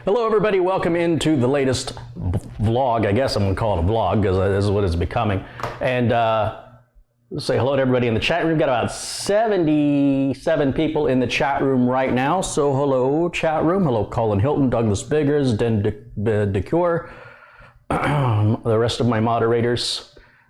Hello everybody, welcome into the latest vlog. I guess I'm going to call it a vlog because this is what it's becoming. And say hello to everybody in the chat room. We've got about 77 people in the chat room right now. So hello chat room. Hello Colin Hilton, Douglas Biggers, Den DeCure, the rest of my moderators.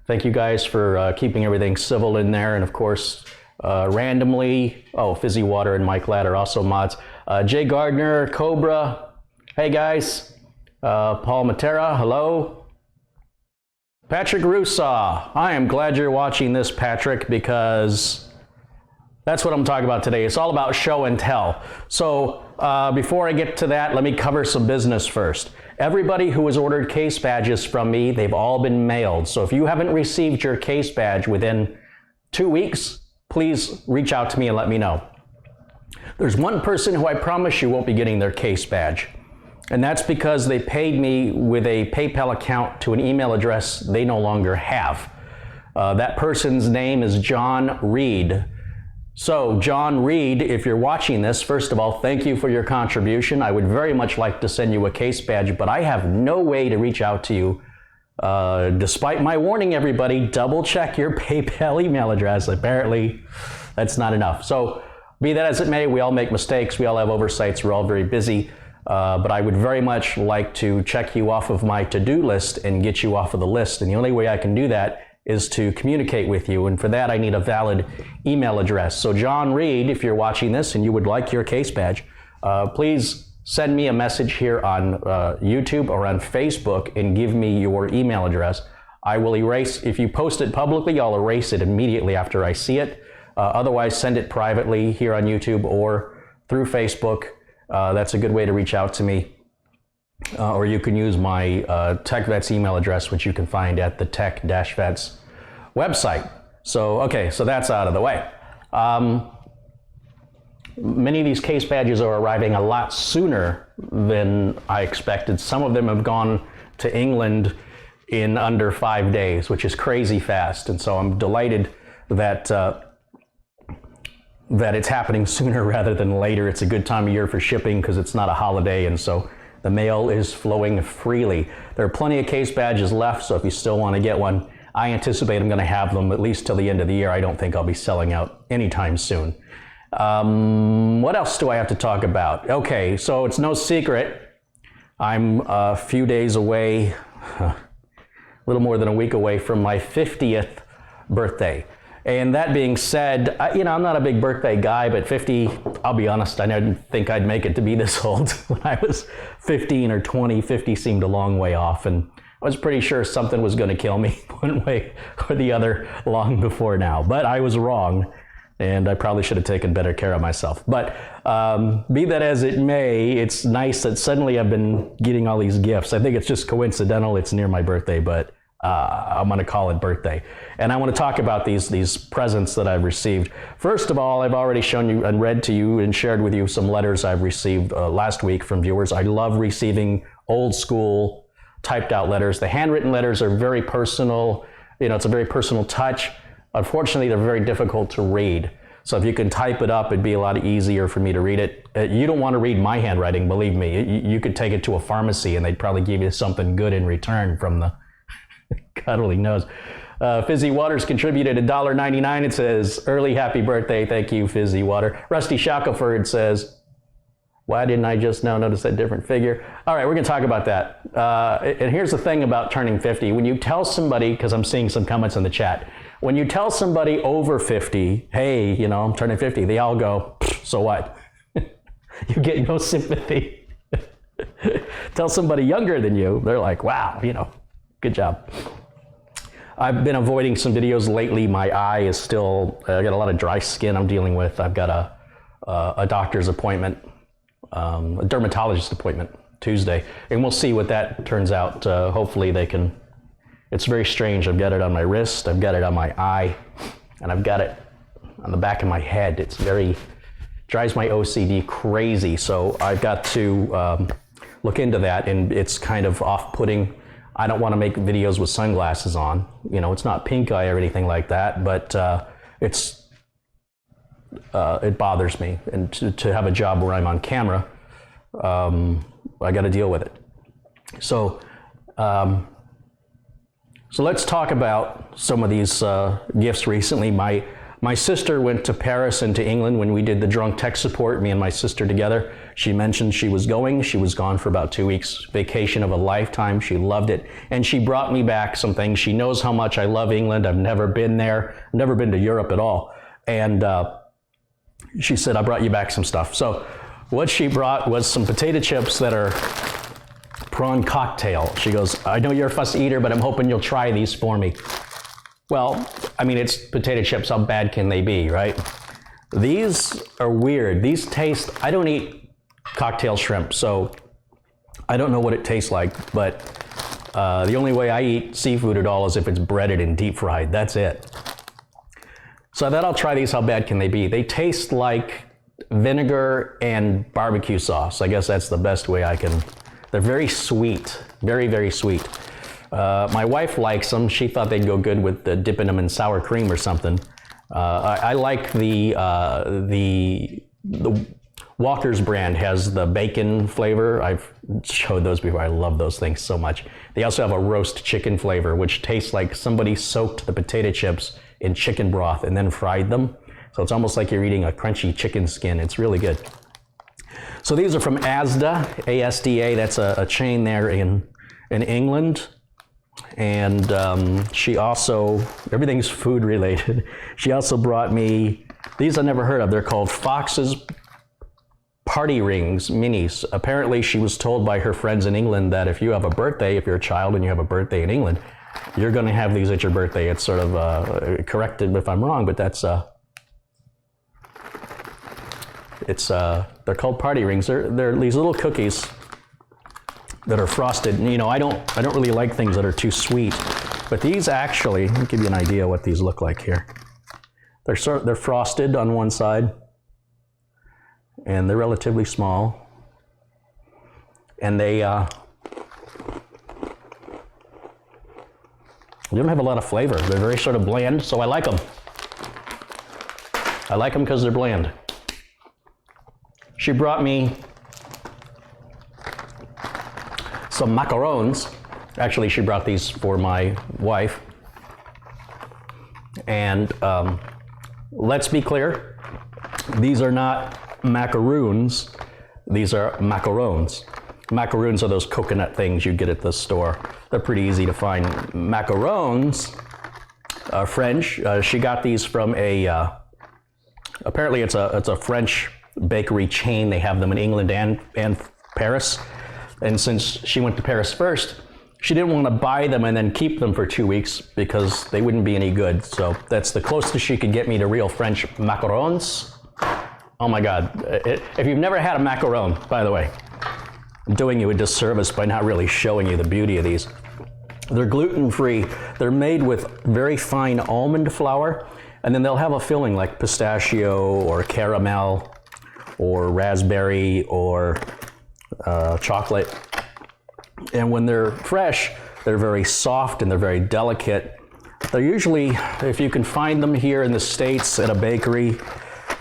Thank you guys for keeping everything civil in there. And of course, randomly, Fizzy Water and Mike Ladd are also mods. Jay Gardner, Cobra. Hey guys, Paul Matera, hello. Patrick Rusaw, I am glad you're watching this, Patrick, because that's what I'm talking about today. It's all about show and tell. So before I get to that, let me cover some business first. Everybody who has ordered case badges from me, they've all been mailed. So if you haven't received your case badge within 2 weeks, please reach out to me and let me know. There's one person who I promise you won't be getting their case badge. And that's because they paid me with a PayPal account to an email address they no longer have. That person's name is John Reed. So John Reed, if you're watching this, first of all, thank you for your contribution. I would very much like to send you a case badge, but I have no way to reach out to you. Despite my warning everybody, double check your PayPal email address. Apparently, that's not enough. So be that as it may, we all make mistakes. We all have oversights. We're all very busy. But I would very much like to check you off of my to-do list and get you off of the list. And the only way I can do that is to communicate with you. And for that, I need a valid email address. So John Reed, if you're watching this and you would like your case badge, please send me a message here on YouTube or on Facebook and give me your email address. I will erase, if you post it publicly, I'll erase it immediately after I see it. Otherwise, send it privately here on YouTube or through Facebook. That's a good way to reach out to me. Or you can use my TechVets email address, which you can find at the Tech-Vets website. So, okay, so that's out of the way. Many of these case badges are arriving a lot sooner than I expected. Some of them have gone to England in under 5 days, which is crazy fast. And so I'm delighted that that it's happening sooner rather than later. It's a good time of year for shipping because it's not a holiday, and so the mail is flowing freely. There are plenty of case badges left, so if you still want to get one, I anticipate I'm going to have them at least till the end of the year. I don't think I'll be selling out anytime soon. What else do I have to talk about? Okay, so it's no secret. I'm a few days away, a little more than a week away from my 50th birthday. And that being said, I'm not a big birthday guy, but 50, I'll be honest, I didn't think I'd make it to be this old. When I was 15 or 20, 50 seemed a long way off, and I was pretty sure something was going to kill me one way or the other long before now. But I was wrong, and I probably should have taken better care of myself. But be that as it may, it's nice that suddenly I've been getting all these gifts. I think it's just coincidental it's near my birthday, but I'm going to call it birthday. And I want to talk about these presents that I've received. First of all, I've already shown you and read to you and shared with you some letters I've received last week from viewers. I love receiving old school typed out letters. The handwritten letters are very personal. It's a very personal touch. Unfortunately, they're very difficult to read. So if you can type it up, it'd be a lot easier for me to read it. You don't want to read my handwriting, believe me. You could take it to a pharmacy and they'd probably give you something good in return from the God only knows. Fizzy Waters contributed $1.99. It says, early happy birthday. Thank you, Fizzy Water. Rusty Shackelford says, why didn't I just now notice that different figure? All right, we're going to talk about that. And here's the thing about turning 50. When you tell somebody, because I'm seeing some comments in the chat, when you tell somebody over 50, hey, I'm turning 50, they all go, so what? You get no sympathy. Tell somebody younger than you, they're like, wow, good job. I've been avoiding some videos lately. My eye is still, I got a lot of dry skin I'm dealing with. I've got a doctor's appointment, a dermatologist appointment Tuesday, and we'll see what that turns out. Hopefully they can, it's very strange. I've got it on my wrist, I've got it on my eye, and I've got it on the back of my head. It's very, drives my OCD crazy. So I've got to look into that, and it's kind of off-putting. I don't want to make videos with sunglasses on. You know, it's not pink eye or anything like that, but it bothers me. And to have a job where I'm on camera, I got to deal with it. So, so let's talk about some of these gifts recently. My sister went to Paris and to England when we did the drunk tech support, me and my sister together. She mentioned she was going. She was gone for about 2 weeks, vacation of a lifetime. She loved it. And she brought me back some things. She knows how much I love England. I've never been there, never been to Europe at all. And she said, I brought you back some stuff. So what she brought was some potato chips that are prawn cocktail. She goes, I know you're a fussy eater, but I'm hoping you'll try these for me. Well, I mean, it's potato chips. How bad can they be, right? These are weird. These taste, I don't eat cocktail shrimp, so I don't know what it tastes like, but the only way I eat seafood at all is if it's breaded and deep fried. That's it. So I thought I'll try these. How bad can they be? They taste like vinegar and barbecue sauce. I guess that's the best way I can. They're very sweet, very, very sweet. My wife likes them. She thought they'd go good with dipping them in sour cream or something. I like the Walker's brand has the bacon flavor. I've showed those before. I love those things so much. They also have a roast chicken flavor, which tastes like somebody soaked the potato chips in chicken broth and then fried them. So it's almost like you're eating a crunchy chicken skin. It's really good. So these are from Asda, ASDA. That's a chain there in England. And she also, everything's food related. She also brought me, these I never heard of. They're called Fox's Party Rings Minis. Apparently she was told by her friends in England that if you have a birthday, if you're a child and you have a birthday in England, you're going to have these at your birthday. It's sort of corrected if I'm wrong, but that's they're called party rings. They're these little cookies that are frosted. And, you know, I don't really like things that are too sweet, but these actually, let me give you an idea what these look like here. They're frosted on one side, and they're relatively small, and they don't have a lot of flavor. They're very sort of bland, so I like them. I like them because they're bland. She brought me some macarons. Actually, she brought these for my wife. And let's be clear, these are not macaroons, these are macarons. Macaroons are those coconut things you get at the store. They're pretty easy to find. Macarons are French. She got these from apparently it's a French bakery chain. They have them in England and Paris. And since she went to Paris first, she didn't want to buy them and then keep them for 2 weeks because they wouldn't be any good. So that's the closest she could get me to real French macarons. Oh my God. If you've never had a macaron, by the way, I'm doing you a disservice by not really showing you the beauty of these. They're gluten-free. They're made with very fine almond flour, and then they'll have a filling like pistachio or caramel or raspberry or chocolate. And when they're fresh, they're very soft and they're very delicate. They're usually, if you can find them here in the States at a bakery,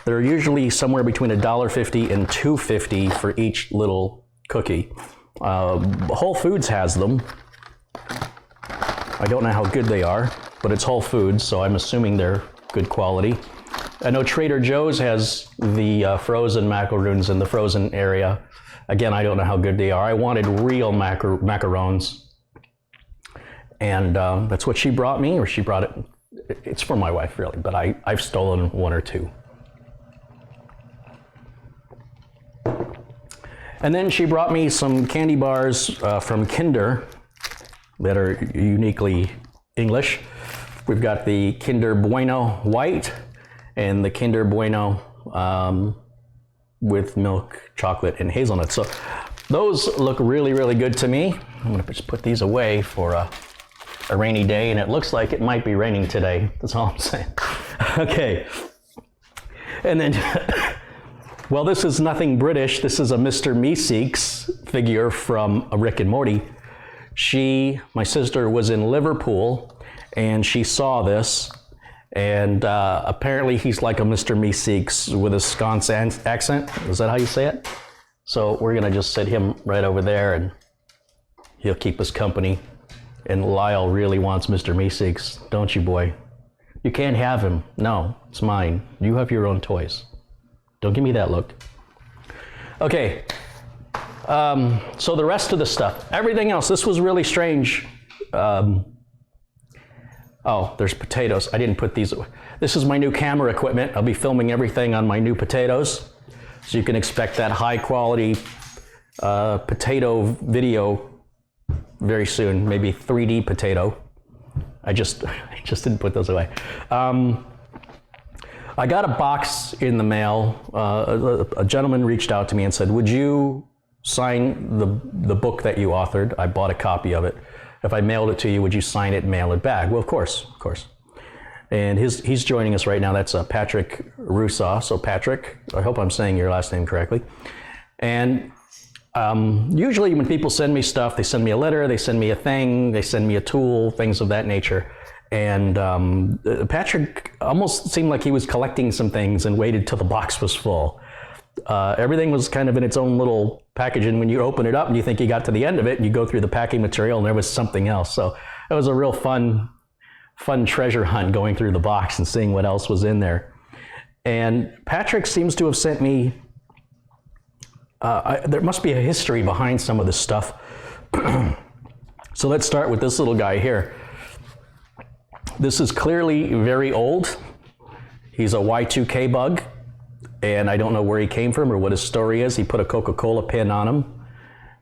they're usually somewhere between $1.50 and $2.50 for each little cookie. Whole Foods has them. I don't know how good they are, but it's Whole Foods, so I'm assuming they're good quality. I know Trader Joe's has the frozen macaroons in the frozen area. Again, I don't know how good they are. I wanted real macarons. And that's what she brought me, or she brought it. It's for my wife, really, but I've stolen one or two. And then she brought me some candy bars from Kinder that are uniquely English. We've got the Kinder Bueno White and the Kinder Bueno with milk, chocolate, and hazelnut. So those look really, really good to me. I'm gonna just put these away for a rainy day, and it looks like it might be raining today. That's all I'm saying. Okay. And then, well, this is nothing British. This is a Mr. Meeseeks figure from Rick and Morty. my sister was in Liverpool, and she saw this, and apparently he's like a Mr. Meeseeks with a sconce accent. Is that how you say it? So we're gonna just sit him right over there, and he'll keep us company. And Lyle really wants Mr. Meeseeks, don't you, boy? You can't have him. No, it's mine. You have your own toys. Don't give me that look. Okay, so the rest of the stuff, everything else, this was really strange. Oh, there's potatoes. I didn't put these away. This is my new camera equipment. I'll be filming everything on my new potatoes. So you can expect that high quality potato video very soon, maybe 3D potato. I just didn't put those away. I got a box in the mail. A gentleman reached out to me and said, would you sign the book that you authored? I bought a copy of it. If I mailed it to you, would you sign it and mail it back? Well, of course. And he's joining us right now. That's Patrick Rousseau. So Patrick, I hope I'm saying your last name correctly. And usually when people send me stuff, they send me a letter, they send me a thing, they send me a tool, things of that nature. And Patrick almost seemed like he was collecting some things and waited till the box was full. Everything was kind of in its own little package, and when you open it up and you think you got to the end of it, and you go through the packing material and there was something else. So it was a real fun treasure hunt going through the box and seeing what else was in there. And Patrick seems to have sent me, there must be a history behind some of this stuff. So let's start with this little guy here. This is clearly very old. He's a Y2K bug, and I don't know where he came from or what his story is. He put a Coca-Cola pin on him,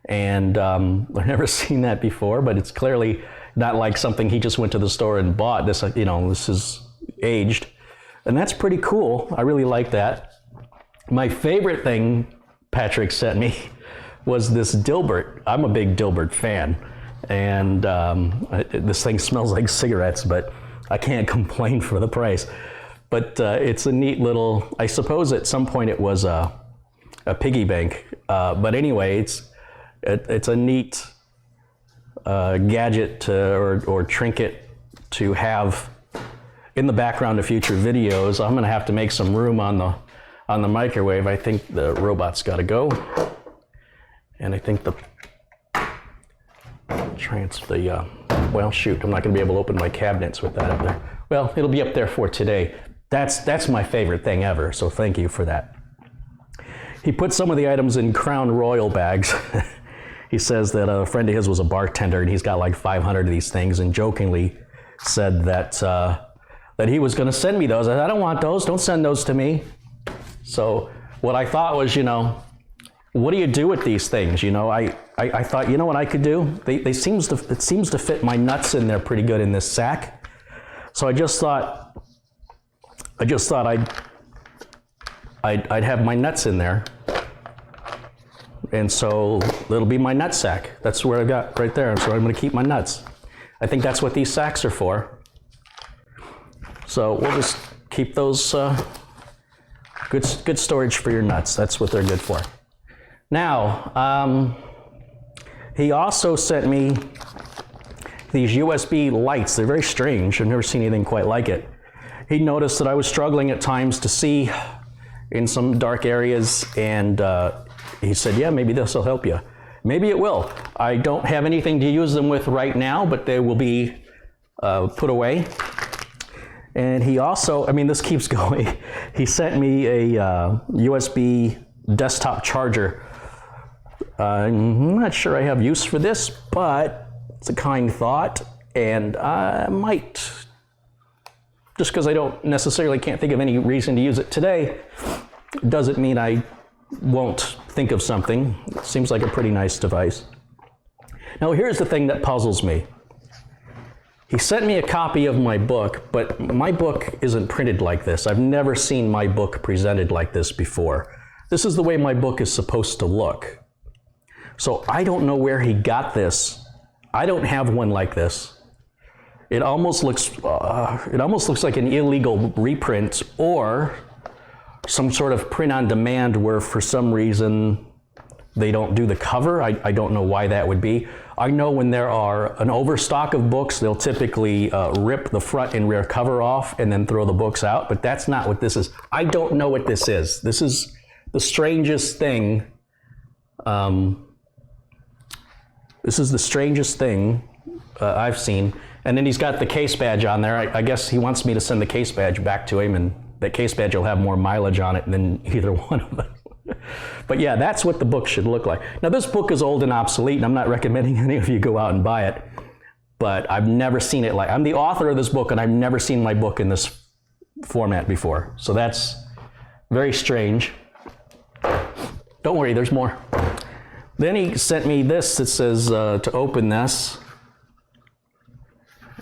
and I've never seen that before, but it's clearly not like something he just went to the store and bought. This, this is aged, and that's pretty cool. I really like that. My favorite thing Patrick sent me was this Dilbert. I'm a big Dilbert fan, and this thing smells like cigarettes, but I can't complain for the price. But it's a neat little, I suppose at some point it was a piggy bank. But anyway, it's a neat gadget or trinket to have in the background of future videos. I'm gonna have to make some room on the microwave. I think the robot's gotta go. And I think well, shoot, I'm not gonna be able to open my cabinets with that up there. Well, it'll be up there for today. That's my favorite thing ever, so thank you for that. He put some of the items in Crown Royal bags. He says that a friend of his was a bartender and he's got like 500 of these things, and jokingly said that he was gonna send me those. I said, I don't want those, don't send those to me. So what I thought was, what do you do with these things? I thought, what I could do? It seems to fit my nuts in there pretty good in this sack. So I just thought I'd have my nuts in there, and so it'll be my nut sack. That's where I got right there. So I'm going to keep my nuts. I think that's what these sacks are for. So we'll just keep those good storage for your nuts. That's what they're good for. Now, he also sent me these USB lights. They're very strange. I've never seen anything quite like it. He noticed that I was struggling at times to see in some dark areas, and he said, yeah, maybe this will help you. Maybe it will. I don't have anything to use them with right now, but they will be put away. And he also, this keeps going. He sent me a USB desktop charger. I'm not sure I have use for this, but it's a kind thought, and I might, just because I can't think of any reason to use it today, doesn't mean I won't think of something. It seems like a pretty nice device. Now here's the thing that puzzles me. He sent me a copy of my book, but my book isn't printed like this. I've never seen my book presented like this before. This is the way my book is supposed to look. So I don't know where he got this. I don't have one like this. It almost looks like an illegal reprint or some sort of print on demand where for some reason they don't do the cover. I don't know why that would be. I know when there are an overstock of books, they'll typically rip the front and rear cover off and then throw the books out, but that's not what this is. I don't know what this is. This is the strangest thing. This is the strangest thing I've seen. And then he's got the case badge on there. I guess he wants me to send the case badge back to him, and that case badge will have more mileage on it than either one of them. But yeah, that's what the book should look like. Now this book is old and obsolete, and I'm not recommending any of you go out and buy it, but I've never seen it like, I'm the author of this book and I've never seen my book in this format before. So that's very strange. Don't worry, there's more. Then he sent me this that says to open this,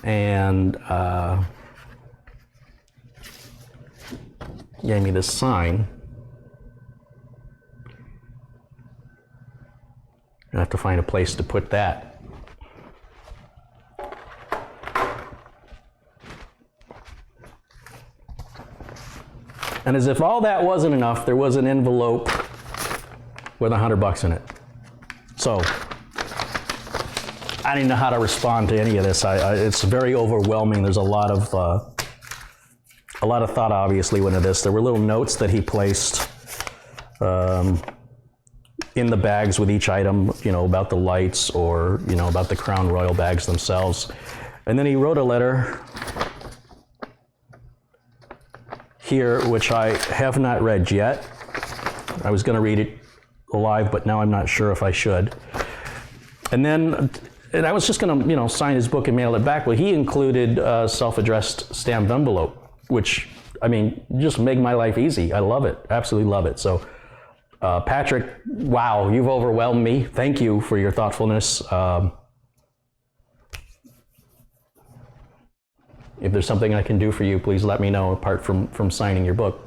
and gave me this sign. I have to find a place to put that. And as if all that wasn't enough, there was an envelope with $100 in it. So I didn't know how to respond to any of this. It's very overwhelming. There's a lot of thought obviously went into this. There were little notes that he placed in the bags with each item, you know, about the lights or, you know, about the Crown Royal bags themselves. And then he wrote a letter here, which I have not read yet. I was going to read it live, but now I'm not sure if I should. And I was just going to, you know, sign his book and mail it back. Well, he included a self-addressed stamped envelope, which, I mean, just make my life easy. I love it. Absolutely love it. So, Patrick, wow, you've overwhelmed me. Thank you for your thoughtfulness. If there's something I can do for you, please let me know, apart from signing your book.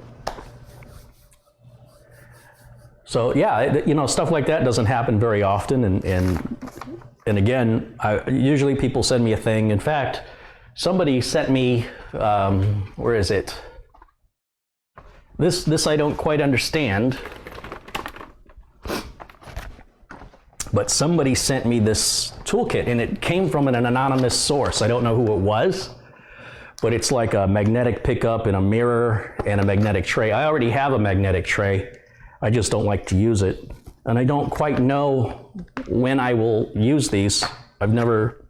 So yeah, you know, stuff like that doesn't happen very often, and again, usually people send me a thing. In fact, somebody sent me, where is it? This I don't quite understand, but somebody sent me this toolkit, and it came from an anonymous source. I don't know who it was, but it's like a magnetic pickup and a mirror and a magnetic tray. I already have a magnetic tray. I just don't like to use it. And I don't quite know when I will use these. I've never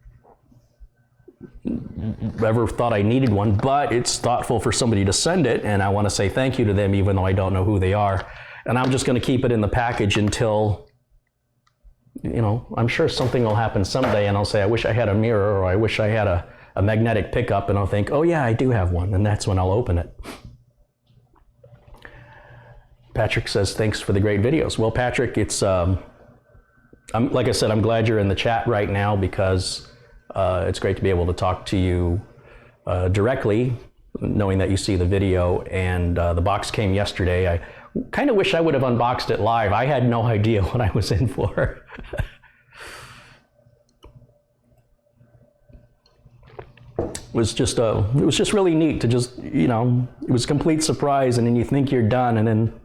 ever thought I needed one, but it's thoughtful for somebody to send it, and I want to say thank you to them even though I don't know who they are. And I'm just going to keep it in the package until, you know, I'm sure something will happen someday and I'll say, I wish I had a mirror, or I wish I had a magnetic pickup, and I'll think, oh yeah, I do have one, and that's when I'll open it. Patrick says, thanks for the great videos. Well, Patrick, it's, like I said, I'm glad you're in the chat right now, because it's great to be able to talk to you directly, knowing that you see the video, and the box came yesterday. I kind of wish I would have unboxed it live. I had no idea what I was in for. It was just really neat to just, you know, it was a complete surprise, and then you think you're done, and then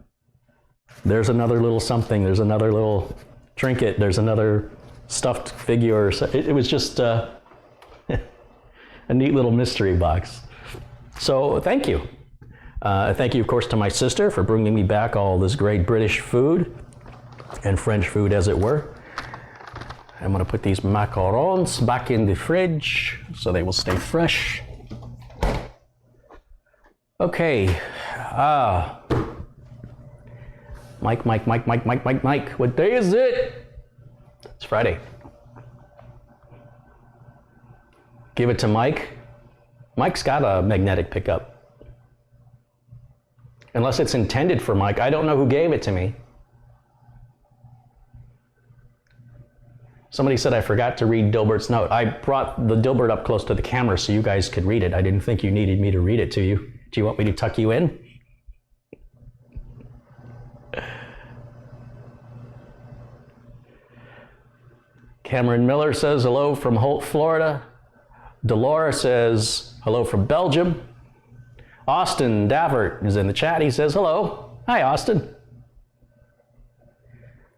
there's another little something, there's another little trinket, there's another stuffed figure. It was just a neat little mystery box. So thank you. Thank you, of course, to my sister for bringing me back all this great British food, and French food, as it were. I'm going to put these macarons back in the fridge so they will stay fresh. Okay. Mike, what day is it? It's Friday. Give it to Mike. Mike's got a magnetic pickup. Unless it's intended for Mike. I don't know who gave it to me. Somebody said I forgot to read Dilbert's note. I brought the Dilbert up close to the camera so you guys could read it. I didn't think you needed me to read it to you. Do you want me to tuck you in? Cameron Miller says hello from Holt, Florida. Delora says hello from Belgium. Austin Davert is in the chat. He says hello. Hi, Austin.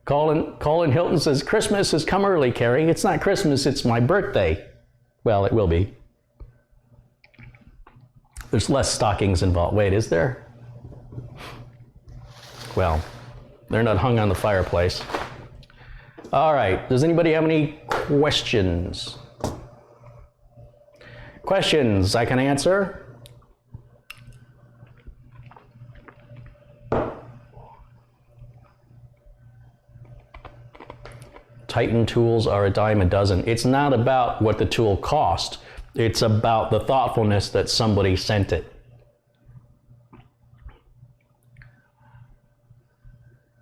Colin Hilton says, Christmas has come early, Carey. It's not Christmas, it's my birthday. Well, it will be. There's less stockings involved. Wait, is there? Well, they're not hung on the fireplace. All right, does anybody have any questions? Questions I can answer? Titan tools are a dime a dozen. It's not about what the tool cost. It's about the thoughtfulness that somebody sent it.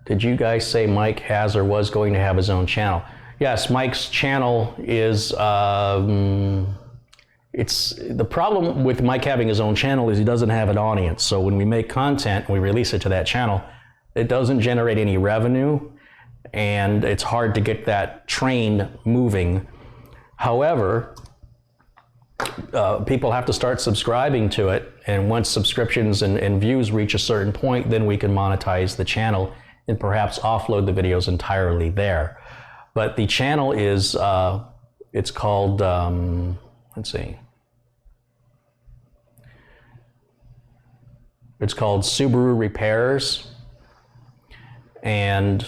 Did you guys say Mike has or was going to have his own channel? Yes, Mike's channel is, it's the problem with Mike having his own channel is he doesn't have an audience. So when we make content and we release it to that channel, it doesn't generate any revenue, and it's hard to get that train moving. However, people have to start subscribing to it, and once subscriptions and views reach a certain point, then we can monetize the channel and perhaps offload the videos entirely there. But the channel is, it's called, let's see. It's called Subaru Repairs, and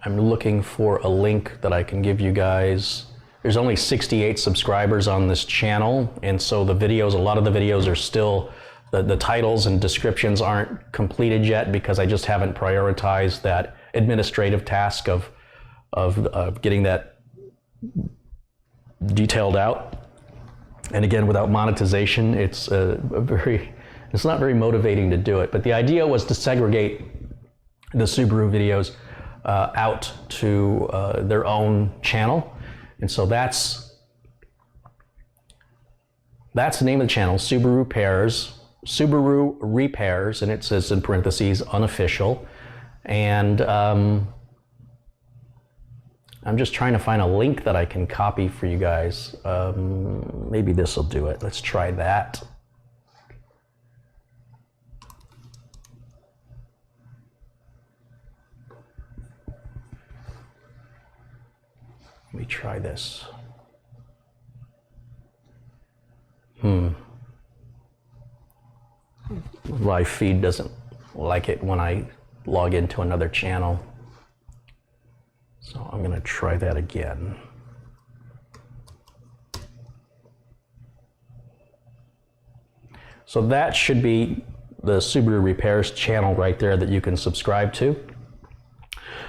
I'm looking for a link that I can give you guys. There's only 68 subscribers on this channel, and so the videos, a lot of the videos are still, the titles and descriptions aren't completed yet because I just haven't prioritized that administrative task of getting that detailed out. And again, without monetization, it's not very motivating to do it. But the idea was to segregate the Subaru videos out to their own channel. And so that's the name of the channel, Subaru Repairs, and it says in parentheses, unofficial. And I'm just trying to find a link that I can copy for you guys. Maybe this will do it. Let's try that. Let me try this. Live feed doesn't like it when I log into another channel. So I'm going to try that again. So that should be the Subaru Repairs channel right there that you can subscribe to.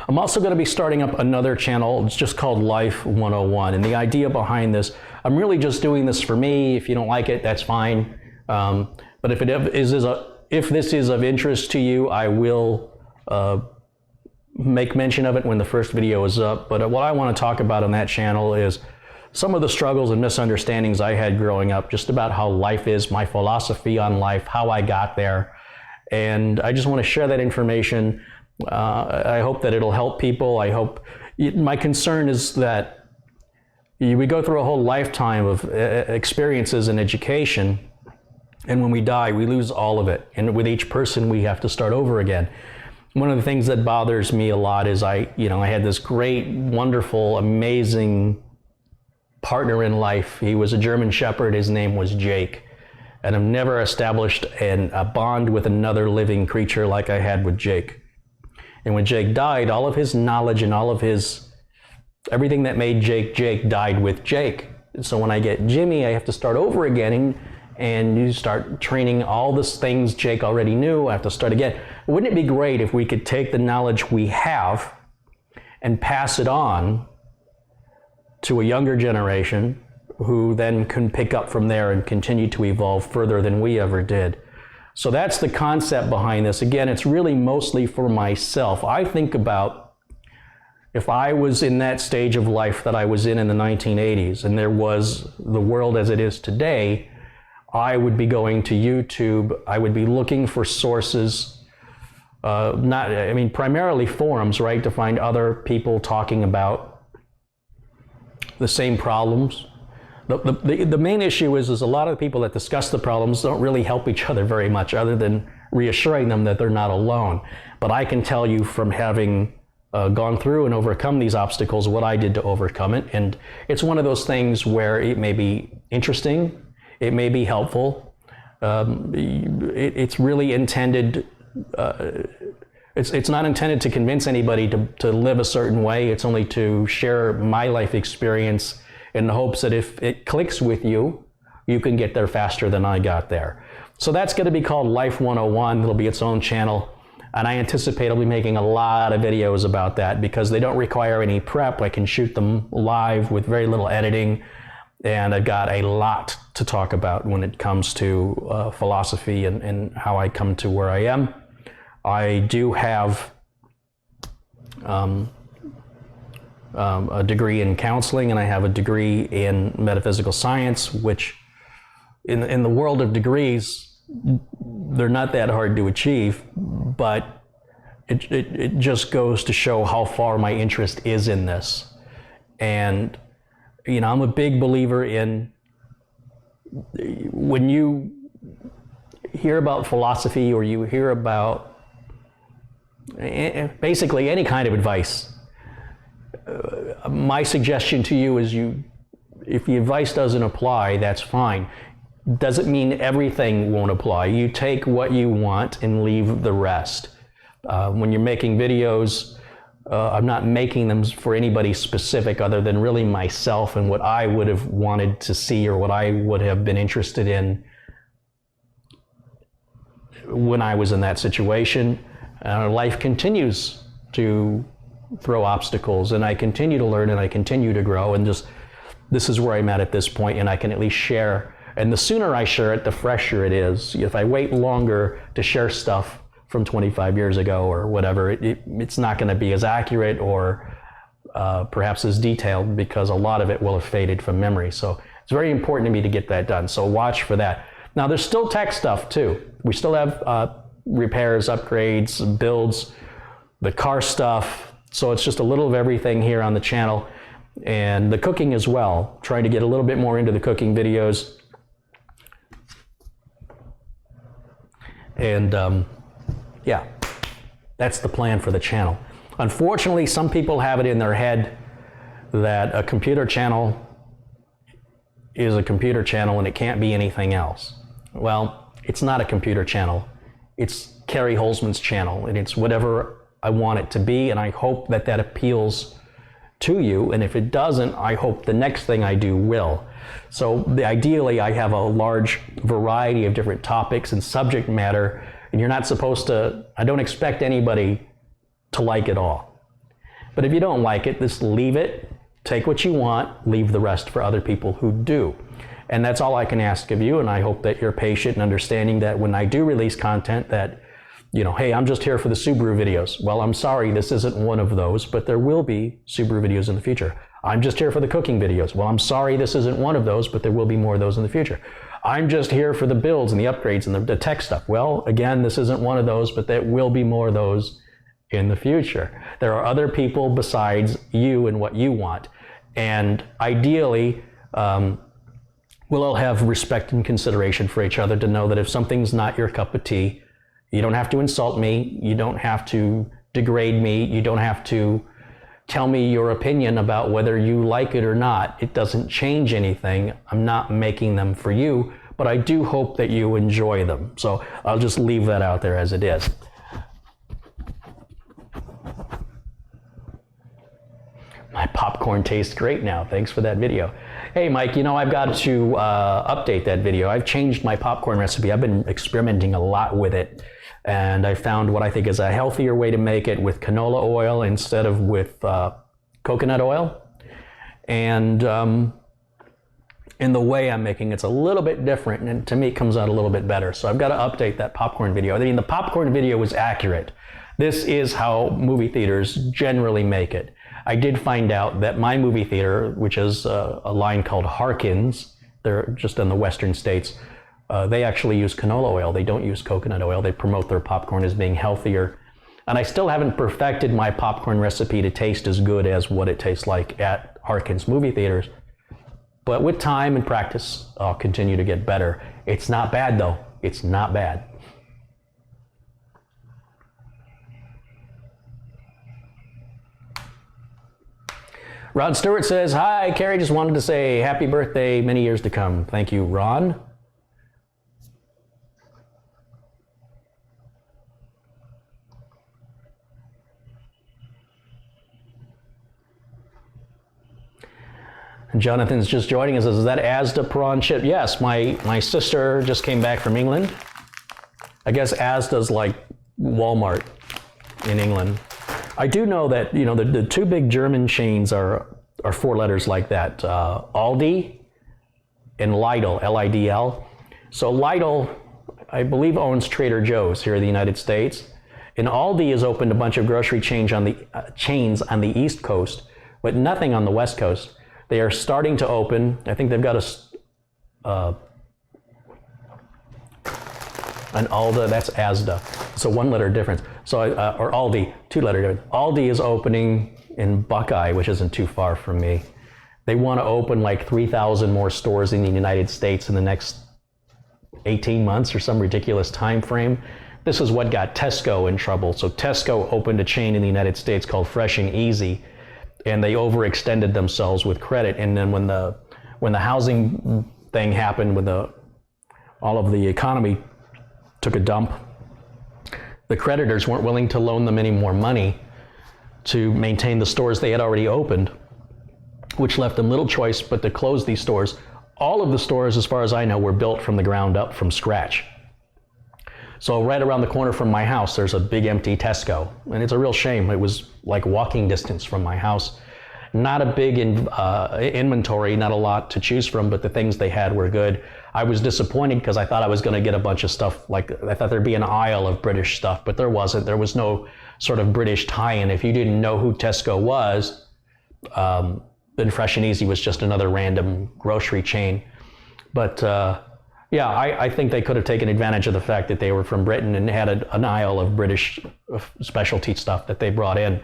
I'm also going to be starting up another channel. It's just called Life 101. And the idea behind this, I'm really just doing this for me. If you don't like it, that's fine. But if this is of interest to you, I will make mention of it when the first video is up. But what I want to talk about on that channel is some of the struggles and misunderstandings I had growing up, just about how life is, my philosophy on life, how I got there. And I just want to share that information. I hope that it'll help people. My concern is that we go through a whole lifetime of experiences and education, and when we die, we lose all of it. And with each person, we have to start over again. One of the things that bothers me a lot is I had this great, wonderful, amazing partner in life. He was a German Shepherd. His name was Jake. And I've never established a bond with another living creature like I had with Jake. And when Jake died, all of his knowledge and all of everything that made Jake Jake died with Jake. And so when I get Jimmy, I have to start over again, and you start training all the things Jake already knew. I have to start again. Wouldn't it be great if we could take the knowledge we have and pass it on to a younger generation who then can pick up from there and continue to evolve further than we ever did? So that's the concept behind this. Again, it's really mostly for myself. I think about if I was in that stage of life that I was in the 1980s, and there was the world as it is today, I would be going to YouTube. I would be looking for sources, primarily forums, right, to find other people talking about the same problems. The main issue is a lot of the people that discuss the problems don't really help each other very much, other than reassuring them that they're not alone. But I can tell you from having gone through and overcome these obstacles what I did to overcome it. And it's one of those things where it may be interesting, it may be helpful. It's really intended, it's not intended to convince anybody to live a certain way. It's only to share my life experience in the hopes that if it clicks with you, you can get there faster than I got there. So that's going to be called Life 101. It'll be its own channel. And I anticipate I'll be making a lot of videos about that because they don't require any prep. I can shoot them live with very little editing. And I've got a lot to talk about when it comes to philosophy and how I come to where I am. I do have a degree in counseling, and I have a degree in metaphysical science, which in the world of degrees, they're not that hard to achieve, but it just goes to show how far my interest is in this. And, you know, I'm a big believer in when you hear about philosophy or you hear about basically any kind of advice, my suggestion to you is if the advice doesn't apply, that's fine. Doesn't mean everything won't apply. You take what you want and leave the rest. When you're making videos, I'm not making them for anybody specific other than really myself and what I would have wanted to see or what I would have been interested in when I was in that situation. Life continues to throw obstacles, and I continue to learn and I continue to grow, and just this is where I'm at this point, and I can at least share. And the sooner I share it, the fresher it is. If I wait longer to share stuff from 25 years ago or whatever, it's not going to be as accurate or perhaps as detailed because a lot of it will have faded from memory. So it's very important to me to get that done. So watch for that. Now there's still tech stuff too. We still have repairs, upgrades, builds, the car stuff. So it's just a little of everything here on the channel, and the cooking as well. Trying to get a little bit more into the cooking videos. And yeah, that's the plan for the channel. Unfortunately, some people have it in their head that a computer channel is a computer channel and it can't be anything else. Well, it's not a computer channel. It's Carey Holzman's channel, and it's whatever I want it to be, and I hope that that appeals to you. And if it doesn't, I hope the next thing I do will. So ideally, I have a large variety of different topics and subject matter, and you're not supposed to, I don't expect anybody to like it all. But if you don't like it, just leave it, take what you want, leave the rest for other people who do. And that's all I can ask of you, and I hope that you're patient and understanding that when I do release content that, you know, hey, I'm just here for the Subaru videos. Well, I'm sorry, this isn't one of those, but there will be Subaru videos in the future. I'm just here for the cooking videos. Well, I'm sorry, this isn't one of those, but there will be more of those in the future. I'm just here for the builds and the upgrades and the tech stuff. Well, again, this isn't one of those, but there will be more of those in the future. There are other people besides you and what you want. And ideally, we'll all have respect and consideration for each other to know that if something's not your cup of tea, you don't have to insult me, you don't have to degrade me, you don't have to tell me your opinion about whether you like it or not. It doesn't change anything. I'm not making them for you, but I do hope that you enjoy them. So I'll just leave that out there as it is. My popcorn tastes great now. Thanks for that video. Hey, Mike, you know, I've got to update that video. I've changed my popcorn recipe. I've been experimenting a lot with it. And I found what I think is a healthier way to make it with canola oil instead of with coconut oil. And in the way I'm making it's a little bit different, and to me it comes out a little bit better. So I've got to update that popcorn video. I mean, the popcorn video was accurate. This is how movie theaters generally make it. I did find out that my movie theater, which is a line called Harkins, they're just in the western states, they actually use canola oil. They don't use coconut oil. They promote their popcorn as being healthier. And I still haven't perfected my popcorn recipe to taste as good as what it tastes like at Harkins movie theaters. But with time and practice, I'll continue to get better. It's not bad though. It's not bad. Ron Stewart says, hi, Carey, just wanted to say happy birthday, many years to come. Thank you, Ron. Jonathan's just joining us. Is that Asda prawn chip? Yes, my sister just came back from England. I guess Asda's like Walmart in England. I do know that, you know, the two big German chains are four letters like that. Aldi and Lidl, L-I-D-L. So Lidl, I believe, owns Trader Joe's here in the United States. And Aldi has opened a bunch of grocery chains on the East Coast, but nothing on the West Coast. They are starting to open. I think they've got an Alda, that's Asda. It's a one-letter difference. So, or Aldi, two-letter difference. Aldi is opening in Buckeye, which isn't too far from me. They want to open like 3,000 more stores in the United States in the next 18 months or some ridiculous time frame. This is what got Tesco in trouble. So Tesco opened a chain in the United States called Fresh and Easy, and they overextended themselves with credit. And then when the housing thing happened, when all of the economy took a dump, the creditors weren't willing to loan them any more money to maintain the stores they had already opened, which left them little choice but to close these stores. All of the stores, as far as I know, were built from the ground up, from scratch. So right around the corner from my house, there's a big empty Tesco, and it's a real shame. It was like walking distance from my house. Not a big inventory, not a lot to choose from, but the things they had were good. I was disappointed because I thought I was going to get a bunch of stuff, like I thought there'd be an aisle of British stuff, but there wasn't. There was no sort of British tie-in. If you didn't know who Tesco was, then Fresh and Easy was just another random grocery chain. But yeah, I think they could have taken advantage of the fact that they were from Britain and had an aisle of British specialty stuff that they brought in.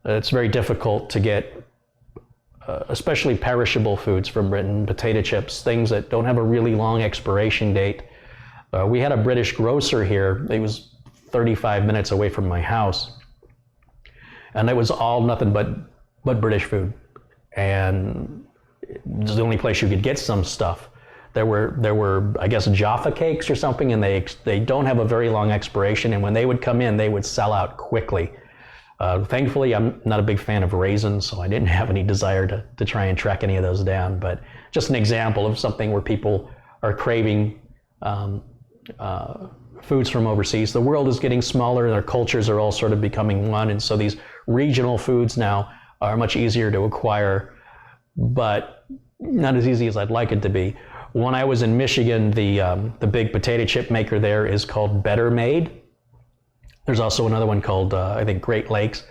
It's very difficult to get, especially perishable foods from Britain, potato chips, things that don't have a really long expiration date. We had a British grocer here. He was 35 minutes away from my house. And it was all nothing but British food. And it was the only place you could get some stuff. There were, I guess, Jaffa cakes or something, and they don't have a very long expiration, and when they would come in, they would sell out quickly. Thankfully, I'm not a big fan of raisins, so I didn't have any desire to try and track any of those down, but just an example of something where people are craving foods from overseas. The world is getting smaller, and our cultures are all sort of becoming one, and so these regional foods now are much easier to acquire, but not as easy as I'd like it to be. When I was in Michigan, the big potato chip maker there is called Better Made. There's also another one called, I think, Great Lakes.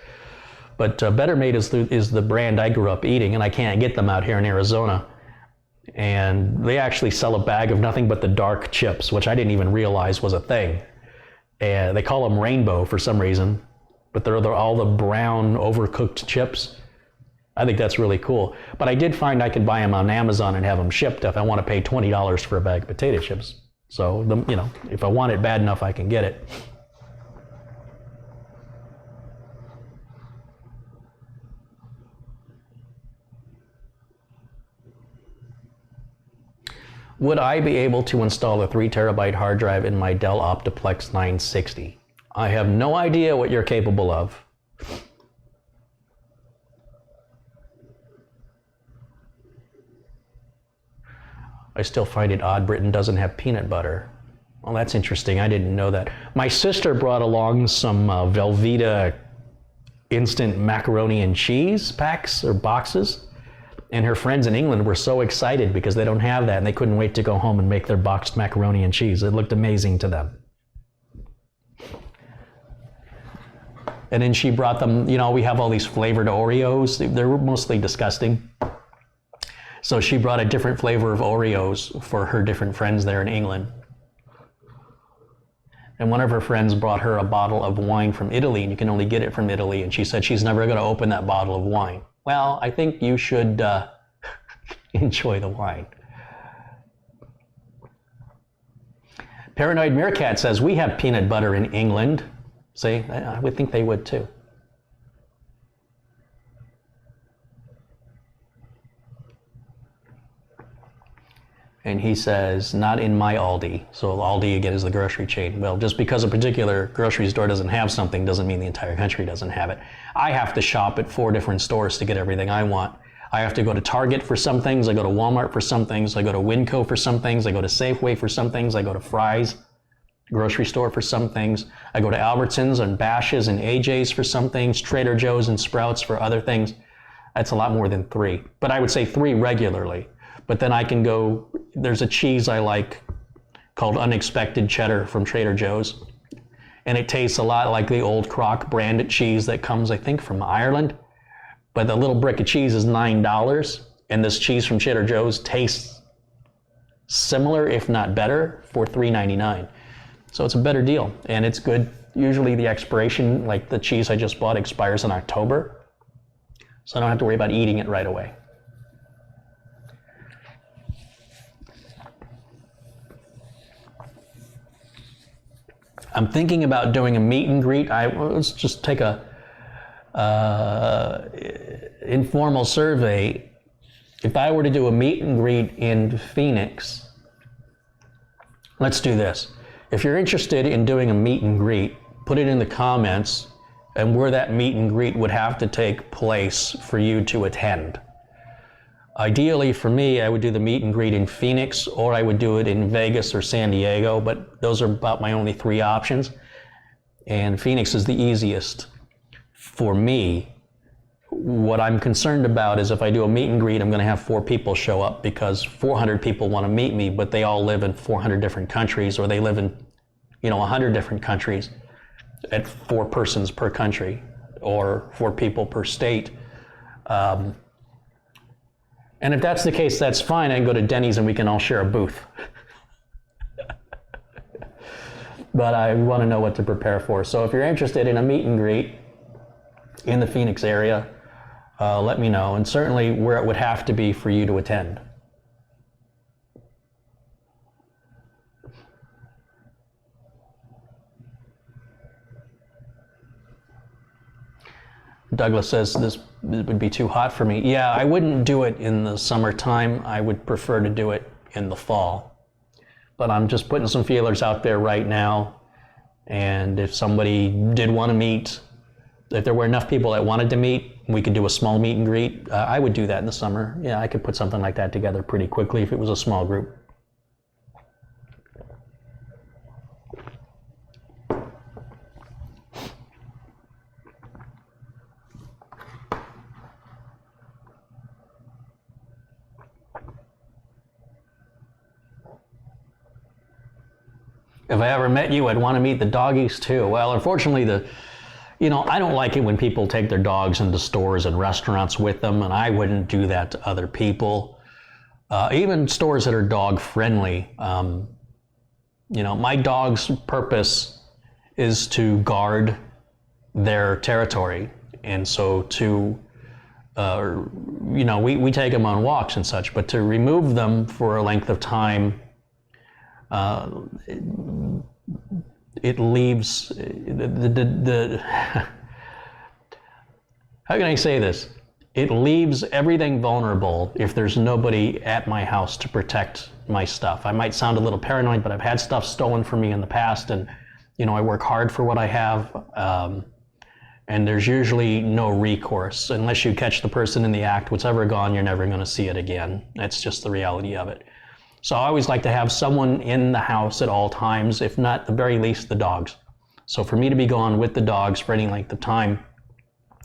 But Better Made is the brand I grew up eating, and I can't get them out here in Arizona. And they actually sell a bag of nothing but the dark chips, which I didn't even realize was a thing. And they call them rainbow for some reason, but they're all the brown, overcooked chips. I think that's really cool. But I did find I could buy them on Amazon and have them shipped if I want to pay $20 for a bag of potato chips. So, you know, if I want it bad enough, I can get it. Would I be able to install a 3 terabyte hard drive in my Dell Optiplex 960? I have no idea what you're capable of. I still find it odd Britain doesn't have peanut butter. Well, that's interesting. I didn't know that. My sister brought along some Velveeta instant macaroni and cheese packs or boxes. And her friends in England were so excited because they don't have that, and they couldn't wait to go home and make their boxed macaroni and cheese. It looked amazing to them. And then she brought them, you know, we have all these flavored Oreos. They're mostly disgusting. So she brought a different flavor of Oreos for her different friends there in England. And one of her friends brought her a bottle of wine from Italy, and you can only get it from Italy. And she said she's never going to open that bottle of wine. Well, I think you should enjoy the wine. Paranoid Meerkat says, we have peanut butter in England. See, I would think they would too. And he says, not in my Aldi. So Aldi, again, is the grocery chain. Well, just because a particular grocery store doesn't have something doesn't mean the entire country doesn't have it. I have to shop at 4 different stores to get everything I want. I have to go to Target for some things, I go to Walmart for some things, I go to Winco for some things, I go to Safeway for some things, I go to Fry's grocery store for some things, I go to Albertsons and Bash's and AJ's for some things, Trader Joe's and Sprouts for other things. That's a lot more than 3. But I would say 3 regularly. But then I can go, there's a cheese I like called Unexpected Cheddar from Trader Joe's. And it tastes a lot like the old Crock branded cheese that comes, I think, from Ireland. But the little brick of cheese is $9. And this cheese from Trader Joe's tastes similar, if not better, for $3.99. So it's a better deal. And it's good. Usually the expiration, like the cheese I just bought, expires in October. So I don't have to worry about eating it right away. I'm thinking about doing a meet and greet. Let's just take a informal survey. If I were to do a meet and greet in Phoenix, let's do this. If you're interested in doing a meet and greet, put it in the comments and where that meet and greet would have to take place for you to attend. Ideally for me, I would do the meet and greet in Phoenix, or I would do it in Vegas or San Diego, but those are about my only 3 options. And Phoenix is the easiest for me. What I'm concerned about is if I do a meet and greet, I'm going to have 4 people show up because 400 people want to meet me, but they all live in 400 different countries, or they live in, 100 different countries at 4 persons per country, or 4 people per state. And if that's the case, that's fine. I can go to Denny's and we can all share a booth. But I want to know what to prepare for. So if you're interested in a meet and greet in the Phoenix area, let me know. And certainly where it would have to be for you to attend. Douglas says this would be too hot for me. Yeah, I wouldn't do it in the summertime. I would prefer to do it in the fall. But I'm just putting some feelers out there right now. And if somebody did want to meet, if there were enough people that wanted to meet, we could do a small meet and greet. I would do that in the summer. Yeah, I could put something like that together pretty quickly if it was a small group. If I ever met you, I'd want to meet the doggies too. Well, unfortunately, I don't like it when people take their dogs into stores and restaurants with them, and I wouldn't do that to other people. Even stores that are dog friendly. My dog's purpose is to guard their territory. And so we take them on walks and such, but to remove them for a length of time, it leaves how can I say this? It leaves everything vulnerable if there's nobody at my house to protect my stuff. I might sound a little paranoid, but I've had stuff stolen from me in the past, and I work hard for what I have, and there's usually no recourse. Unless you catch the person in the act, what's ever gone, you're never going to see it again. That's just the reality of it. So I always like to have someone in the house at all times, if not at the very least the dogs. So for me to be gone with the dogs for any length of time,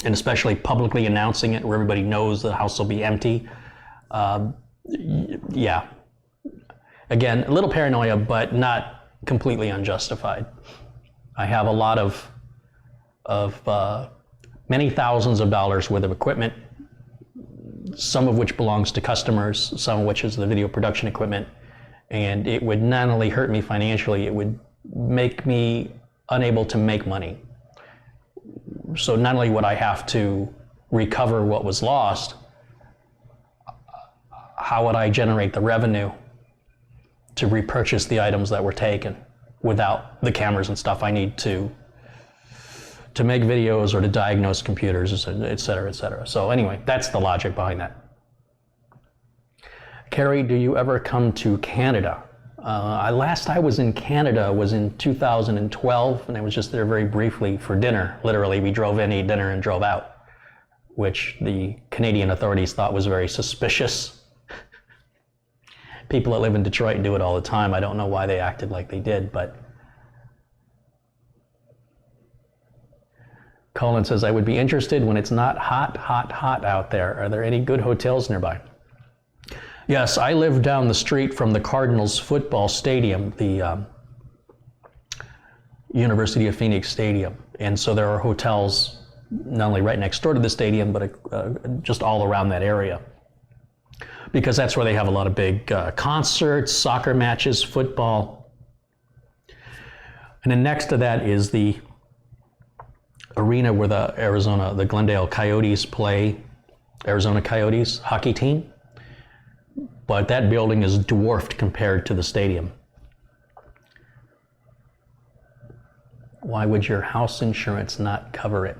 and especially publicly announcing it where everybody knows the house will be empty, yeah. Again, a little paranoia, but not completely unjustified. I have a lot of many thousands of dollars worth of equipment, some of which belongs to customers, some of which is the video production equipment, and it would not only hurt me financially, it would make me unable to make money. So not only would I have to recover what was lost, how would I generate the revenue to repurchase the items that were taken without the cameras and stuff I need to make videos or to diagnose computers, et cetera, et cetera. So anyway, that's the logic behind that. Carey, do you ever come to Canada? Last I was in Canada was in 2012, and I was just there very briefly for dinner. Literally, we drove in, ate dinner, and drove out, which the Canadian authorities thought was very suspicious. People that live in Detroit do it all the time. I don't know why they acted like they did, but Colin says, I would be interested when it's not hot, hot, hot out there. Are there any good hotels nearby? Yes, I live down the street from the Cardinals football stadium, the University of Phoenix Stadium. And so there are hotels not only right next door to the stadium, but just all around that area. Because that's where they have a lot of big concerts, soccer matches, football. And then next to that is the arena where the Glendale Coyotes play, Arizona Coyotes hockey team. But that building is dwarfed compared to the stadium. Why would your house insurance not cover it?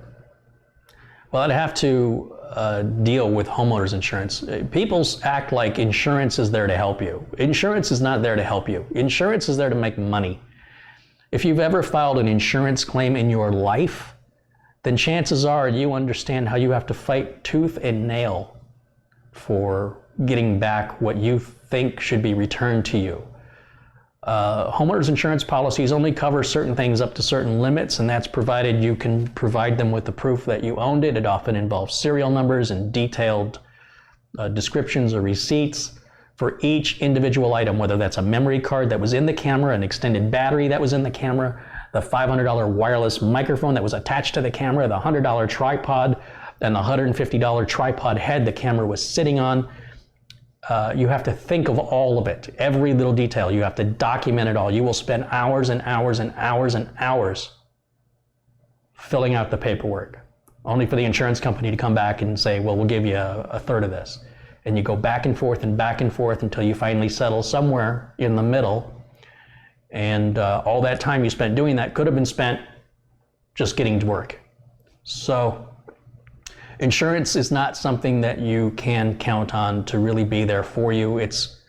Well, I'd have to deal with homeowners insurance. People act like insurance is there to help you. Insurance is not there to help you. Insurance is there to make money. If you've ever filed an insurance claim in your life, then chances are you understand how you have to fight tooth and nail for getting back what you think should be returned to you. Homeowners insurance policies only cover certain things up to certain limits, and that's provided you can provide them with the proof that you owned it. It often involves serial numbers and detailed descriptions or receipts for each individual item, whether that's a memory card that was in the camera, an extended battery that was in the camera, the $500 wireless microphone that was attached to the camera, the $100 tripod, and the $150 tripod head the camera was sitting on. You have to think of all of it, every little detail. You have to document it all. You will spend hours and hours and hours and hours filling out the paperwork, only for the insurance company to come back and say, well, we'll give you a third of this. And you go back and forth until you finally settle somewhere in the middle. And all that time you spent doing that could have been spent just getting to work. So insurance is not something that you can count on to really be there for you. It's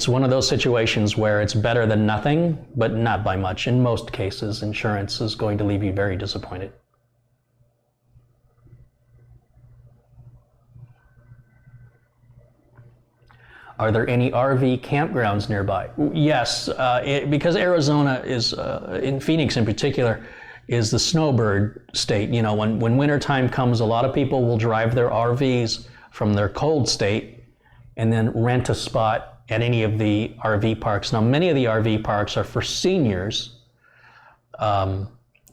one of those situations where it's better than nothing, but not by much. In most cases, insurance is going to leave you very disappointed. Are there any RV campgrounds nearby? Yes, because Arizona is, in Phoenix in particular, is the snowbird state. You know, when wintertime comes, a lot of people will drive their RVs from their cold state and then rent a spot at any of the RV parks. Now, many of the RV parks are for seniors.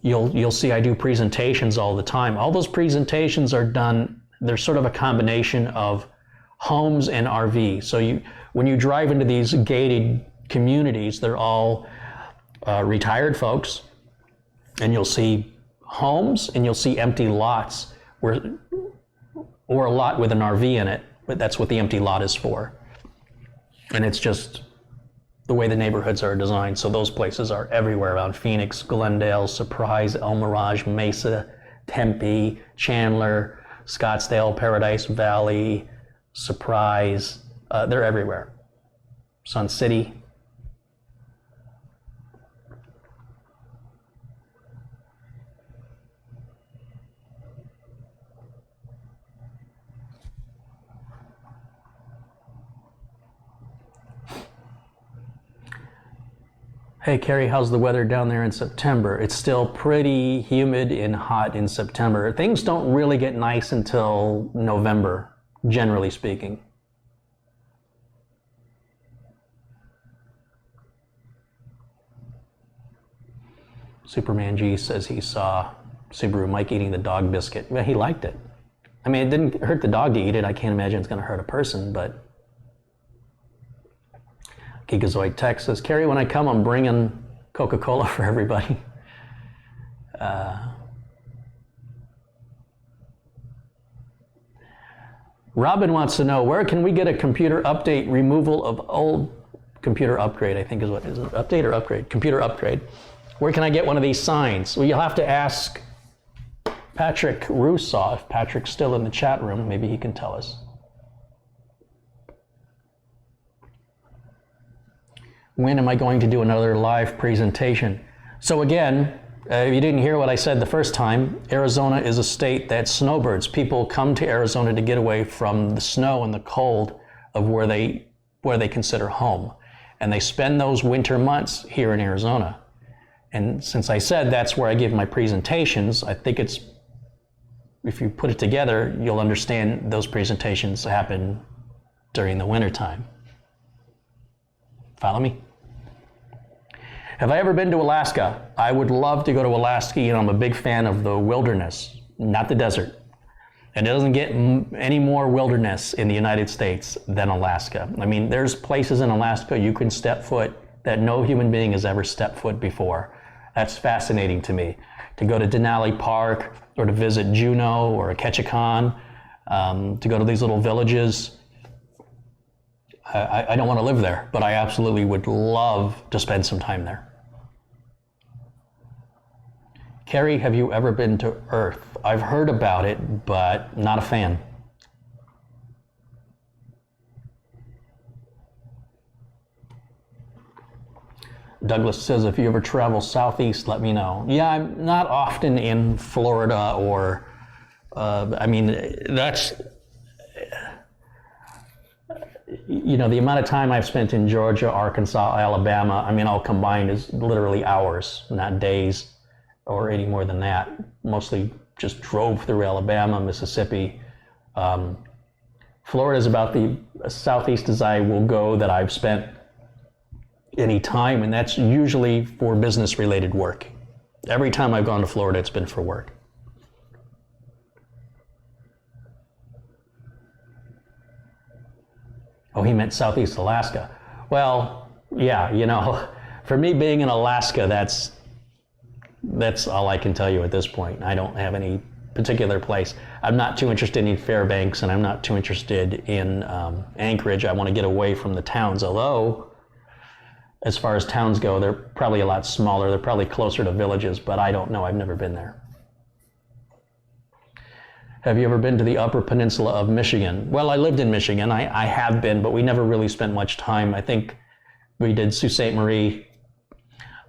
You'll see I do presentations all the time. All those presentations are done, they're sort of a combination of homes and RV. So when you drive into these gated communities, they're all retired folks, and you'll see homes and you'll see empty lots or a lot with an RV in it, but that's what the empty lot is for. And it's just the way the neighborhoods are designed. So those places are everywhere around Phoenix, Glendale, Surprise, El Mirage, Mesa, Tempe, Chandler, Scottsdale, Paradise Valley, Surprise, they're everywhere. Sun City. Hey Carey, how's the weather down there in September? It's still pretty humid and hot in September. Things don't really get nice until November, generally speaking. Superman G says he saw Subaru Mike eating the dog biscuit. Well, he liked it. I mean, it didn't hurt the dog to eat it. I can't imagine it's going to hurt a person, but Gigazoid Tech says, Carey, when I come, I'm bringing Coca-Cola for everybody. Robin wants to know, where can we get a computer update removal of old computer upgrade, I think is what is it, update or upgrade? Computer upgrade. Where can I get one of these signs? Well, you'll have to ask Patrick Rusaw, if Patrick's still in the chat room, maybe he can tell us. When am I going to do another live presentation? So again, if you didn't hear what I said the first time, Arizona is a state that snowbirds. People come to Arizona to get away from the snow and the cold of where they consider home. And they spend those winter months here in Arizona. And since I said that's where I give my presentations, I think it's, if you put it together, you'll understand those presentations happen during the wintertime. Follow me? Have I ever been to Alaska? I would love to go to Alaska. You know, I'm a big fan of the wilderness, not the desert. And it doesn't get any more wilderness in the United States than Alaska. I mean, there's places in Alaska you can step foot that no human being has ever stepped foot before. That's fascinating to me. To go to Denali Park, or to visit Juneau or Ketchikan, to go to these little villages. I don't want to live there, but I absolutely would love to spend some time there. Carey, have you ever been to Earth? I've heard about it, but not a fan. Douglas says, if you ever travel southeast, let me know. Yeah, I'm not often in Florida or, I mean, that's, you know, the amount of time I've spent in Georgia, Arkansas, Alabama, I mean, all combined is literally hours, not days or any more than that. Mostly just drove through Alabama, Mississippi. Florida is about the southeast as I will go that I've spent any time, and that's usually for business-related work. Every time I've gone to Florida, it's been for work. Oh, he meant Southeast Alaska. Well, yeah, you know, for me being in Alaska, that's all I can tell you at this point. I don't have any particular place. I'm not too interested in Fairbanks, and I'm not too interested in Anchorage. I want to get away from the towns, although as far as towns go, they're probably a lot smaller. They're probably closer to villages, but I don't know. I've never been there. Have you ever been to the Upper Peninsula of Michigan? Well, I lived in Michigan. I have been, but we never really spent much time. I think we did Sault Ste. Marie.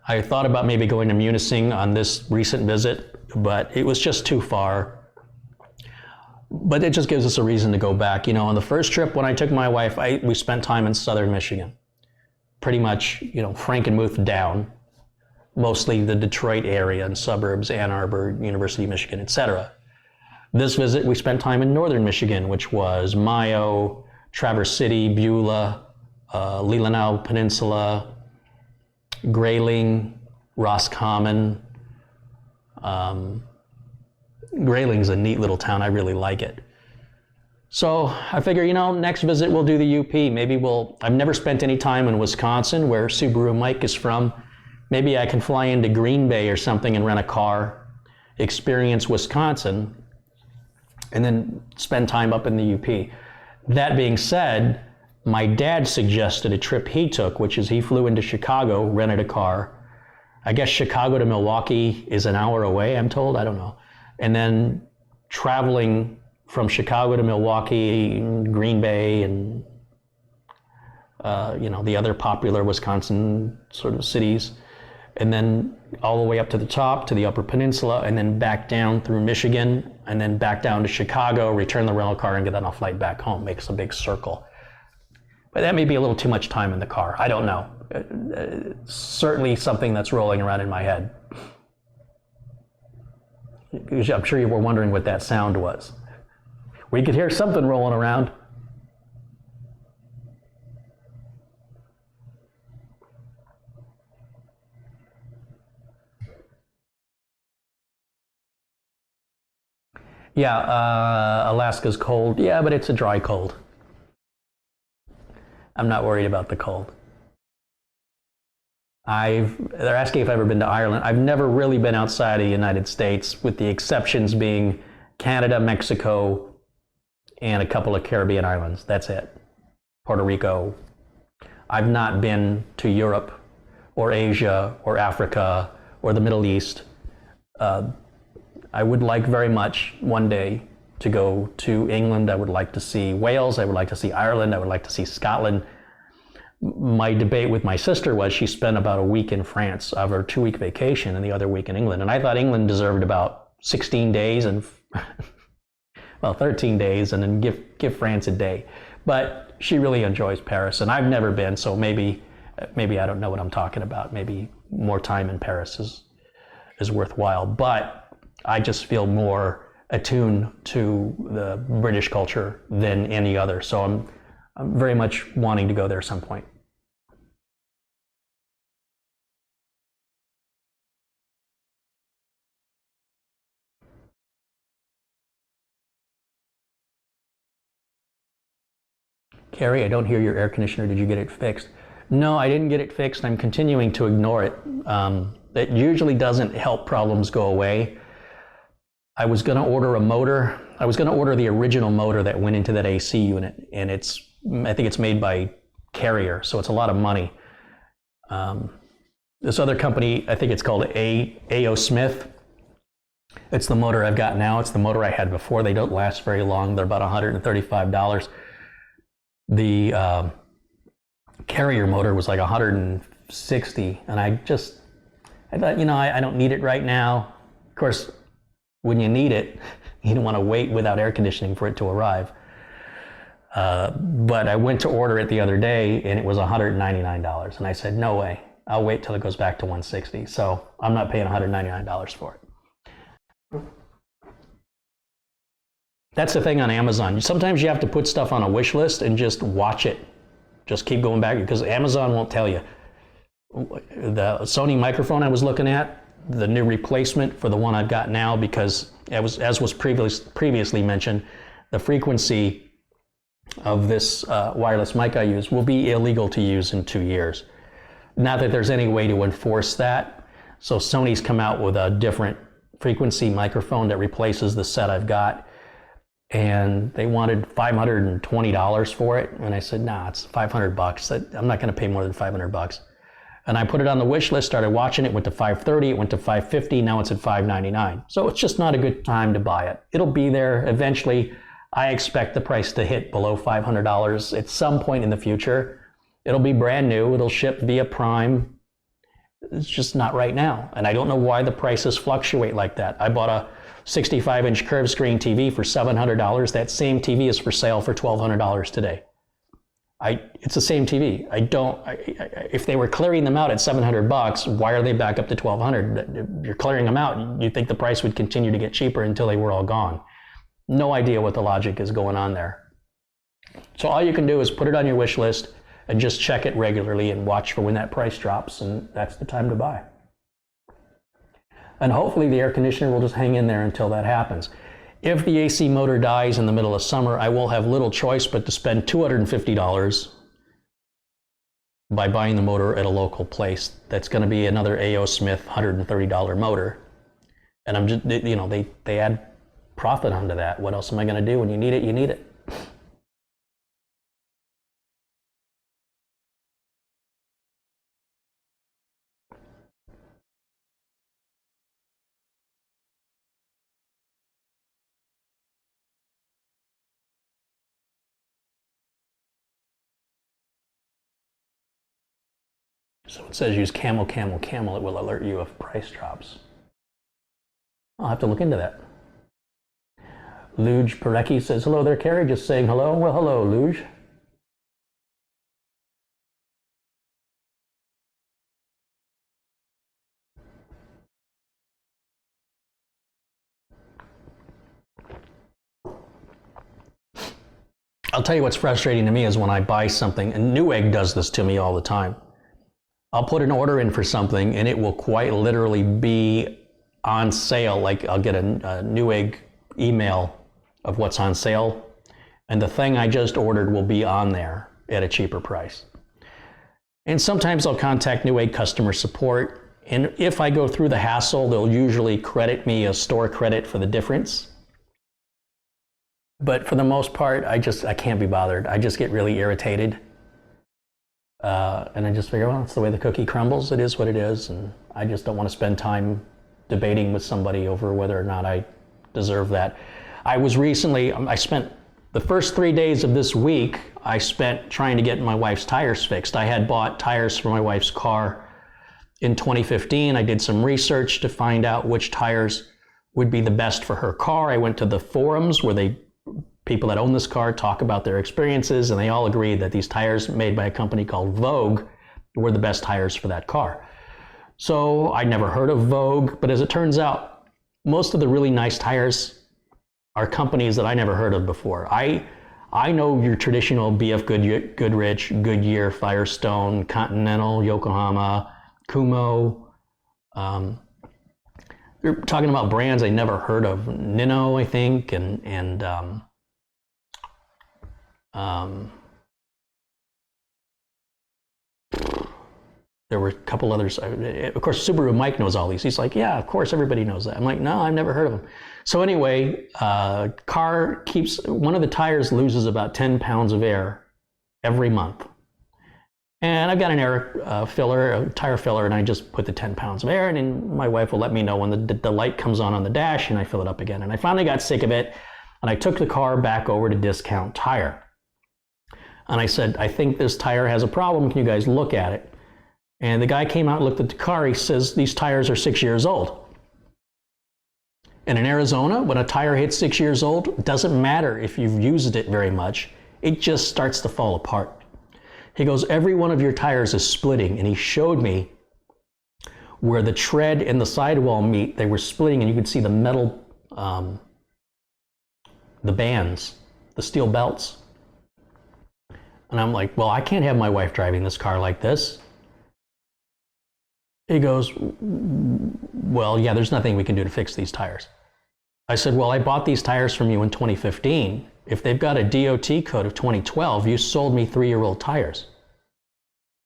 I thought about maybe going to Munising on this recent visit, but it was just too far. But it just gives us a reason to go back. You know, on the first trip when I took my wife, we spent time in southern Michigan. Pretty much, you know, Frankenmuth down, mostly the Detroit area and suburbs, Ann Arbor, University of Michigan, etc. This visit, we spent time in northern Michigan, which was Mayo, Traverse City, Beulah, Leelanau Peninsula, Grayling, Roscommon. Grayling's a neat little town. I really like it. So I figure, you know, next visit we'll do the UP. Maybe I've never spent any time in Wisconsin, where Subaru Mike is from. Maybe I can fly into Green Bay or something and rent a car, experience Wisconsin, and then spend time up in the UP. That being said, my dad suggested a trip he took, which is he flew into Chicago, rented a car. I guess Chicago to Milwaukee is an hour away, I'm told, I don't know. And then traveling from Chicago to Milwaukee, Green Bay, and you know, the other popular Wisconsin sort of cities, and then all the way up to the top, to the Upper Peninsula, and then back down through Michigan, and then back down to Chicago, return the rental car, and get on a flight back home. Makes a big circle. But that may be a little too much time in the car. I don't know. Certainly something that's rolling around in my head. I'm sure you were wondering what that sound was. We could hear something rolling around. Yeah, Alaska's cold. Yeah, but it's a dry cold. I'm not worried about the cold. They're asking if I've ever been to Ireland. I've never really been outside of the United States, with the exceptions being Canada, Mexico, and a couple of Caribbean islands. That's it. Puerto Rico. I've not been to Europe or Asia or Africa or the Middle East. I would like very much one day to go to England. I would like to see Wales. I would like to see Ireland. I would like to see Scotland. my debate with my sister was she spent about a week in France of her 2-week vacation and the other week in England. And I thought England deserved about 16 days and, well, 13 days and then give France a day. But she really enjoys Paris, and I've never been, so maybe I don't know what I'm talking about. Maybe more time in Paris is worthwhile. But I just feel more attuned to the British culture than any other. So I'm very much wanting to go there at some point. Carey, I don't hear your air conditioner. Did you get it fixed? No, I didn't get it fixed. I'm continuing to ignore it. That usually doesn't help problems go away. I was going to order a motor. I was going to order the original motor that went into that AC unit, and I think it's made by Carrier, so it's a lot of money. This other company, I think it's called A.O. Smith. It's the motor I've got now. It's the motor I had before. They don't last very long. They're about $135. The Carrier motor was like $160, and I thought, I don't need it right now. Of course, when you need it, you don't want to wait without air conditioning for it to arrive. But I went to order it the other day, and it was $199, and I said, no way. I'll wait till it goes back to $160. So I'm not paying $199 for it. That's the thing on Amazon. Sometimes you have to put stuff on a wish list and just watch it. Just keep going back, because Amazon won't tell you. The Sony microphone I was looking at, the new replacement for the one I've got now, because as was previously mentioned, the frequency of this wireless mic I use will be illegal to use in 2 years. Not that there's any way to enforce that. So Sony's come out with a different frequency microphone that replaces the set I've got. And they wanted $520 for it. And I said, nah, it's $500. I'm not going to pay more than $500. And I put it on the wish list, started watching it, went to $530, it went to $550, now it's at $599. So it's just not a good time to buy it. It'll be there eventually. I expect the price to hit below $500 at some point in the future. It'll be brand new. It'll ship via Prime. It's just not right now. And I don't know why the prices fluctuate like that. I bought a 65-inch curved screen TV for $700. That same TV is for sale for $1,200 today. It's the same TV. If they were clearing them out at $700, why are they back up to $1,200? You're clearing them out. You'd think the price would continue to get cheaper until they were all gone. No idea what the logic is going on there. So all you can do is put it on your wish list and just check it regularly and watch for when that price drops, and that's the time to buy. And hopefully the air conditioner will just hang in there until that happens. If the AC motor dies in the middle of summer, I will have little choice but to spend $250 by buying the motor at a local place. That's going to be another A.O. Smith $130 motor. And I'm just, they add profit onto that. What else am I going to do? When you need it, you need it. So it says use camel, camel, camel. It will alert you if price drops. I'll have to look into that. Luge Parecki says, hello there, Carey. Just saying hello. Well, hello, Luge. I'll tell you what's frustrating to me is when I buy something, and Newegg does this to me all the time. I'll put an order in for something and it will quite literally be on sale. Like I'll get a Newegg email of what's on sale, and the thing I just ordered will be on there at a cheaper price. And sometimes I'll contact Newegg customer support, and if I go through the hassle, they'll usually credit me a store credit for the difference. But for the most part, I can't be bothered. I just get really irritated. And I just figure, well, it's the way the cookie crumbles. It is what it is. And I just don't want to spend time debating with somebody over whether or not I deserve that. I spent The first 3 days of this week, I spent trying to get my wife's tires fixed. I had bought tires for my wife's car in 2015. I did some research to find out which tires would be the best for her car. I went to the forums where people that own this car talk about their experiences, and they all agreed that these tires made by a company called Vogue were the best tires for that car. So I'd never heard of Vogue, but as it turns out, most of the really nice tires are companies that I never heard of before. I know your traditional BF Goodrich, Goodyear, Firestone, Continental, Yokohama, Kumho. You're talking about brands I never heard of. Nino, I think, and there were a couple others. Of course, Subaru Mike knows all these. He's like, yeah, of course, everybody knows that. I'm like, no, I've never heard of them. So anyway, one of the tires loses about 10 pounds of air every month. And I've got an air filler, a tire filler, and I just put the 10 pounds of air, and then my wife will let me know when the light comes on the dash, and I fill it up again. And I finally got sick of it, and I took the car back over to Discount Tire. And I said, I think this tire has a problem. Can you guys look at it? And the guy came out and looked at the car. He says, these tires are 6 years old. And in Arizona, when a tire hits 6 years old, it doesn't matter if you've used it very much. It just starts to fall apart. He goes, every one of your tires is splitting. And he showed me where the tread and the sidewall meet. They were splitting, and you could see the metal, the bands, the steel belts. And I'm like, well, I can't have my wife driving this car like this. He goes, well, yeah, there's nothing we can do to fix these tires. I said, well, I bought these tires from you in 2015. If they've got a DOT code of 2012, you sold me 3-year-old tires.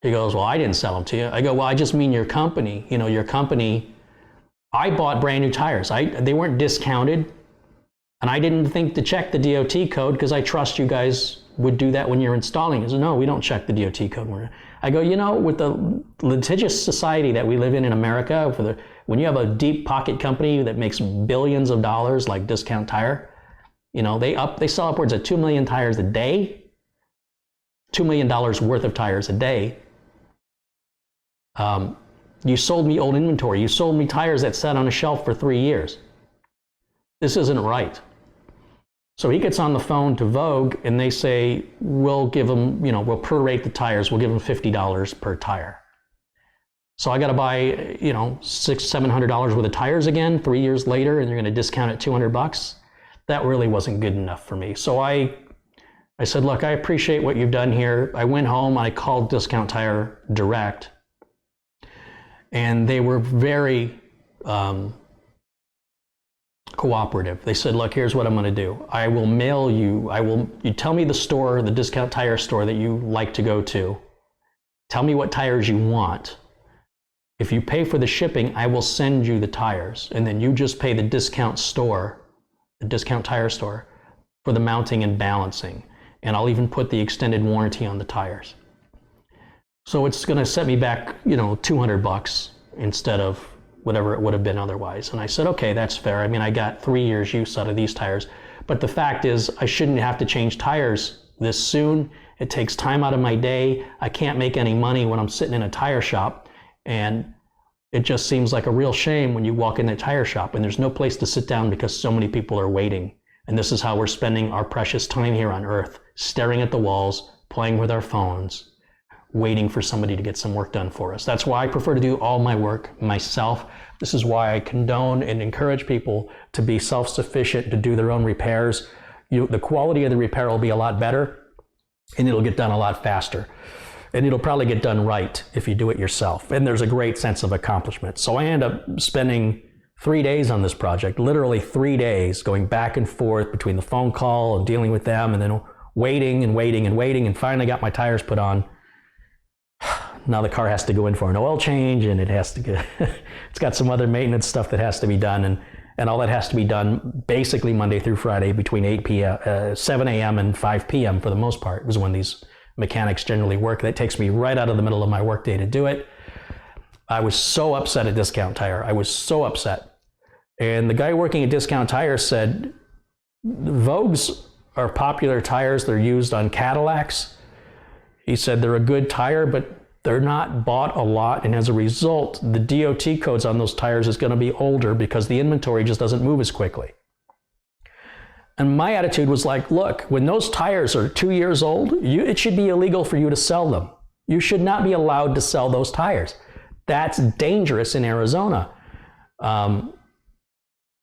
He goes, well, I didn't sell them to you. I go, well, I just mean your company. You know, your company, I bought brand new tires. They weren't discounted. And I didn't think to check the DOT code because I trust you guys would do that when you're installing. He said, no, we don't check the DOT code. I go, you know, with the litigious society that we live in America, when you have a deep pocket company that makes billions of dollars like Discount Tire, you know, they sell upwards of 2 million tires a day, $2 million worth of tires a day. You sold me old inventory. You sold me tires that sat on a shelf for 3 years. This isn't right. So he gets on the phone to Vogue, and they say, we'll give him, you know, we'll prorate the tires. We'll give him $50 per tire. So I got to buy, you know, $600-700 worth of tires again 3 years later, and they're going to discount it $200. That really wasn't good enough for me. So I said, look, I appreciate what you've done here. I went home, I called Discount Tire direct, and they were very cooperative. They said, look, here's what I'm going to do. I will mail you, you tell me the store, the Discount Tire store that you like to go to. Tell me what tires you want. If you pay for the shipping, I will send you the tires. And then you just pay the discount store, the Discount Tire store, for the mounting and balancing. And I'll even put the extended warranty on the tires. So it's going to set me back, you know, $200 instead of whatever it would have been otherwise. And I said, okay, that's fair. I mean, I got 3 years use out of these tires. But the fact is, I shouldn't have to change tires this soon. It takes time out of my day. I can't make any money when I'm sitting in a tire shop. And it just seems like a real shame when you walk in a tire shop and there's no place to sit down because so many people are waiting. And this is how we're spending our precious time here on Earth, staring at the walls, playing with our phones, waiting for somebody to get some work done for us. That's why I prefer to do all my work myself. This is why I condone and encourage people to be self-sufficient, to do their own repairs. The quality of the repair will be a lot better, and it'll get done a lot faster. And it'll probably get done right if you do it yourself. And there's a great sense of accomplishment. So I end up spending 3 days on this project, literally 3 days, going back and forth between the phone call and dealing with them, and then waiting and waiting and waiting, and finally got my tires put on. Now the car has to go in for an oil change, and it has to get, it's got some other maintenance stuff that has to be done, and all that has to be done basically Monday through Friday between 7 a.m. and 5 p.m. for the most part, is when these mechanics generally work. That takes me right out of the middle of my workday to do it. I was so upset at Discount Tire. I was so upset. And the guy working at Discount Tire said, Vogue's are popular tires. They're used on Cadillacs. He said they're a good tire, but they're not bought a lot, and as a result, the DOT codes on those tires is going to be older because the inventory just doesn't move as quickly. And my attitude was like, look, when those tires are 2 years old, it should be illegal for you to sell them. You should not be allowed to sell those tires. That's dangerous in Arizona.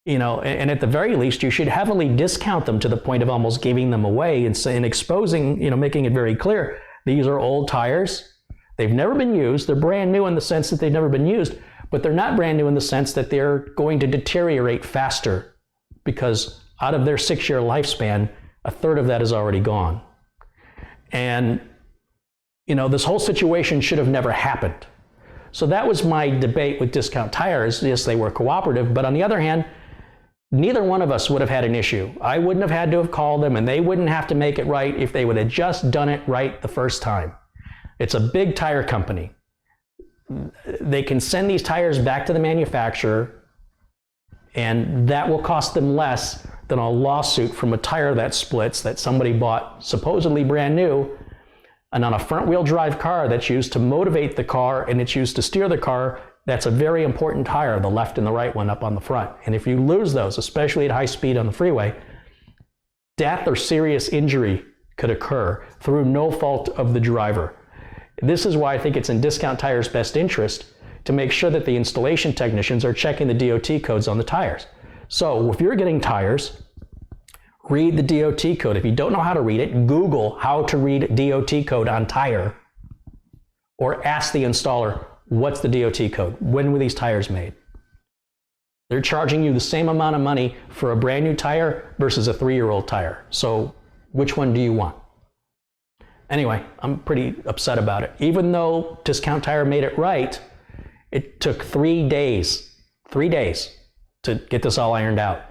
You know, and at the very least, you should heavily discount them to the point of almost giving them away and exposing, you know, making it very clear, these are old tires. They've never been used. They're brand new in the sense that they've never been used, but they're not brand new in the sense that they're going to deteriorate faster because out of their 6-year lifespan, a third of that is already gone. And, you know, this whole situation should have never happened. So that was my debate with Discount Tires. Yes, they were cooperative, but on the other hand, neither one of us would have had an issue. I wouldn't have had to have called them, and they wouldn't have to make it right if they would have just done it right the first time. It's a big tire company. They can send these tires back to the manufacturer, and that will cost them less than a lawsuit from a tire that splits that somebody bought supposedly brand new, and on a front-wheel drive car that's used to motivate the car and it's used to steer the car. That's a very important tire, the left and the right one up on the front. And if you lose those, especially at high speed on the freeway, death or serious injury could occur through no fault of the driver. This is why I think it's in Discount Tires' best interest to make sure that the installation technicians are checking the DOT codes on the tires. So if you're getting tires, read the DOT code. If you don't know how to read it, Google how to read DOT code on tire, or ask the installer, what's the DOT code? When were these tires made? They're charging you the same amount of money for a brand new tire versus a 3-year-old tire. So which one do you want? Anyway, I'm pretty upset about it. Even though Discount Tire made it right, it took 3 days to get this all ironed out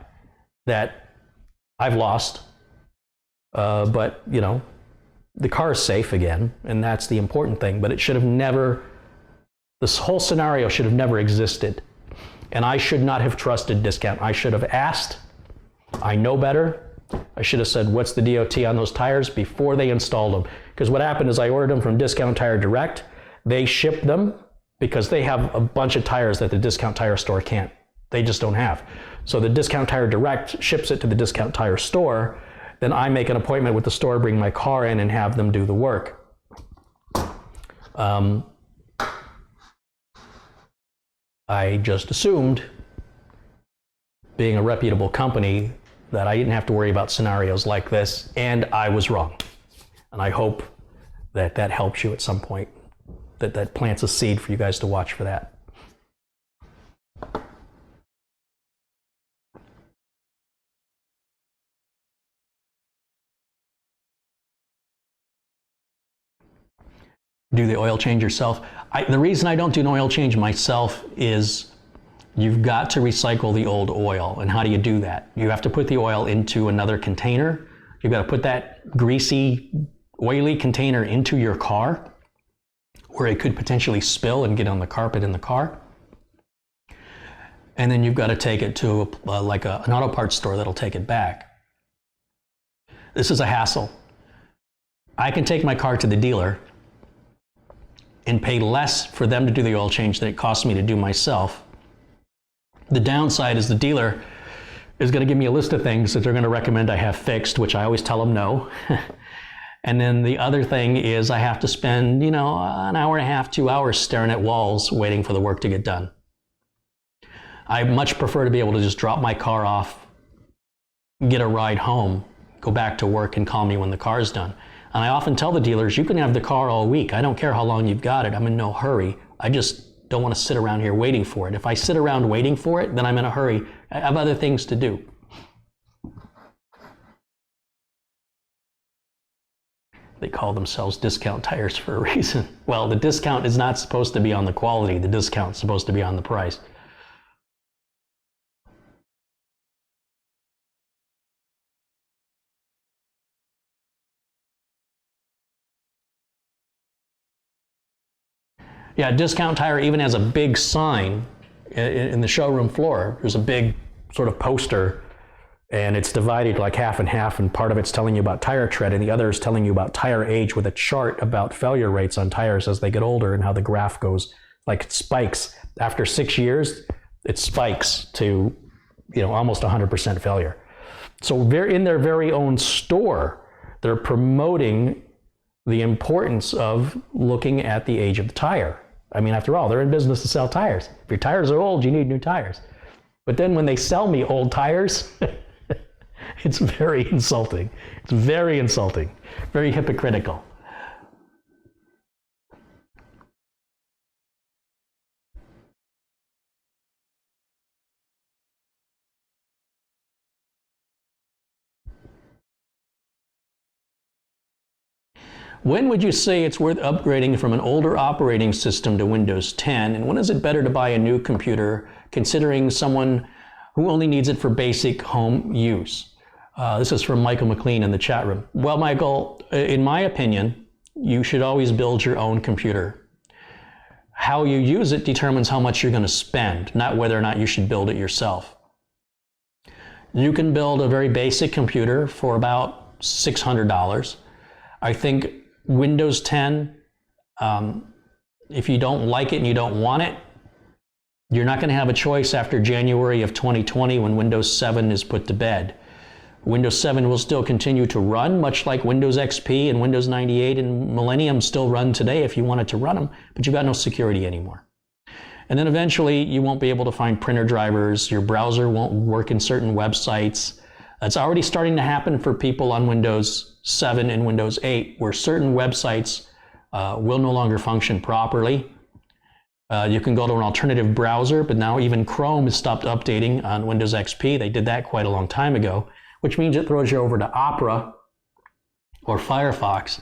that I've lost. But, you know, the car is safe again, and that's the important thing. But it should have never, this whole scenario should have never existed. And I should not have trusted Discount. I should have asked. I know better. I should have said, what's the DOT on those tires before they installed them? Because what happened is I ordered them from Discount Tire Direct. They shipped them because they have a bunch of tires that the Discount Tire store can't. They just don't have. So the Discount Tire Direct ships it to the Discount Tire store. Then I make an appointment with the store, bring my car in, and have them do the work. I just assumed, being a reputable company, that I didn't have to worry about scenarios like this, and I was wrong. And I hope that that helps you at some point, that plants a seed for you guys to watch for that. Do the oil change yourself. The reason I don't do an oil change myself is you've got to recycle the old oil. And how do you do that? You have to put the oil into another container. You've got to put that greasy, oily container into your car where it could potentially spill and get on the carpet in the car. And then you've got to take it to an auto parts store that'll take it back. This is a hassle. I can take my car to the dealer and pay less for them to do the oil change than it costs me to do myself. The downside is the dealer is going to give me a list of things that they're going to recommend I have fixed, which I always tell them no. And then the other thing is I have to spend, an hour and a half, 2 hours staring at walls waiting for the work to get done. I much prefer to be able to just drop my car off, get a ride home, go back to work, and call me when the car is done. And I often tell the dealers, you can have the car all week. I don't care how long you've got it. I'm in no hurry. I just don't want to sit around here waiting for it. If I sit around waiting for it, then I'm in a hurry. I have other things to do. They call themselves discount tires for a reason. Well, the discount is not supposed to be on the quality. The discount is supposed to be on the price. Yeah, Discount Tire even has a big sign in the showroom floor. There's a big sort of poster, And it's divided like half and half, and part of it's telling you about tire tread, and the other is telling you about tire age with a chart about failure rates on tires as they get older and how the graph goes, like it spikes. After 6 years, it spikes to, almost 100% failure. So they're in their very own store, they're promoting the importance of looking at the age of the tire. I mean, after all, they're in business to sell tires. If your tires are old, you need new tires. But then when they sell me old tires, it's very insulting. It's very insulting, very hypocritical. When would you say it's worth upgrading from an older operating system to Windows 10? And when is it better to buy a new computer, considering someone who only needs it for basic home use? This is from Michael McLean in the chat room. Well, Michael, in my opinion, you should always build your own computer. How you use it determines how much you're going to spend, not whether or not you should build it yourself. You can build a very basic computer for about $600. I think Windows 10, if you don't like it and you don't want it, you're not going to have a choice after January of 2020 when Windows 7 is put to bed. Windows 7 will still continue to run, much like Windows XP and Windows 98 and Millennium still run today if you wanted to run them, but you've got no security anymore. And then eventually you won't be able to find printer drivers, your browser won't work in certain websites. That's already starting to happen for people on Windows 7 and Windows 8, where certain websites will no longer function properly. You can go to an alternative browser, but now even Chrome has stopped updating on Windows XP. They did that quite a long time ago, which means it throws you over to Opera or Firefox.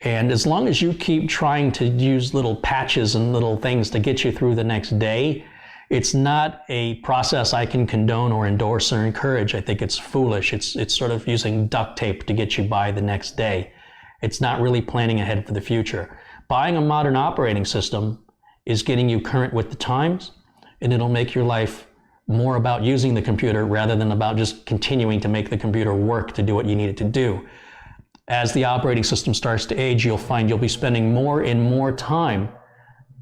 And as long as you keep trying to use little patches and little things to get you through the next day, it's not a process I can condone or endorse or encourage. I think it's foolish. It's sort of using duct tape to get you by the next day. It's not really planning ahead for the future. Buying a modern operating system is getting you current with the times, and it'll make your life more about using the computer rather than about just continuing to make the computer work to do what you need it to do. As the operating system starts to age, you'll find you'll be spending more and more time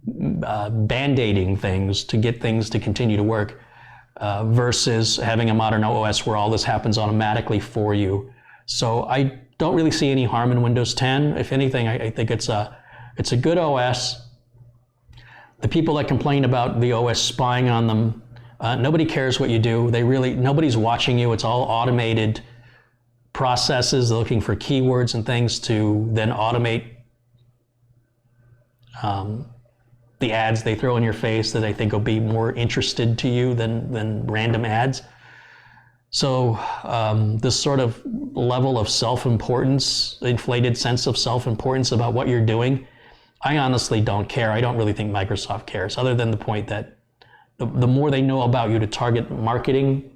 band-aiding things to get things to continue to work versus having a modern OS where all this happens automatically for you. So I don't really see any harm in Windows 10. If anything, I think it's a good OS. The people that complain about the OS spying on them, nobody cares what you do. Nobody's watching you. It's all automated processes looking for keywords and things to then automate the ads they throw in your face that I think will be more interested to you than random ads. So this sort of level of self-importance, inflated sense of self-importance about what you're doing, I honestly don't care. I don't really think Microsoft cares, other than the point that the more they know about you to target marketing,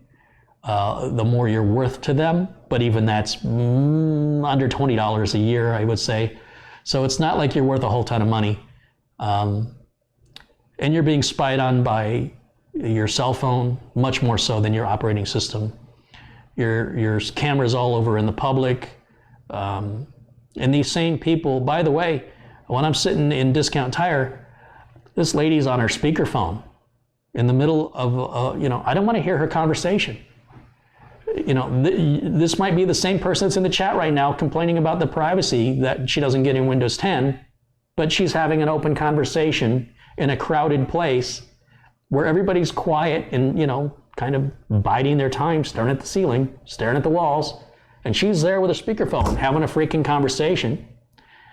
the more you're worth to them. But even that's under $20 a year, I would say. So it's not like you're worth a whole ton of money. And you're being spied on by your cell phone, much more so than your operating system. Your camera's all over in the public. And these same people, by the way, when I'm sitting in Discount Tire, this lady's on her speakerphone in the middle of, I don't want to hear her conversation. This might be the same person that's in the chat right now complaining about the privacy that she doesn't get in Windows 10, but she's having an open conversation in a crowded place where everybody's quiet and, kind of biding their time, staring at the ceiling, staring at the walls, and she's there with a speakerphone having a freaking conversation.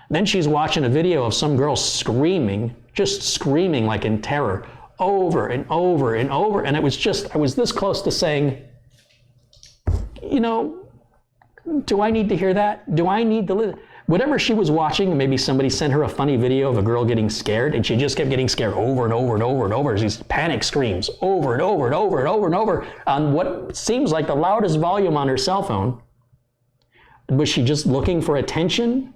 Then she's watching a video of some girl screaming, just screaming like in terror, over and over and over, and I was this close to saying, do I need to hear that? Do I need to listen? Whatever she was watching, maybe somebody sent her a funny video of a girl getting scared, and she just kept getting scared over and over and over and over. These panic screams over and over and over and over and over on what seems like the loudest volume on her cell phone. Was she just looking for attention?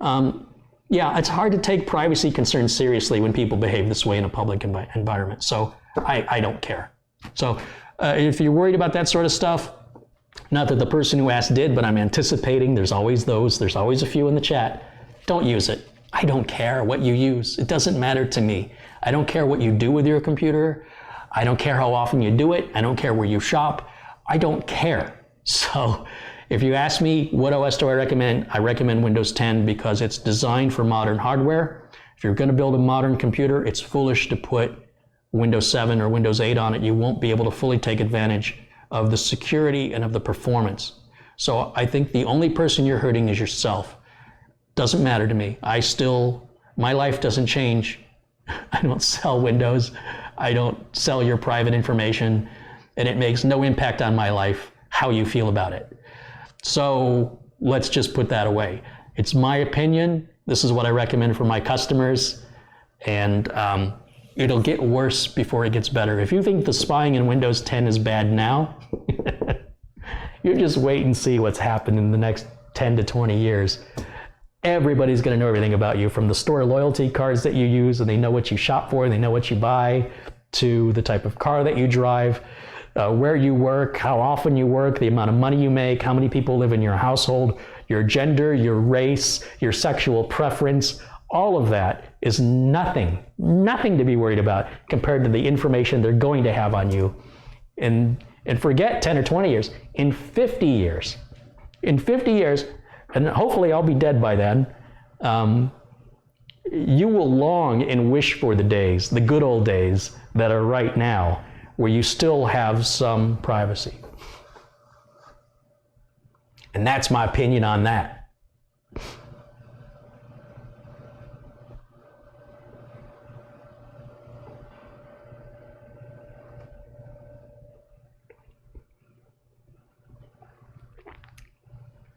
Yeah, it's hard to take privacy concerns seriously when people behave this way in a public environment. So I don't care. So If you're worried about that sort of stuff, not that the person who asked did, but I'm anticipating there's always those, there's always a few in the chat. Don't use it. I don't care what you use. It doesn't matter to me. I don't care what you do with your computer. I don't care how often you do it. I don't care where you shop. I don't care. So if you ask me what OS do I recommend Windows 10 because it's designed for modern hardware. If you're going to build a modern computer, it's foolish to put Windows 7 or Windows 8 on it. You won't be able to fully take advantage of the security and of the performance. So I think the only person you're hurting is yourself. Doesn't matter to me. My life doesn't change. I don't sell Windows. I don't sell your private information, and it makes no impact on my life how you feel about it. So let's just put that away. It's my opinion. This is what I recommend for my customers, and it'll get worse before it gets better. If you think the spying in Windows 10 is bad now, you just wait and see what's happened in the next 10 to 20 years. Everybody's going to know everything about you, from the store loyalty cards that you use, and they know what you shop for, and they know what you buy, to the type of car that you drive, where you work, how often you work, the amount of money you make, how many people live in your household, your gender, your race, your sexual preference. All of that is nothing to be worried about compared to the information they're going to have on you. And forget 10 or 20 years, in 50 years, and hopefully I'll be dead by then, you will long and wish for the days, the good old days that are right now, where you still have some privacy. And that's my opinion on that.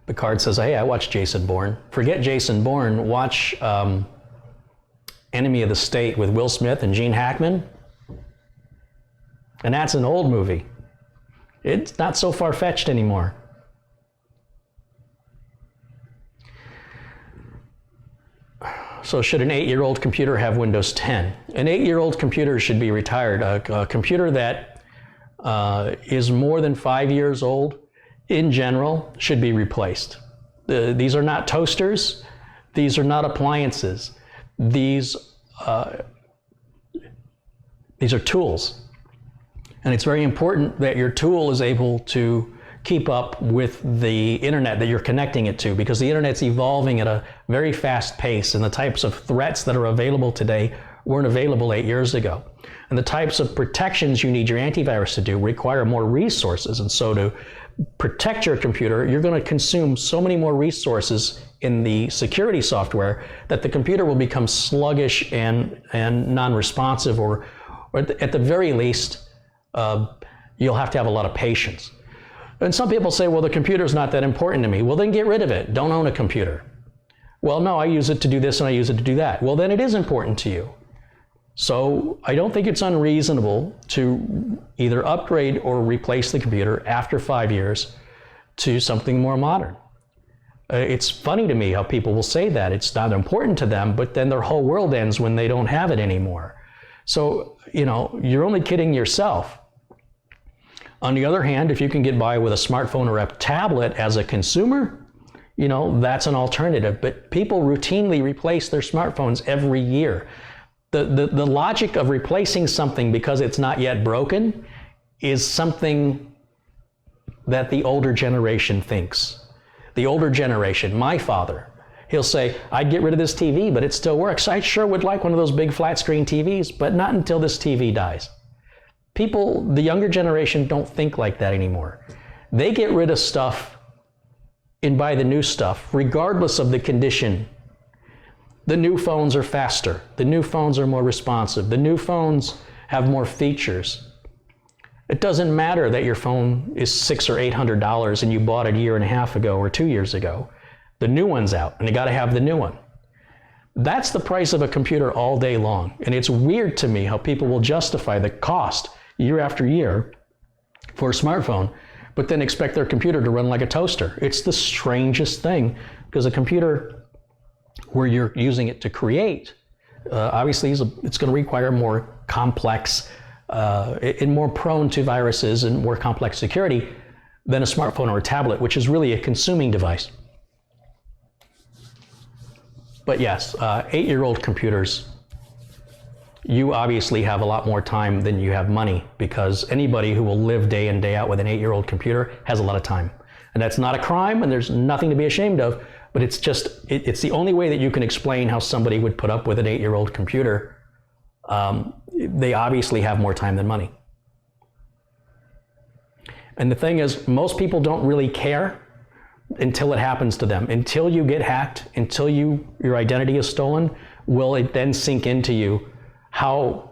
Picard says, hey, I watched Jason Bourne. Forget Jason Bourne, watch Enemy of the State with Will Smith and Gene Hackman. And that's an old movie. It's not so far-fetched anymore. So should an 8-year-old computer have Windows 10? An 8-year-old computer should be retired. A computer that is more than 5 years old, in general, should be replaced. These are not toasters. These are not appliances. These are tools. And it's very important that your tool is able to keep up with the internet that you're connecting it to, because the internet's evolving at a very fast pace, and the types of threats that are available today weren't available 8 years ago. And the types of protections you need your antivirus to do require more resources. And so to protect your computer, you're going to consume so many more resources in the security software that the computer will become sluggish and non-responsive, or at the very least, you'll have to have a lot of patience. And some people say, well, the computer's not that important to me. Well, then get rid of it. Don't own a computer. Well, no, I use it to do this and I use it to do that. Well, then it is important to you. So I don't think it's unreasonable to either upgrade or replace the computer after 5 years to something more modern. It's funny to me how people will say that it's not important to them, but then their whole world ends when they don't have it anymore. So, you're only kidding yourself. On the other hand, if you can get by with a smartphone or a tablet as a consumer, that's an alternative. But people routinely replace their smartphones every year. The logic of replacing something because it's not yet broken is something that the older generation thinks. The older generation, my father, he'll say, I'd get rid of this TV, but it still works. I sure would like one of those big flat screen TVs, but not until this TV dies. People, the younger generation, don't think like that anymore. They get rid of stuff and buy the new stuff, regardless of the condition. The new phones are faster. The new phones are more responsive. The new phones have more features. It doesn't matter that your phone is $600 or $800 and you bought it a year and a half ago or 2 years ago. The new one's out, and you got to have the new one. That's the price of a computer all day long. And it's weird to me how people will justify the cost year after year for a smartphone, but then expect their computer to run like a toaster. It's the strangest thing, because a computer where you're using it to create, obviously it's going to require more complex and more prone to viruses and more complex security than a smartphone or a tablet, which is really a consuming device. But yes, 8-year-old computers, you obviously have a lot more time than you have money, because anybody who will live day in, day out with an 8-year-old computer has a lot of time. And that's not a crime, and there's nothing to be ashamed of, but it's just, it's the only way that you can explain how somebody would put up with an 8-year-old computer. They obviously have more time than money. And the thing is, most people don't really care until it happens to them. Until you get hacked, until your identity is stolen, will it then sink into you how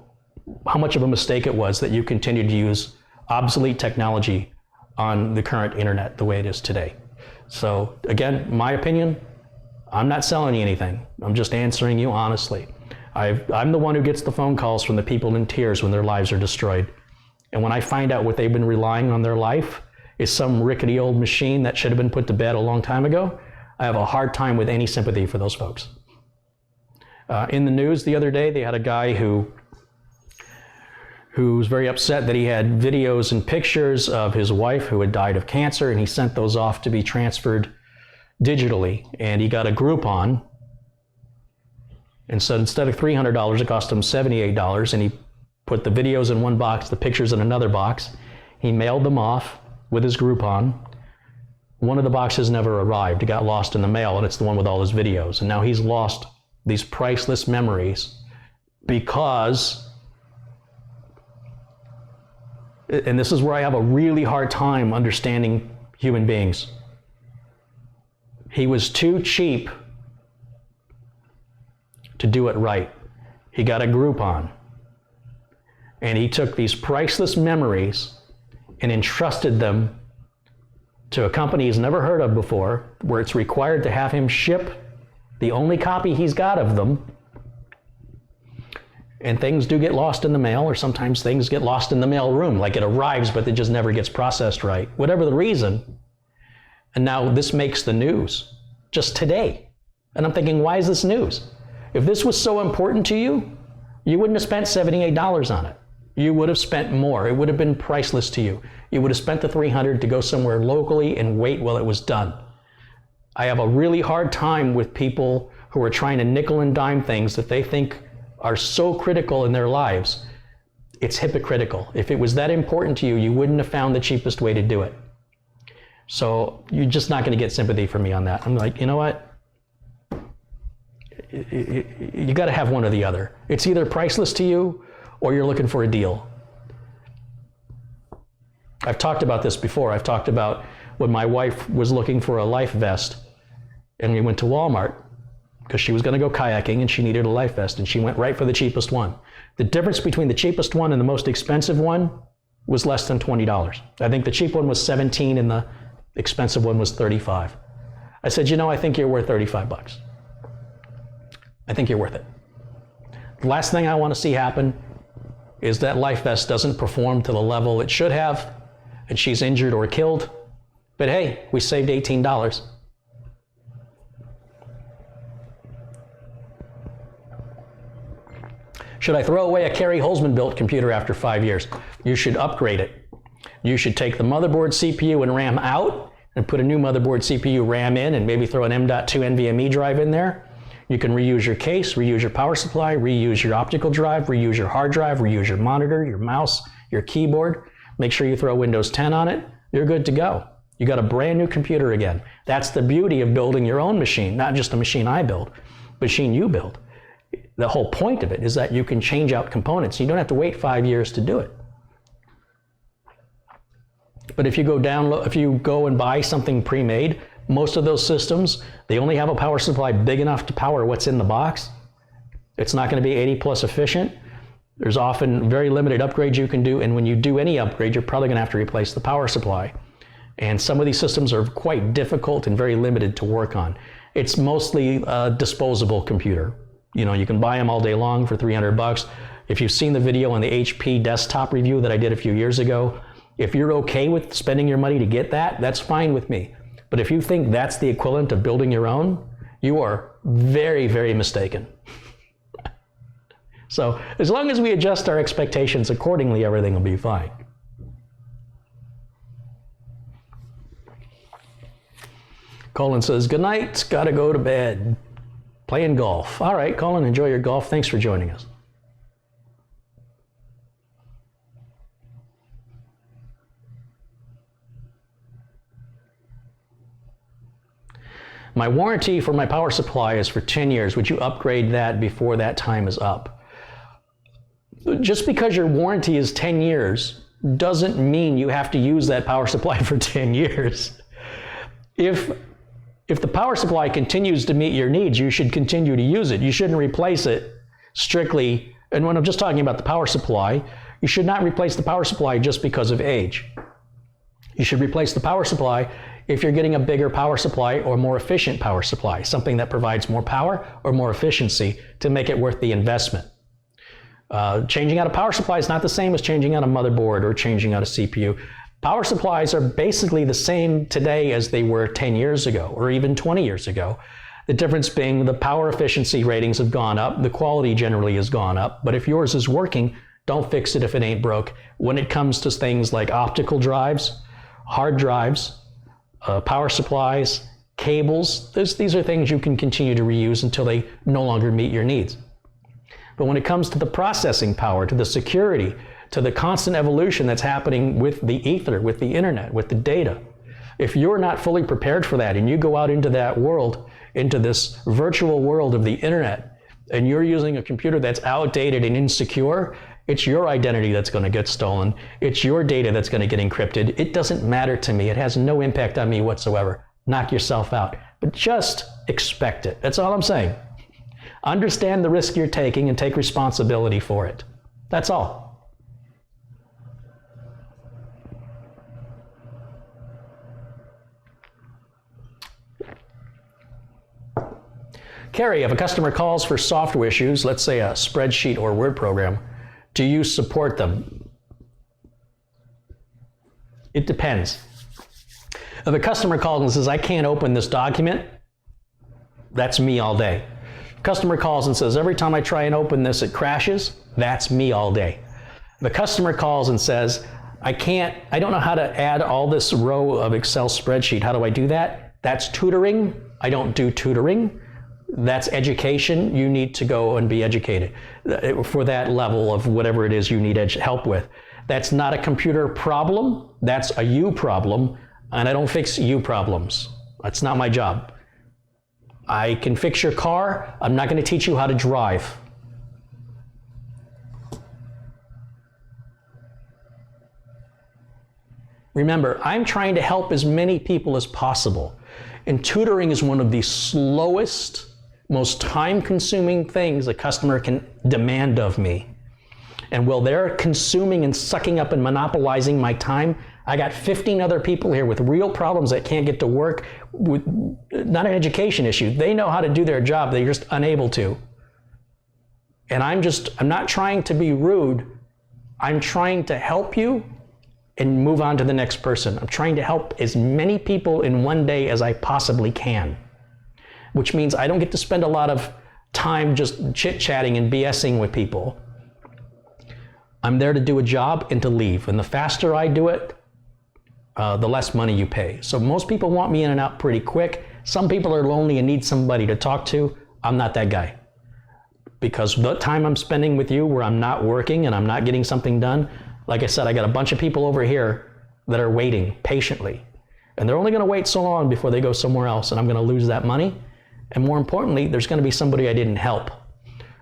much of a mistake it was that you continued to use obsolete technology on the current internet the way it is today. So again, my opinion, I'm not selling you anything. I'm just answering you honestly. I'm the one who gets the phone calls from the people in tears when their lives are destroyed. And when I find out what they've been relying on their life is some rickety old machine that should have been put to bed a long time ago, I have a hard time with any sympathy for those folks. In the news the other day, they had a guy who was very upset that he had videos and pictures of his wife who had died of cancer, and he sent those off to be transferred digitally. And he got a Groupon, and so instead of $300, it cost him $78, and he put the videos in one box, the pictures in another box. He mailed them off with his Groupon. One of the boxes never arrived. It got lost in the mail, and it's the one with all his videos. And now he's lost these priceless memories because, and this is where I have a really hard time understanding human beings. He was too cheap to do it right. He got a Groupon, and he took these priceless memories and entrusted them to a company he's never heard of before, where it's required to have him ship the only copy he's got of them. And things do get lost in the mail, or sometimes things get lost in the mail room, like it arrives but it just never gets processed right, whatever the reason. And now this makes the news just today. And I'm thinking, why is this news? If this was so important to you, you wouldn't have spent $78 on it. You would have spent more. It would have been priceless to you. You would have spent the $300 to go somewhere locally and wait while it was done. I have a really hard time with people who are trying to nickel and dime things that they think are so critical in their lives. It's hypocritical. If it was that important to you, you wouldn't have found the cheapest way to do it. So you're just not going to get sympathy from me on that. I'm like, you know what? You got to have one or the other. It's either priceless to you or you're looking for a deal. I've talked about this before. I've talked about when my wife was looking for a life vest, and we went to Walmart because she was going to go kayaking and she needed a life vest, and she went right for the cheapest one. The difference between the cheapest one and the most expensive one was less than $20. I think the cheap one was $17 and the expensive one was $35. I said, you know, I think you're worth $35. I think you're worth it. The last thing I want to see happen is that life vest doesn't perform to the level it should have, and she's injured or killed. But hey, we saved $18. Should I throw away a Carey Holzman built computer after 5 years? You should upgrade it. You should take the motherboard, CPU, and RAM out and put a new motherboard, CPU, RAM in, and maybe throw an M.2 NVMe drive in there. You can reuse your case, reuse your power supply, reuse your optical drive, reuse your hard drive, reuse your monitor, your mouse, your keyboard. Make sure you throw Windows 10 on it. You're good to go. You got a brand new computer again. That's the beauty of building your own machine, not just a machine I build, machine you build. The whole point of it is that you can change out components. You don't have to wait 5 years to do it. But if you go and buy something pre-made, most of those systems, they only have a power supply big enough to power what's in the box. It's not going to be 80 plus efficient. There's often very limited upgrades you can do, and when you do any upgrade, you're probably going to have to replace the power supply. And some of these systems are quite difficult and very limited to work on. It's mostly a disposable computer. You know, you can buy them all day long for $300. If you've seen the video on the HP desktop review that I did a few years ago, if you're okay with spending your money to get that, that's fine with me. But if you think that's the equivalent of building your own, you are very, very mistaken. So as long as we adjust our expectations accordingly, everything will be fine. Colin says, good night, gotta go to bed. Playing golf. All right, Colin, enjoy your golf. Thanks for joining us. My warranty for my power supply is for 10 years. Would you upgrade that before that time is up? Just because your warranty is 10 years doesn't mean you have to use that power supply for 10 years. If the power supply continues to meet your needs, you should continue to use it. You shouldn't replace it strictly. And when I'm just talking about the power supply, you should not replace the power supply just because of age. You should replace the power supply if you're getting a bigger power supply or more efficient power supply, something that provides more power or more efficiency to make it worth the investment. Changing out a power supply is not the same as changing out a motherboard or changing out a CPU. Power supplies are basically the same today as they were 10 years ago or even 20 years ago. The difference being the power efficiency ratings have gone up, the quality generally has gone up, but if yours is working, don't fix it if it ain't broke. When it comes to things like optical drives, hard drives, power supplies, cables, these are things you can continue to reuse until they no longer meet your needs. But when it comes to the processing power, to the security, to the constant evolution that's happening with the ether, with the internet, with the data, if you're not fully prepared for that and you go out into that world, into this virtual world of the internet, and you're using a computer that's outdated and insecure, it's your identity that's going to get stolen. It's your data that's going to get encrypted. It doesn't matter to me. It has no impact on me whatsoever. Knock yourself out. But just expect it. That's all I'm saying. Understand the risk you're taking and take responsibility for it. That's all. Carey, if a customer calls for software issues, let's say a spreadsheet or Word program, do you support them? It depends. If a customer calls and says, I can't open this document, that's me all day. If a customer calls and says, every time I try and open this, it crashes, that's me all day. If a customer calls and says, I don't know how to add all this row of Excel spreadsheet, how do I do that? That's tutoring. I don't do tutoring. That's education. You need to go and be educated for that level of whatever it is you need help with. That's not a computer problem. That's a you problem, and I don't fix you problems. That's not my job. I can fix your car. I'm not going to teach you how to drive. Remember, I'm trying to help as many people as possible, and tutoring is one of the slowest, most time-consuming things a customer can demand of me. And while they're consuming and sucking up and monopolizing my time, I got 15 other people here with real problems that can't get to work, with not an education issue. They know how to do their job, they're just unable to. And I'm not trying to be rude. I'm trying to help you and move on to the next person. I'm trying to help as many people in one day as I possibly can, which means I don't get to spend a lot of time just chit-chatting and BSing with people. I'm there to do a job and to leave. And the faster I do it, the less money you pay. So most people want me in and out pretty quick. Some people are lonely and need somebody to talk to. I'm not that guy. Because the time I'm spending with you where I'm not working and I'm not getting something done, like I said, I got a bunch of people over here that are waiting patiently. And they're only going to wait so long before they go somewhere else, and I'm going to lose that money. And more importantly, there's going to be somebody I didn't help.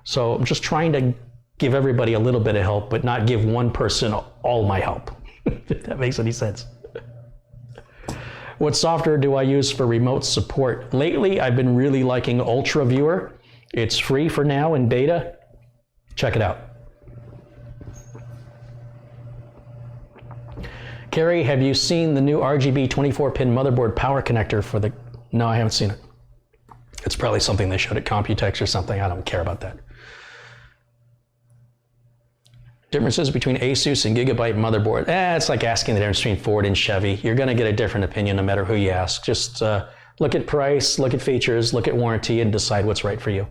So I'm just trying to give everybody a little bit of help, but not give one person all my help, if that makes any sense. What software do I use for remote support? Lately, I've been really liking UltraViewer. It's free for now in beta. Check it out. Carey, have you seen the new RGB 24-pin motherboard power connector for the... No, I haven't seen it. It's probably something they showed at Computex or something. I don't care about that. Differences between Asus and Gigabyte motherboard. It's like asking the difference between Ford and Chevy. You're going to get a different opinion no matter who you ask. Just look at price, look at features, look at warranty, and decide what's right for you.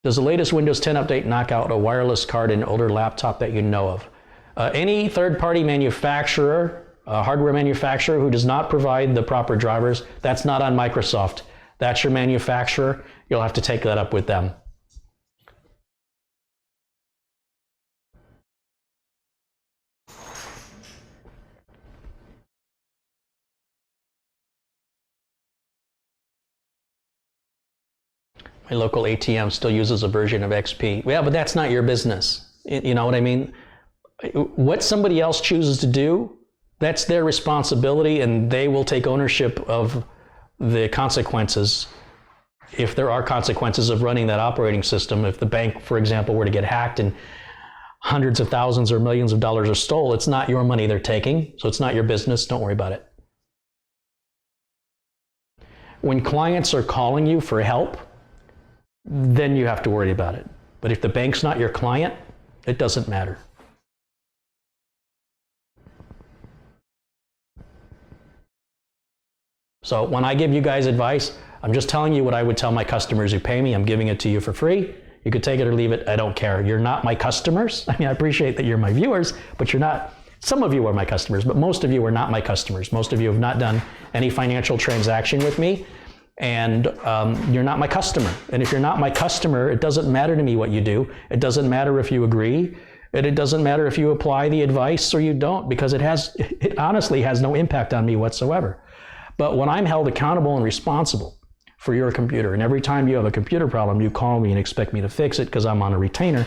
Does the latest Windows 10 update knock out a wireless card in an older laptop that you know of? Any third-party manufacturer, hardware manufacturer who does not provide the proper drivers, that's not on Microsoft. That's your manufacturer. You'll have to take that up with them. My local ATM still uses a version of XP. Yeah, but that's not your business. You know what I mean? What somebody else chooses to do, that's their responsibility, and they will take ownership of the consequences, if there are consequences of running that operating system. If the bank, for example, were to get hacked and hundreds of thousands or millions of dollars are stolen, it's not your money they're taking, so it's not your business. Don't worry about it. When clients are calling you for help, then you have to worry about it. But if the bank's not your client, it doesn't matter. So when I give you guys advice, I'm just telling you what I would tell my customers who pay me. I'm giving it to you for free. You could take it or leave it. I don't care. You're not my customers. I mean, I appreciate that you're my viewers, but you're not. Some of you are my customers, but most of you are not my customers. Most of you have not done any financial transaction with me. And you're not my customer. And if you're not my customer, it doesn't matter to me what you do. It doesn't matter if you agree. And it doesn't matter if you apply the advice or you don't, because it honestly has no impact on me whatsoever. But when I'm held accountable and responsible for your computer, and every time you have a computer problem, you call me and expect me to fix it because I'm on a retainer,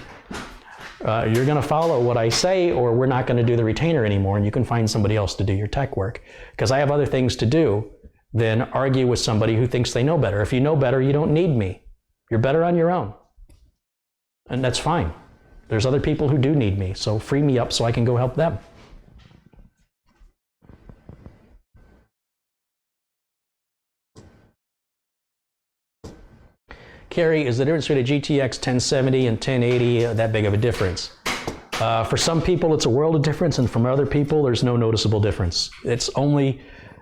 you're going to follow what I say, or we're not going to do the retainer anymore, and you can find somebody else to do your tech work. Because I have other things to do than argue with somebody who thinks they know better. If you know better, you don't need me. You're better on your own. And that's fine. There's other people who do need me, so free me up so I can go help them. Carey, is the difference between a GTX 1070 and 1080 that big of a difference? For some people, it's a world of difference, and from other people, there's no noticeable difference. It's only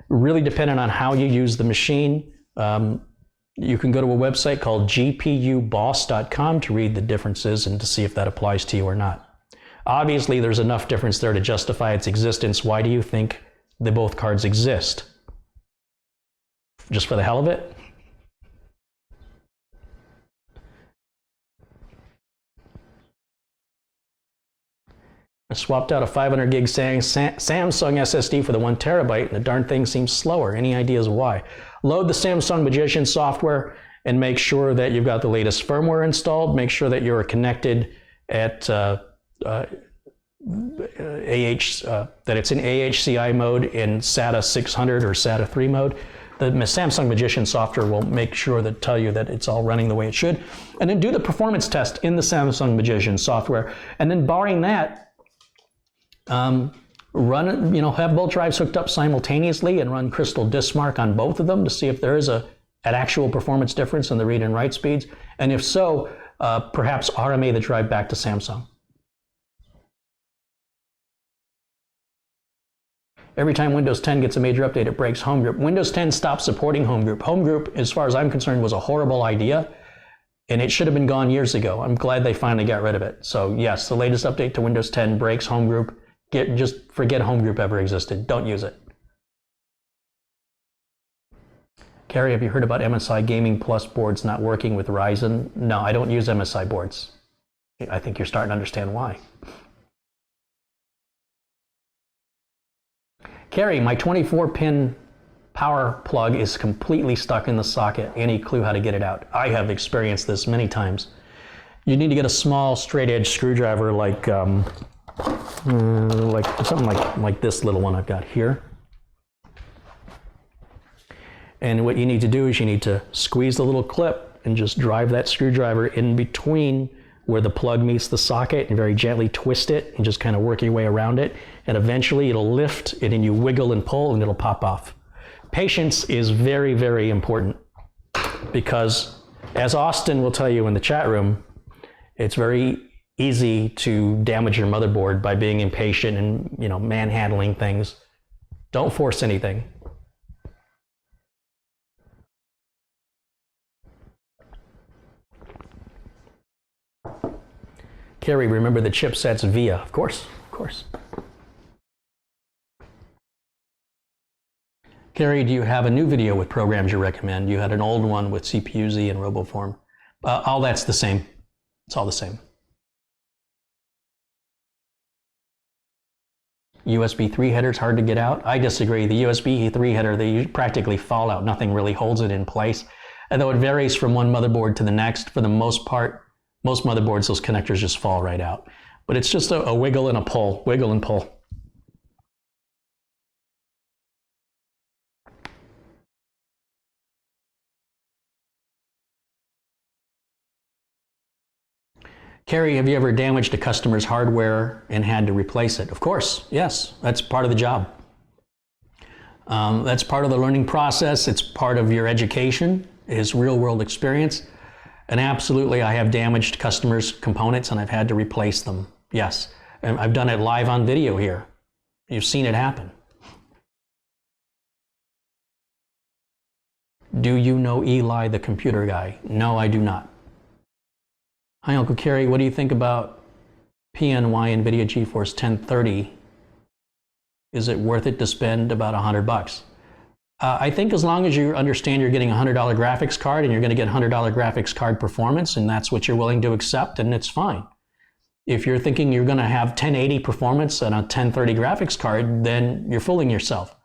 really dependent on how you use the machine. You can go to a website called gpuboss.com to read the differences and to see if that applies to you or not. Obviously, there's enough difference there to justify its existence. Why do you think the both cards exist? Just for the hell of it? I swapped out a 500 gig Samsung SSD for the 1 terabyte, and the darn thing seems slower. Any ideas why? Load the Samsung Magician software and make sure that you've got the latest firmware installed. Make sure that you're connected at that it's in AHCI mode in SATA 600 or SATA 3 mode. The Samsung Magician software will make sure to tell you that it's all running the way it should. And then do the performance test in the Samsung Magician software. And then barring that, run, have both drives hooked up simultaneously and run Crystal Disk Mark on both of them to see if there is an actual performance difference in the read and write speeds. And if so, perhaps RMA the drive back to Samsung. Every time Windows 10 gets a major update, it breaks Home Group. Windows 10 stopped supporting Home Group. Home Group, as far as I'm concerned, was a horrible idea, and it should have been gone years ago. I'm glad they finally got rid of it. So yes, the latest update to Windows 10 breaks Home Group. Just forget Home Group ever existed. Don't use it. Carey, have you heard about MSI Gaming Plus boards not working with Ryzen? No, I don't use MSI boards. I think you're starting to understand why. Carey, my 24-pin power plug is completely stuck in the socket. Any clue how to get it out? I have experienced this many times. You need to get a small straight-edge screwdriver like something like this little one I've got here. And what you need to do is you need to squeeze the little clip and just drive that screwdriver in between where the plug meets the socket and very gently twist it and just kind of work your way around it. And eventually it'll lift and then you wiggle and pull and it'll pop off. Patience is very, very important because, as Austin will tell you in the chat room, it's very easy to damage your motherboard by being impatient and manhandling things. Don't force anything. Carey, remember the chipsets VIA? Of course, of course. Carey, do you have a new video with programs you recommend? You had an old one with CPU-Z and RoboForm. All that's the same. It's all the same. USB 3 headers hard to get out? I disagree. The USB 3 header, they practically fall out. Nothing really holds it in place. Although it varies from one motherboard to the next, for the most part, most motherboards, those connectors just fall right out. But it's just a wiggle and a pull, wiggle and pull. Carey, have you ever damaged a customer's hardware and had to replace it? Of course, yes, that's part of the job. That's part of the learning process. It's part of your education, is real-world experience. And absolutely, I have damaged customers' components and I've had to replace them. Yes, and I've done it live on video here. You've seen it happen. Do you know Eli, the computer guy? No, I do not. Hi, Uncle Carey. What do you think about PNY NVIDIA GeForce 1030? Is it worth it to spend about $100? I think as long as you understand you're getting a $100 graphics card and you're going to get $100 graphics card performance, and that's what you're willing to accept, and it's fine. If you're thinking you're going to have 1080 performance on a 1030 graphics card, then you're fooling yourself.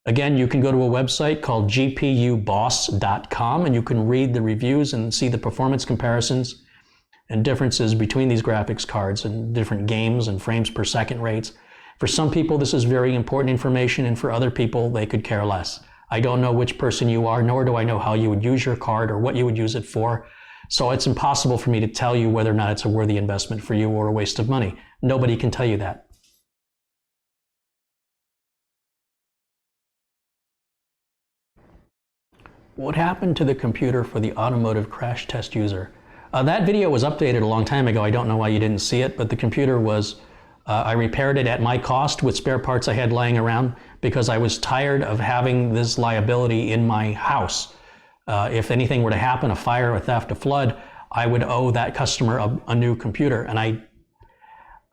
Again, you can go to a website called gpuboss.com and you can read the reviews and see the performance comparisons and differences between these graphics cards and different games and frames per second rates. For some people, this is very important information, and for other people, they could care less. I don't know which person you are, nor do I know how you would use your card or what you would use it for. So it's impossible for me to tell you whether or not it's a worthy investment for you or a waste of money. Nobody can tell you that. What happened to the computer for the automotive crash test user? That video was updated a long time ago. I don't know why you didn't see it, but the computer was, I repaired it at my cost with spare parts I had laying around because I was tired of having this liability in my house. If anything were to happen, a fire, a theft, a flood, I would owe that customer a new computer. And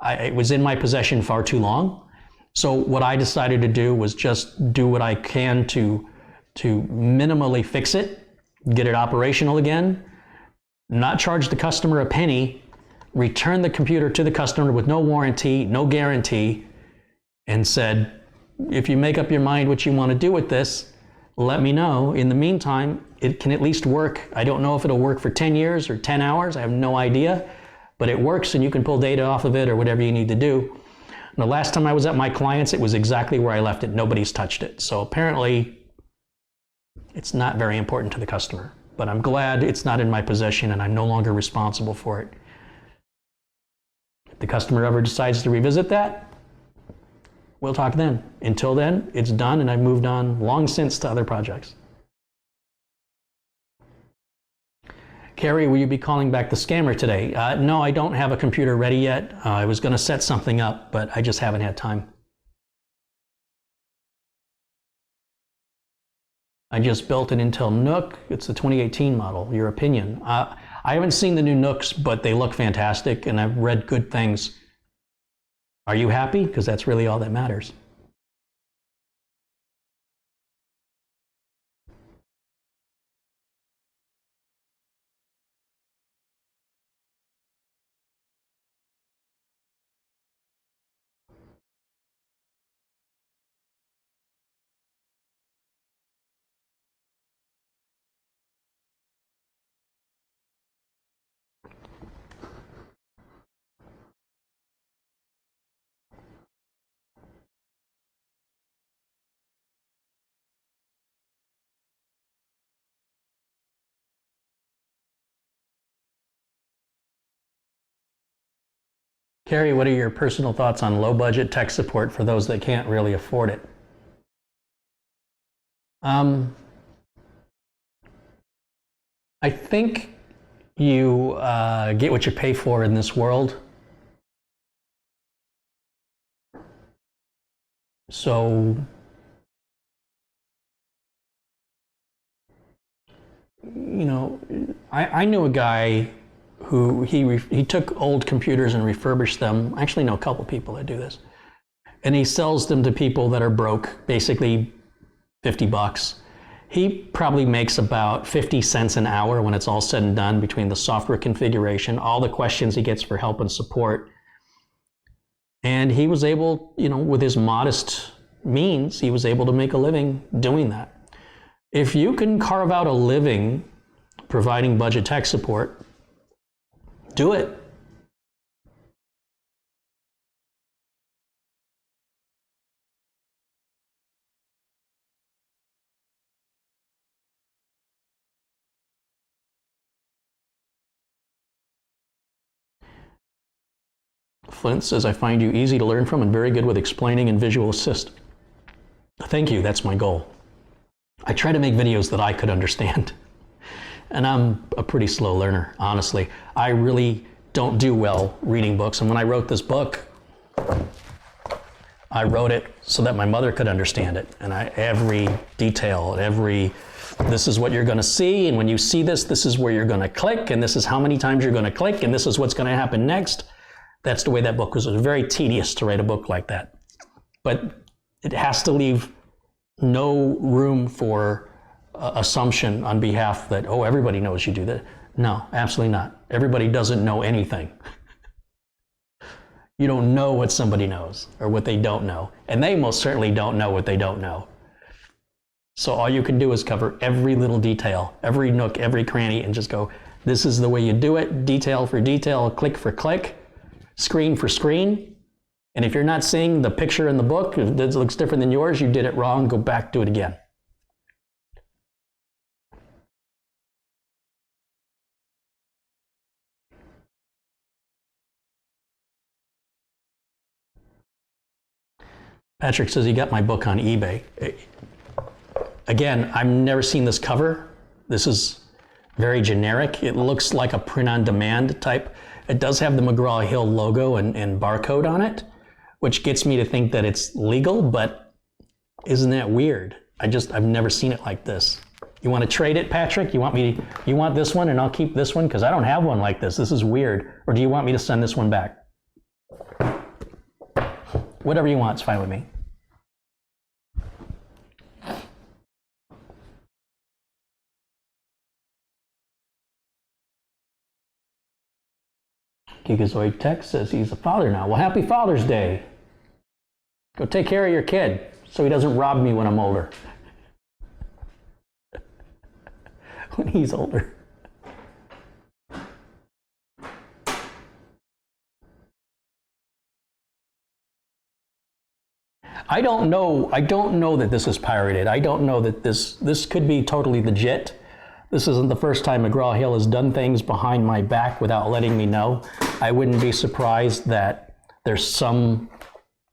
it was in my possession far too long. So what I decided to do was just do what I can to minimally fix it, get it operational again, not charge the customer a penny, return the computer to the customer with no warranty, no guarantee, and said, if you make up your mind what you want to do with this, let me know. In the meantime, it can at least work. I don't know if it'll work for 10 years or 10 hours. I have no idea, but it works and you can pull data off of it or whatever you need to do. And the last time I was at my client's, it was exactly where I left it. Nobody's touched it. So apparently, it's not very important to the customer. But I'm glad it's not in my possession and I'm no longer responsible for it. If the customer ever decides to revisit that, we'll talk then. Until then, it's done and I've moved on long since to other projects. Carey, will you be calling back the scammer today? No, I don't have a computer ready yet. I was going to set something up, but I just haven't had time. I just built an Intel NUC. It's the 2018 model. Your opinion? I haven't seen the new NUCs, but they look fantastic, and I've read good things. Are you happy? Because that's really all that matters. Carey, what are your personal thoughts on low-budget tech support for those that can't really afford it? I think you get what you pay for in this world. So, you know, I knew a guy who he took old computers and refurbished them. I actually know a couple people that do this. And he sells them to people that are broke, basically $50. He probably makes about 50 cents an hour when it's all said and done between the software configuration, all the questions he gets for help and support. And he was able, with his modest means, he was able to make a living doing that. If you can carve out a living providing budget tech support, do it. Flint says, I find you easy to learn from and very good with explaining and visual assist. Thank you, that's my goal. I try to make videos that I could understand. And I'm a pretty slow learner, honestly. I really don't do well reading books. And when I wrote this book, I wrote it so that my mother could understand it. And every detail, this is what you're gonna see, and when you see this, this is where you're gonna click, and this is how many times you're gonna click, and this is what's gonna happen next. That's the way that book was. It was very tedious to write a book like that. But it has to leave no room for assumption on behalf that, oh, everybody knows you do that. No, absolutely not. Everybody doesn't know anything. You don't know what somebody knows or what they don't know. And they most certainly don't know what they don't know. So all you can do is cover every little detail, every nook, every cranny, and just go, this is the way you do it, detail for detail, click for click, screen for screen. And if you're not seeing the picture in the book, if it looks different than yours, you did it wrong, go back, do it again. Patrick says he got my book on eBay. Again, I've never seen this cover. This is very generic. It looks like a print-on-demand type. It does have the McGraw-Hill logo and barcode on it, which gets me to think that it's legal, but isn't that weird? I've never seen it like this. You want to trade it, Patrick? You want this one and I'll keep this one? Because I don't have one like this. This is weird. Or do you want me to send this one back? Whatever you want, it's fine with me. Gigazoid Tech says he's a father now. Well, happy Father's Day. Go take care of your kid so he doesn't rob me when I'm older. When he's older. I don't know that this is pirated. I don't know that this could be totally legit. This isn't the first time McGraw-Hill has done things behind my back without letting me know. I wouldn't be surprised that there's some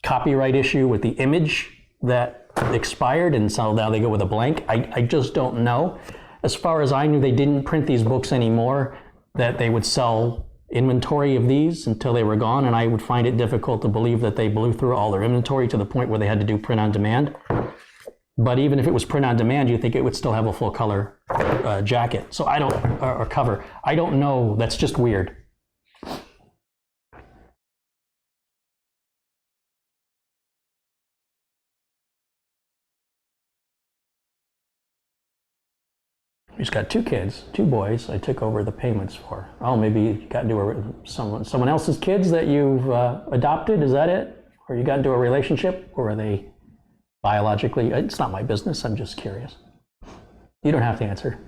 copyright issue with the image that expired, and so now they go with a blank. I just don't know. As far as I knew, they didn't print these books anymore, that they would sell inventory of these until they were gone, and I would find it difficult to believe that they blew through all their inventory to the point where they had to do print on demand. But even if it was print on demand, you think it would still have a full color jacket. So or cover. I don't know, that's just weird. He's got 2 kids, 2 boys I took over the payments for. Oh, maybe you got into someone else's kids that you've adopted, is that it? Or you got into a relationship, or are they biologically? It's not my business, I'm just curious. You don't have to answer.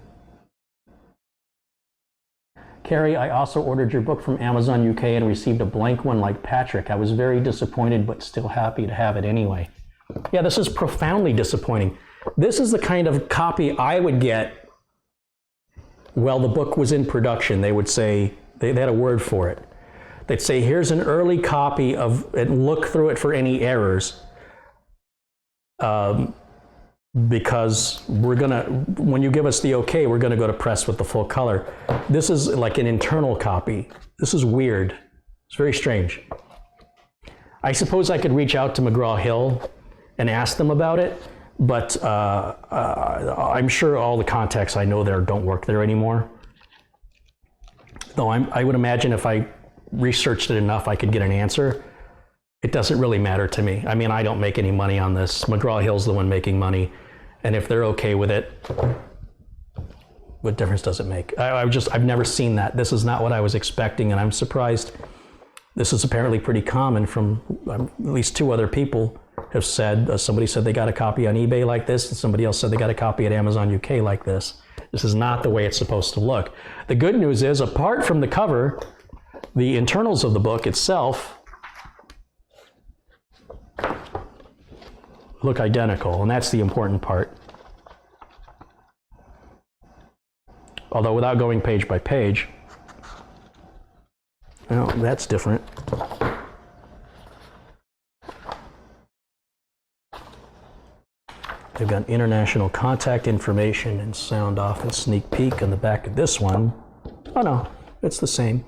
Carey, I also ordered your book from Amazon UK and received a blank one like Patrick. I was very disappointed, but still happy to have it anyway. Yeah, this is profoundly disappointing. This is the kind of copy I would get. Well, the book was in production. They would say, they had a word for it. They'd say, here's an early copy of it, look through it for any errors. Because when you give us the okay, we're gonna go to press with the full color. This is like an internal copy. This is weird. It's very strange. I suppose I could reach out to McGraw-Hill and ask them about it, but I'm sure all the contacts I know there don't work there anymore. though I would imagine if I researched it enough, I could get an answer. It doesn't really matter to me. I mean, I don't make any money on this. McGraw-Hill's the one making money. And if they're okay with it, what difference does it make? I've never seen that. This is not what I was expecting, and I'm surprised. This is apparently pretty common from at least 2 other people have said, somebody said they got a copy on eBay like this, and somebody else said they got a copy at Amazon UK like this. This is not the way it's supposed to look. The good news is, apart from the cover, the internals of the book itself look identical, and that's the important part. Although without going page by page, well, that's different. They've got international contact information and sound off and sneak peek on the back of this one. Oh no, it's the same.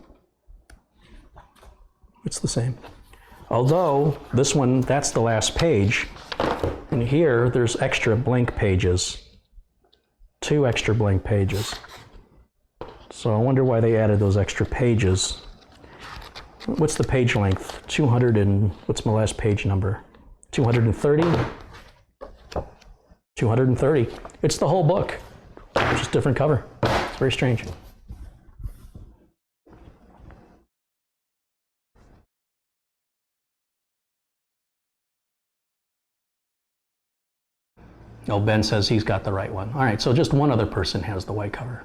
It's the same. Although this one, that's the last page. And here, there's extra blank pages. 2 extra blank pages. So I wonder why they added those extra pages. What's the page length? 200 and, what's my last page number? 230? 230. It's the whole book, just different cover. It's very strange. Oh, Ben says he's got the right one. All right, so just one other person has the white cover.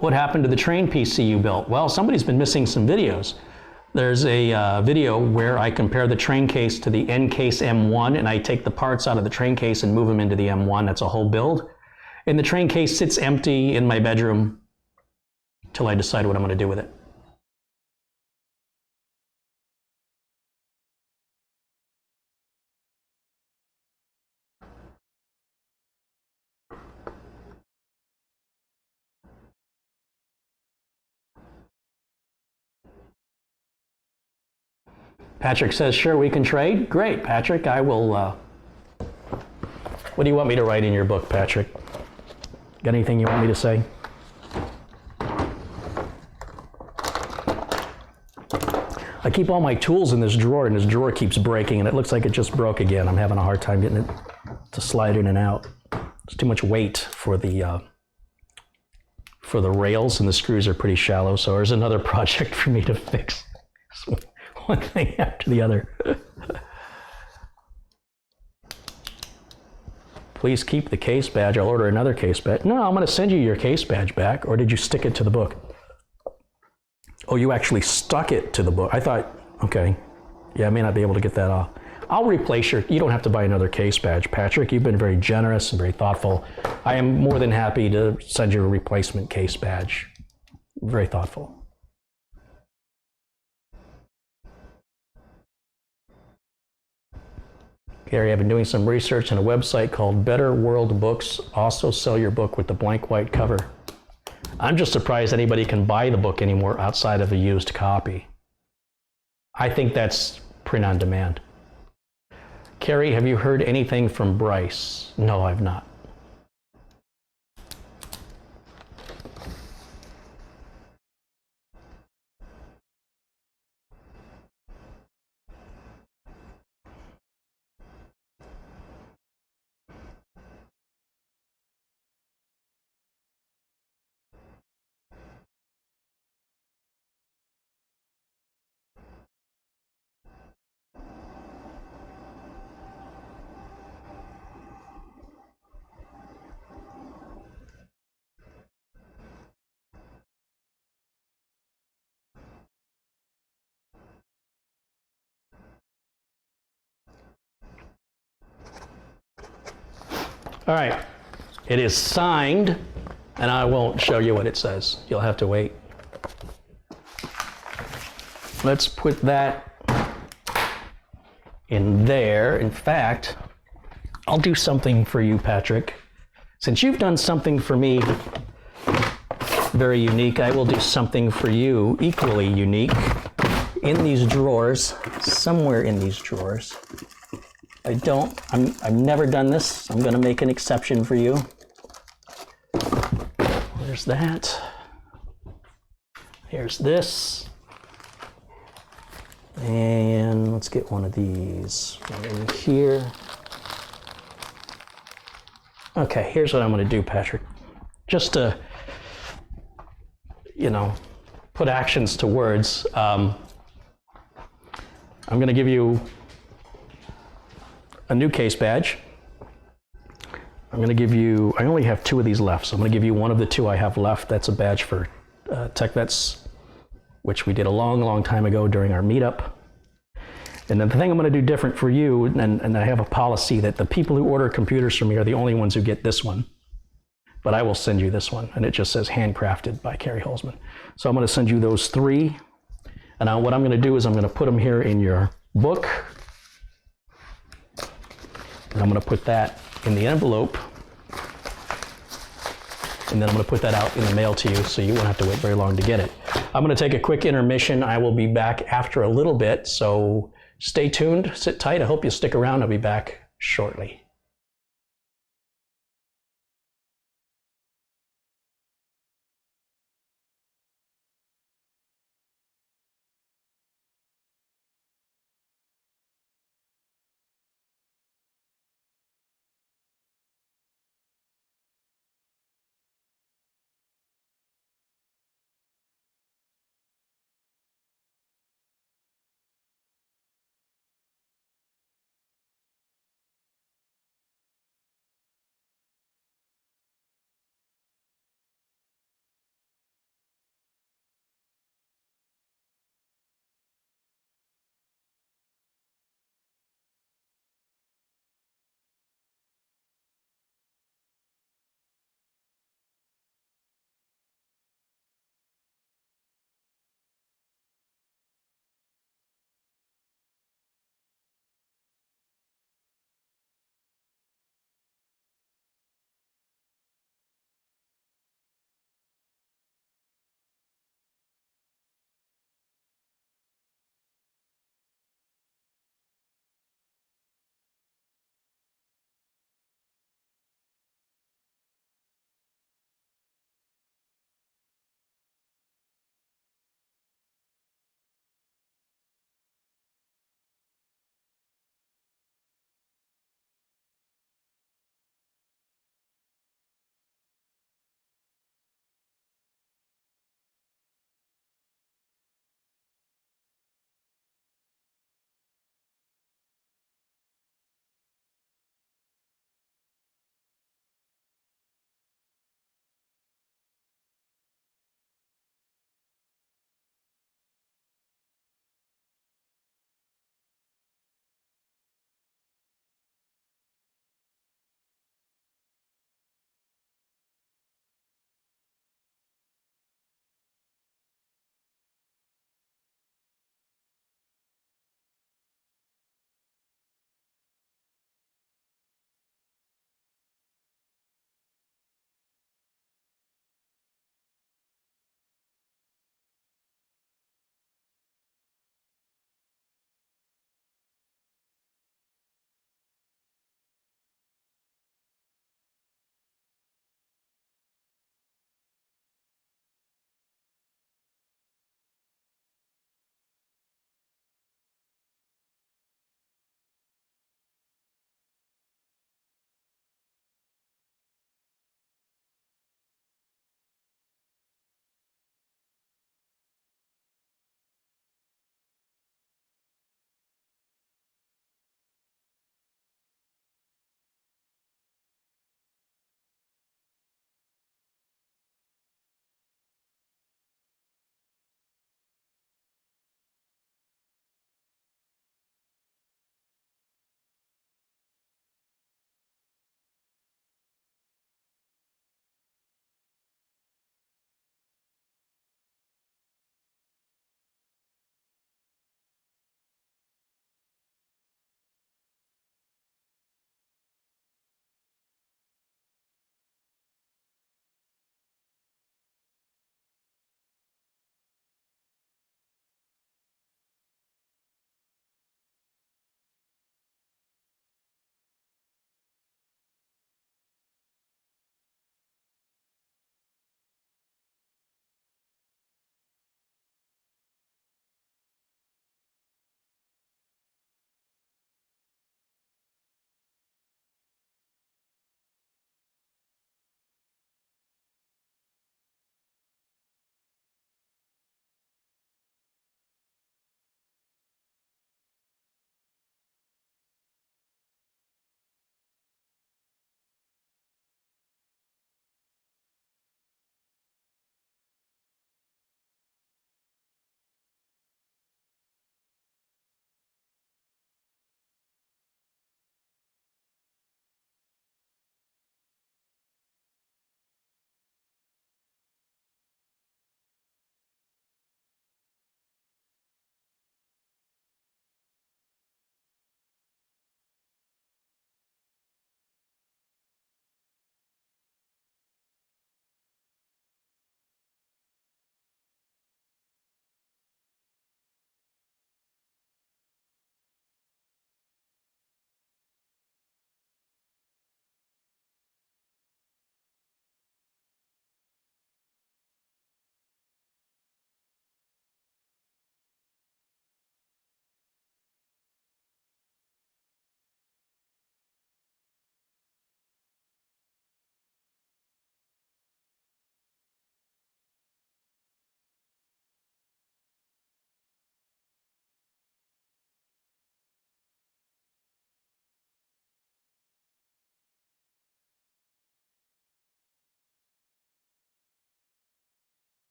What happened to the train PC you built? Well, somebody's been missing some videos. There's a video where I compare the train case to the N case M1, and I take the parts out of the train case and move them into the M1. That's a whole build. And the train case sits empty in my bedroom till I decide what I'm going to do with it. Patrick says, sure, we can trade. Great, Patrick. I will. What do you want me to write in your book, Patrick? Got anything you want me to say? I keep all my tools in this drawer, and this drawer keeps breaking, and it looks like it just broke again. I'm having a hard time getting it to slide in and out. It's too much weight for the rails, and the screws are pretty shallow, so there's another project for me to fix. One thing after the other. Please keep the case badge. I'll order another case badge. No, I'm going to send you your case badge back, or did you stick it to the book? Oh, you actually stuck it to the book. I thought, okay, yeah, I may not be able to get that off. I'll replace you don't have to buy another case badge, Patrick. You've been very generous and very thoughtful. I am more than happy to send you a replacement case badge. Very thoughtful. Gary, I've been doing some research on a website called Better World Books. Also sell your book with the blank white cover. I'm just surprised anybody can buy the book anymore outside of a used copy. I think that's print on demand. Carey, have you heard anything from Bryce? No, I've not. All right, it is signed, and I won't show you what it says. You'll have to wait. Let's put that in there. In fact, I'll do something for you, Patrick. Since you've done something for me very unique, I will do something for you equally unique in these drawers, somewhere in these drawers. I've never done this. I'm gonna make an exception for you. There's that. Here's this. And let's get one of these right in here. Okay, here's what I'm gonna do, Patrick. Just to, put actions to words, I'm gonna give you a new case badge. I'm gonna give you, I only have 2 of these left, so I'm gonna give you one of the 2 I have left. That's a badge for Tech Vets, which we did a long, long time ago during our meetup. And then the thing I'm going to do different for you, and I have a policy that the people who order computers from me are the only ones who get this one. But I will send you this one, and it just says handcrafted by Carey Holzman. So I'm going to send you those 3. And now what I'm going to do is I'm going to put them here in your book. And I'm going to put that in the envelope. And then I'm going to put that out in the mail to you so you won't have to wait very long to get it. I'm going to take a quick intermission. I will be back after a little bit, so stay tuned, sit tight. I hope you stick around. I'll be back shortly.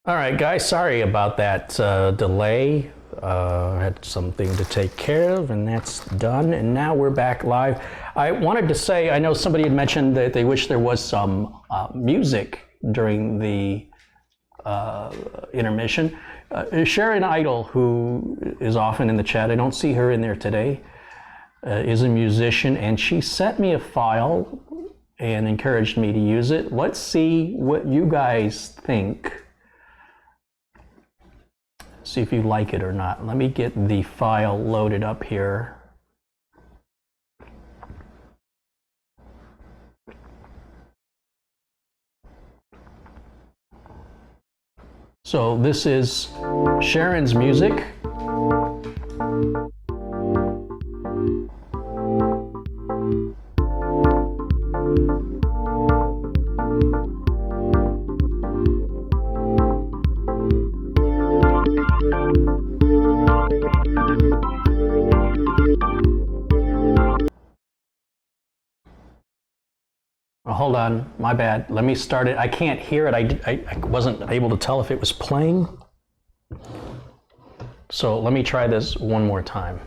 All right, guys, sorry about that delay. I had something to take care of, and that's done. And now we're back live. I wanted to say, I know somebody had mentioned that they wish there was some music during the intermission. Sharon Idle, who is often in the chat, I don't see her in there today, is a musician, and she sent me a file and encouraged me to use it. Let's see what you guys think. See if you like it or not. Let me get the file loaded up here. So this is Sharon's music. Hold on, my bad. Let me start it. I can't hear it. I wasn't able to tell if it was playing. So let me try this one more time.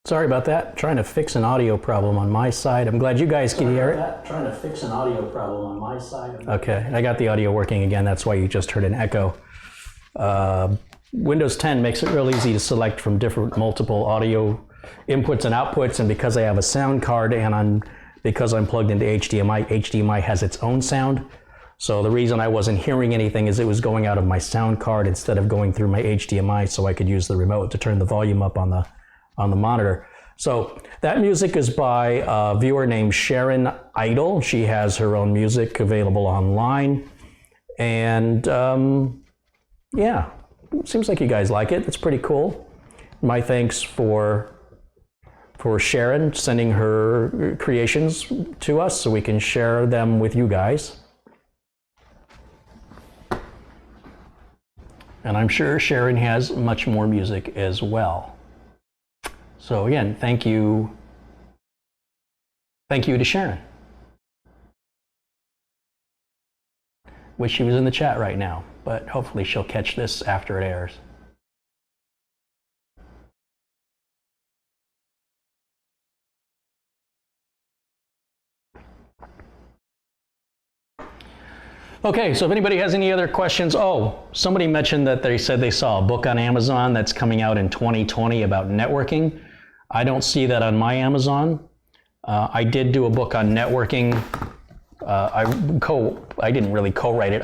Sorry about that. Trying to fix an audio problem on my side. I'm glad you guys can hear it. Trying to fix an audio problem on my side. Okay, I got the audio working again. That's why you just heard an echo. Windows 10 makes it real easy to select from different multiple audio inputs and outputs, and because I have a sound card and because I'm plugged into HDMI, HDMI has its own sound. So the reason I wasn't hearing anything is it was going out of my sound card instead of going through my HDMI, so I could use the remote to turn the volume up on the monitor. So that music is by a viewer named Sharon Idle. She has her own music available online. And yeah, seems like you guys like it. It's pretty cool. My thanks for Sharon sending her creations to us so we can share them with you guys. And I'm sure Sharon has much more music as well. So again, thank you to Sharon. Wish she was in the chat right now, but hopefully she'll catch this after it airs. Okay, so if anybody has any other questions, somebody mentioned that they said they saw a book on Amazon that's coming out in 2020 about networking. I don't see that on my Amazon. I did do a book on networking. I didn't really co-write it.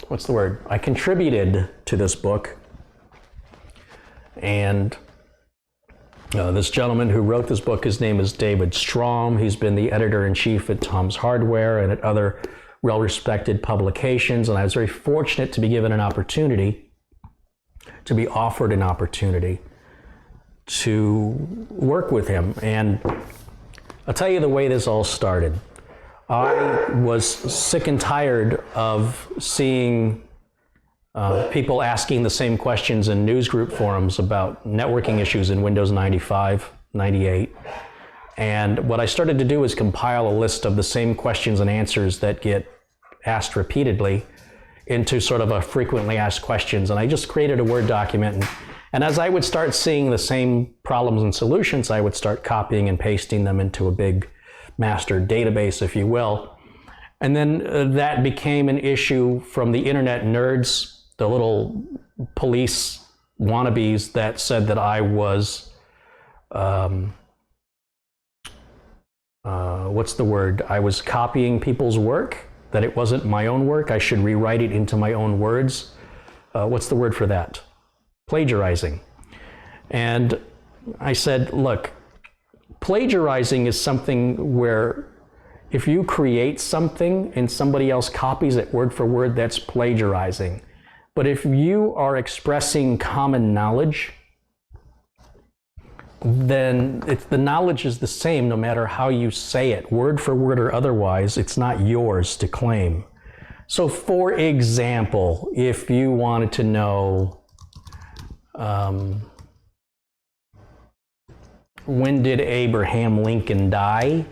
What's the word? I contributed to this book. And this gentleman who wrote this book, his name is David Strom. He's been the editor-in-chief at Tom's Hardware and at other well-respected publications. And I was very fortunate to be given an opportunity, to be offered an opportunity to work with him. And I'll tell you the way this all started. I was sick and tired of seeing people asking the same questions in newsgroup forums about networking issues in Windows 95, 98. And what I started to do is compile a list of the same questions and answers that get asked repeatedly into sort of a frequently asked questions. And I just created a Word document. And as I would start seeing the same problems and solutions, I would start copying and pasting them into a big master database, if you will. And then that became an issue from the internet nerds, the little police wannabes that said that I was, what's the word? I was copying people's work, that it wasn't my own work. I should rewrite it into my own words. What's the word for that? Plagiarizing. And I said, look, plagiarizing is something where if you create something and somebody else copies it word for word, that's plagiarizing. But if you are expressing common knowledge, then the knowledge is the same no matter how you say it, word for word or otherwise. It's not yours to claim. So for example, if you wanted to know when did Abraham Lincoln die?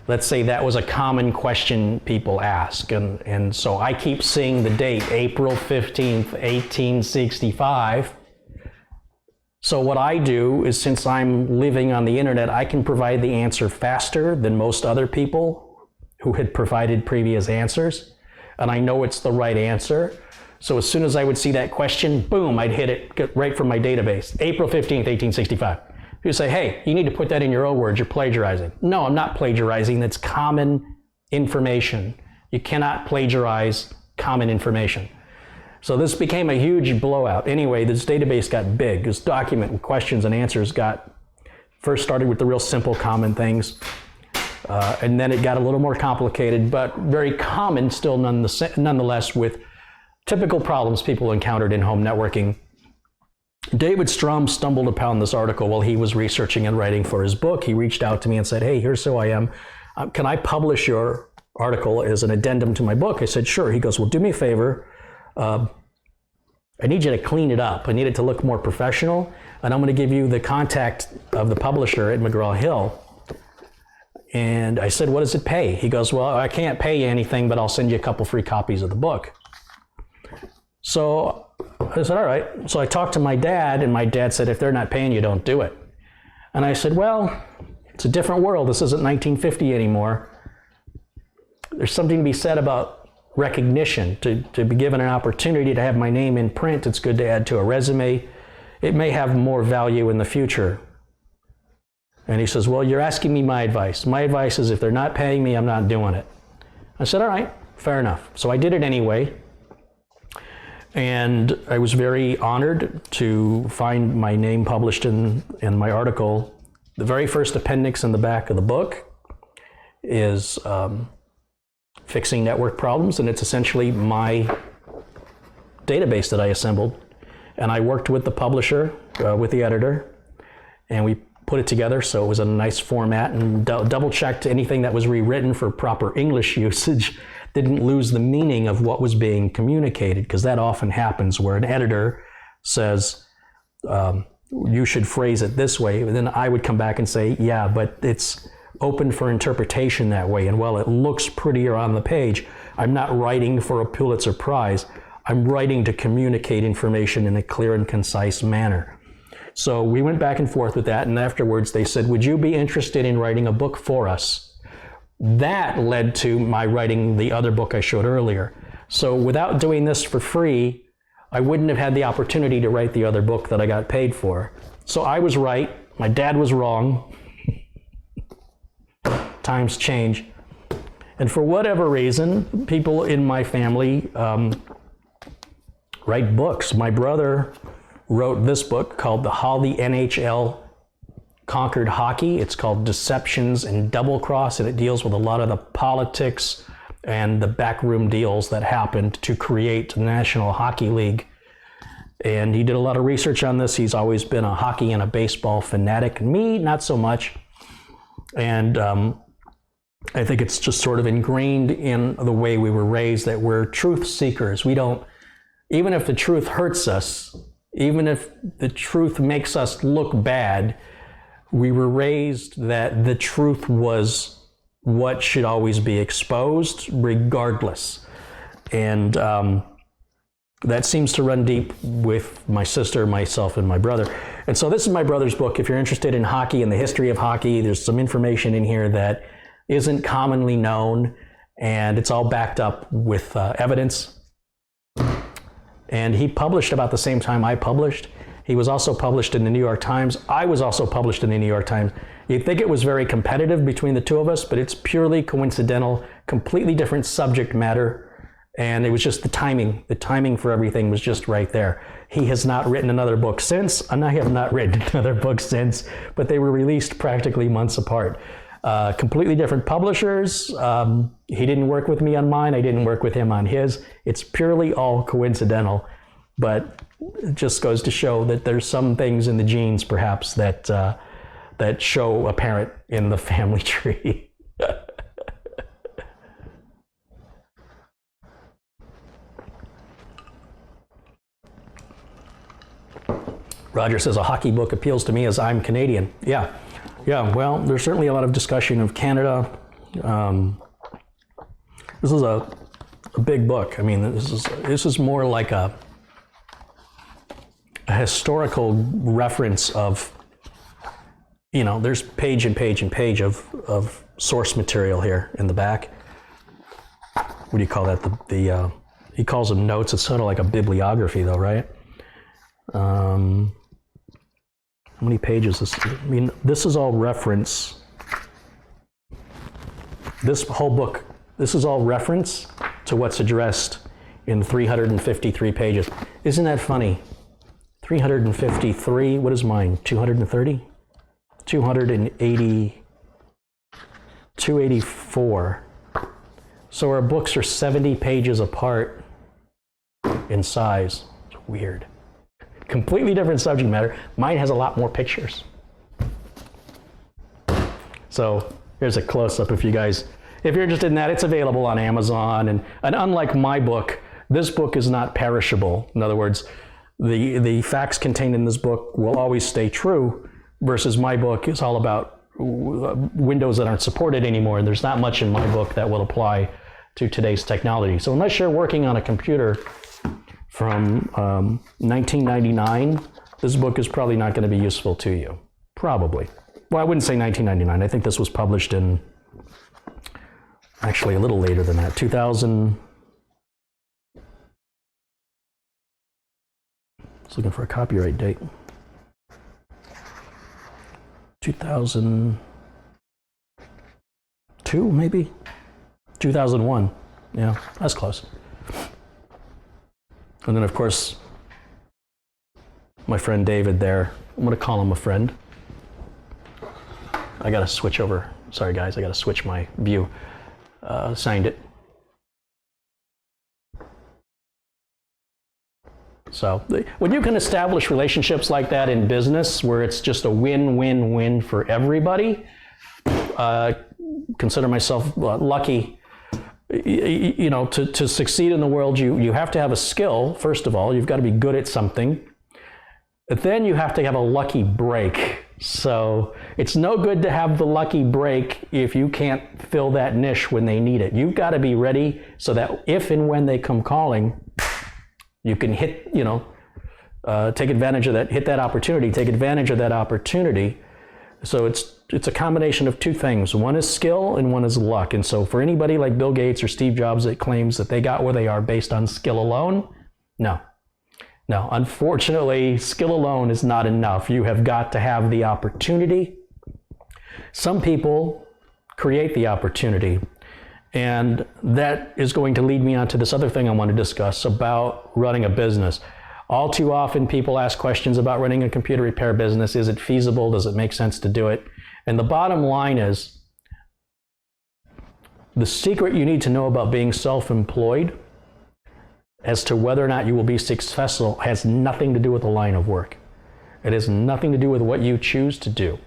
Let's say that was a common question people ask. And so I keep seeing the date, April 15th, 1865. So what I do is, since I'm living on the internet, I can provide the answer faster than most other people who had provided previous answers. And I know it's the right answer. So as soon as I would see that question, boom, I'd hit it right from my database. April 15th, 1865. You say, hey, you need to put that in your own words, you're plagiarizing. No, I'm not plagiarizing, that's common information. You cannot plagiarize common information. So this became a huge blowout. Anyway, this database got big. This document with questions and answers first started with the real simple common things. And then it got a little more complicated, but very common still nonetheless, with typical problems people encountered in home networking. David Strom stumbled upon this article while he was researching and writing for his book. He reached out to me and said, hey, here's who I am. Can I publish your article as an addendum to my book? I said, sure. He goes, well, do me a favor. I need you to clean it up. I need it to look more professional. And I'm going to give you the contact of the publisher at McGraw-Hill. And I said, what does it pay? He goes, well, I can't pay you anything, but I'll send you a couple free copies of the book. So I said, all right. So I talked to my dad, and my dad said, if they're not paying you, don't do it. And I said, well, it's a different world. This isn't 1950 anymore. There's something to be said about recognition, to be given an opportunity to have my name in print. It's good to add to a resume. It may have more value in the future. And he says, well, you're asking me my advice. My advice is if they're not paying me, I'm not doing it. I said, all right, fair enough. So I did it anyway. And I was very honored to find my name published in my article. The very first appendix in the back of the book is fixing network problems, and it's essentially my database that I assembled. And I worked with the publisher, with the editor, and we put it together so it was a nice format, and double-checked anything that was rewritten for proper English usage didn't lose the meaning of what was being communicated, because that often happens where an editor says, you should phrase it this way, and then I would come back and say, yeah, but it's open for interpretation that way, and while it looks prettier on the page, I'm not writing for a Pulitzer Prize. I'm writing to communicate information in a clear and concise manner. So we went back and forth with that, and afterwards they said, would you be interested in writing a book for us? That led to my writing the other book I showed earlier. So without doing this for free, I wouldn't have had the opportunity to write the other book that I got paid for. So I was right, my dad was wrong. Times change. And for whatever reason, people in my family write books. My brother wrote this book called How the NHL Conquered Hockey. It's called Deceptions and Double Cross, and it deals with a lot of the politics and the backroom deals that happened to create the National Hockey League. And he did a lot of research on this. He's always been a hockey and a baseball fanatic. Me, not so much. And I think it's just sort of ingrained in the way we were raised that we're truth seekers. We don't, even if the truth hurts us, even if the truth makes us look bad, we were raised that the truth was what should always be exposed regardless. And that seems to run deep with my sister, myself, and my brother. And so this is my brother's book. If you're interested in hockey and the history of hockey, there's some information in here that isn't commonly known, and it's all backed up with evidence. And he published about the same time I published. He was also published in the New York Times. I was also published in the New York Times. You'd think it was very competitive between the two of us, but it's purely coincidental, completely different subject matter. And it was just the timing. The timing for everything was just right there. He has not written another book since, and I have not written another book since, but they were released practically months apart. Completely different publishers. He didn't work with me on mine. I didn't work with him on his. It's purely all coincidental, but it just goes to show that there's some things in the genes, perhaps, that that show apparent in the family tree. Roger says a hockey book appeals to me as I'm Canadian. Yeah, well, there's certainly a lot of discussion of Canada. This is a big book. I mean, this is more like a historical reference of, there's page and page and page of source material here in the back. What do you call that? He calls them notes. It's sort of like a bibliography though, right? How many pages is this? I mean, this is all reference. This whole book, this is all reference to what's addressed in 353 pages. Isn't that funny? 353, what is mine? 230? 280, 284. So our books are 70 pages apart in size. It's weird. Completely different subject matter. Mine has a lot more pictures. So here's a close-up if you're interested in that. It's available on Amazon. And unlike my book, this book is not perishable. In other words, the facts contained in this book will always stay true, versus my book is all about windows that aren't supported anymore. And there's not much in my book that will apply to today's technology. So unless you're working on a computer from 1999, this book is probably not going to be useful to you. Probably. Well, I wouldn't say 1999. I think this was published in, actually a little later than that, 2000. I was looking for a copyright date. 2002, maybe? 2001. Yeah, that's close. And then, of course, my friend David there, I'm going to call him a friend. I got to switch over. Sorry, guys, I got to switch my view. Signed it. So when you can establish relationships like that in business, where it's just a win-win-win for everybody, consider myself lucky. You know, to succeed in the world, you have to have a skill. First of all, you've got to be good at something. But then you have to have a lucky break. So it's no good to have the lucky break if you can't fill that niche when they need it. You've got to be ready so that if and when they come calling, you can hit, take advantage of that, hit that opportunity, take advantage of that opportunity. So it's a combination of two things. One is skill and one is luck. And so for anybody like Bill Gates or Steve Jobs that claims that they got where they are based on skill alone, no. Unfortunately, skill alone is not enough. You have got to have the opportunity. Some people create the opportunity. And that is going to lead me on to this other thing I want to discuss about running a business. All too often, people ask questions about running a computer repair business. Is it feasible? Does it make sense to do it? And the bottom line is, the secret you need to know about being self-employed as to whether or not you will be successful has nothing to do with the line of work. It has nothing to do with what you choose to do.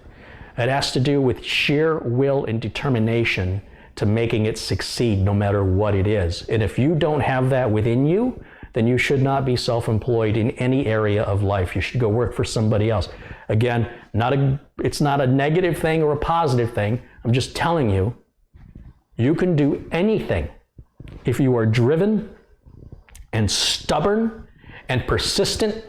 It has to do with sheer will and determination to making it succeed no matter what it is. And if you don't have that within you, then you should not be self-employed in any area of life. You should go work for somebody else. Again, it's not a negative thing or a positive thing. I'm just telling you, you can do anything if you are driven and stubborn and persistent.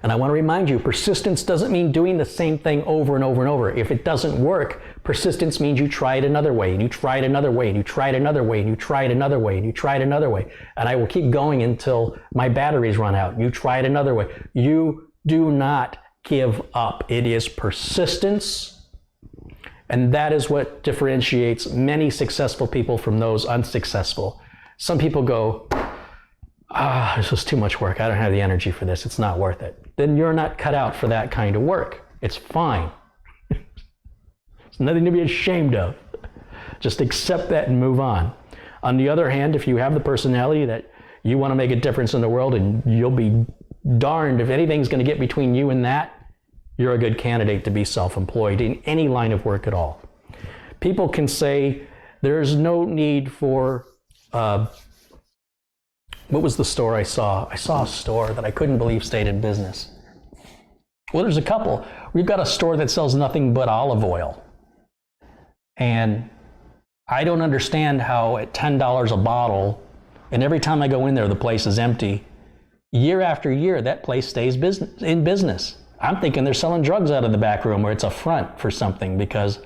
And I want to remind you, persistence doesn't mean doing the same thing over and over and over. If it doesn't work, persistence means you try it another way, and you try it another way, and you try it another way, and you try it another way, and you try it another way. And I will keep going until my batteries run out. You try it another way. You do not give up. It is persistence. And that is what differentiates many successful people from those unsuccessful. Some people go, this is too much work. I don't have the energy for this. It's not worth it. Then you're not cut out for that kind of work. It's fine. It's nothing to be ashamed of. Just accept that and move on. On the other hand, if you have the personality that you want to make a difference in the world, and you'll be darned if anything's going to get between you and that, you're a good candidate to be self-employed in any line of work at all. People can say there's no need for what was the store I saw? I saw a store that I couldn't believe stayed in business. Well, there's a couple. We've got a store that sells nothing but olive oil. And I don't understand how at $10 a bottle, and every time I go in there, the place is empty. Year after year, that place stays in business. I'm thinking they're selling drugs out of the back room, or it's a front for something, because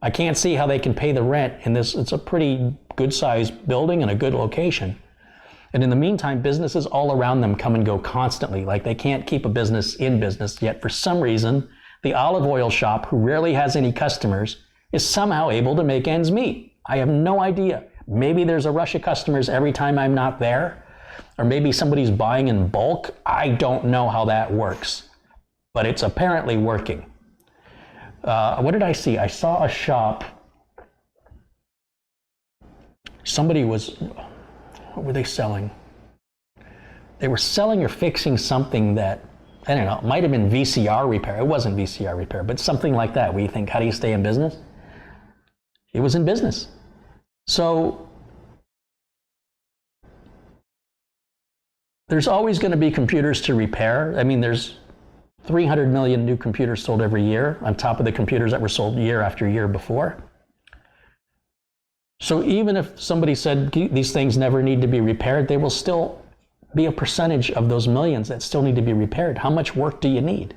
I can't see how they can pay the rent in this. It's a pretty good-sized building and a good location. And in the meantime, businesses all around them come and go constantly. Like they can't keep a business in business, yet for some reason, the olive oil shop, who rarely has any customers, is somehow able to make ends meet. I have no idea. Maybe there's a rush of customers every time I'm not there, or maybe somebody's buying in bulk. I don't know how that works, but it's apparently working. What did I see? I saw a shop. What were they selling? They were selling or fixing something that, I don't know, it might have been VCR repair. It wasn't VCR repair, but something like that, where you think, how do you stay in business? It was in business. So there's always going to be computers to repair. I mean, there's 300 million new computers sold every year on top of the computers that were sold year after year before. So even if somebody said these things never need to be repaired, they will still be a percentage of those millions that still need to be repaired. How much work do you need?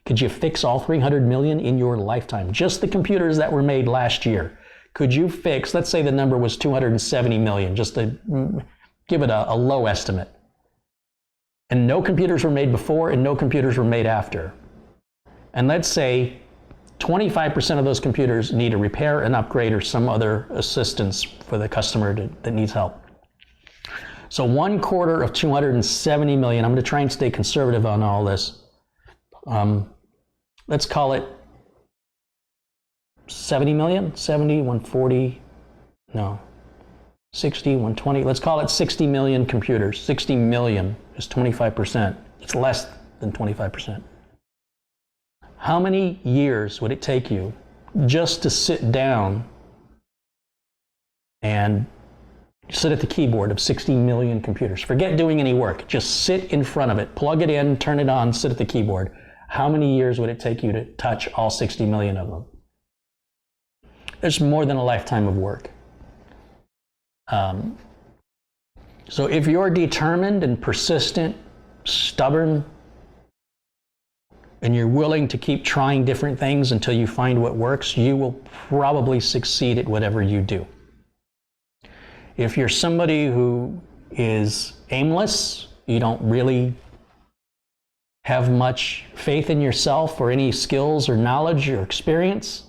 Could you fix all 300 million in your lifetime? Just the computers that were made last year. Could you fix, let's say the number was 270 million, just to give it a low estimate. And no computers were made before and no computers were made after. And let's say 25% of those computers need a repair, an upgrade, or some other assistance for the customer that needs help. So 1/4 of 270 million, I'm going to try and stay conservative on all this. Let's call it 70 million, 70, 140, no, 60, 120. Let's call it 60 million computers. 60 million is 25%. It's less than 25%. How many years would it take you just to sit down and sit at the keyboard of 60 million computers? Forget doing any work. Just sit in front of it, plug it in, turn it on, sit at the keyboard. How many years would it take you to touch all 60 million of them? There's more than a lifetime of work. So if you're determined and persistent, stubborn, and you're willing to keep trying different things until you find what works, you will probably succeed at whatever you do. If you're somebody who is aimless, you don't really have much faith in yourself or any skills or knowledge or experience,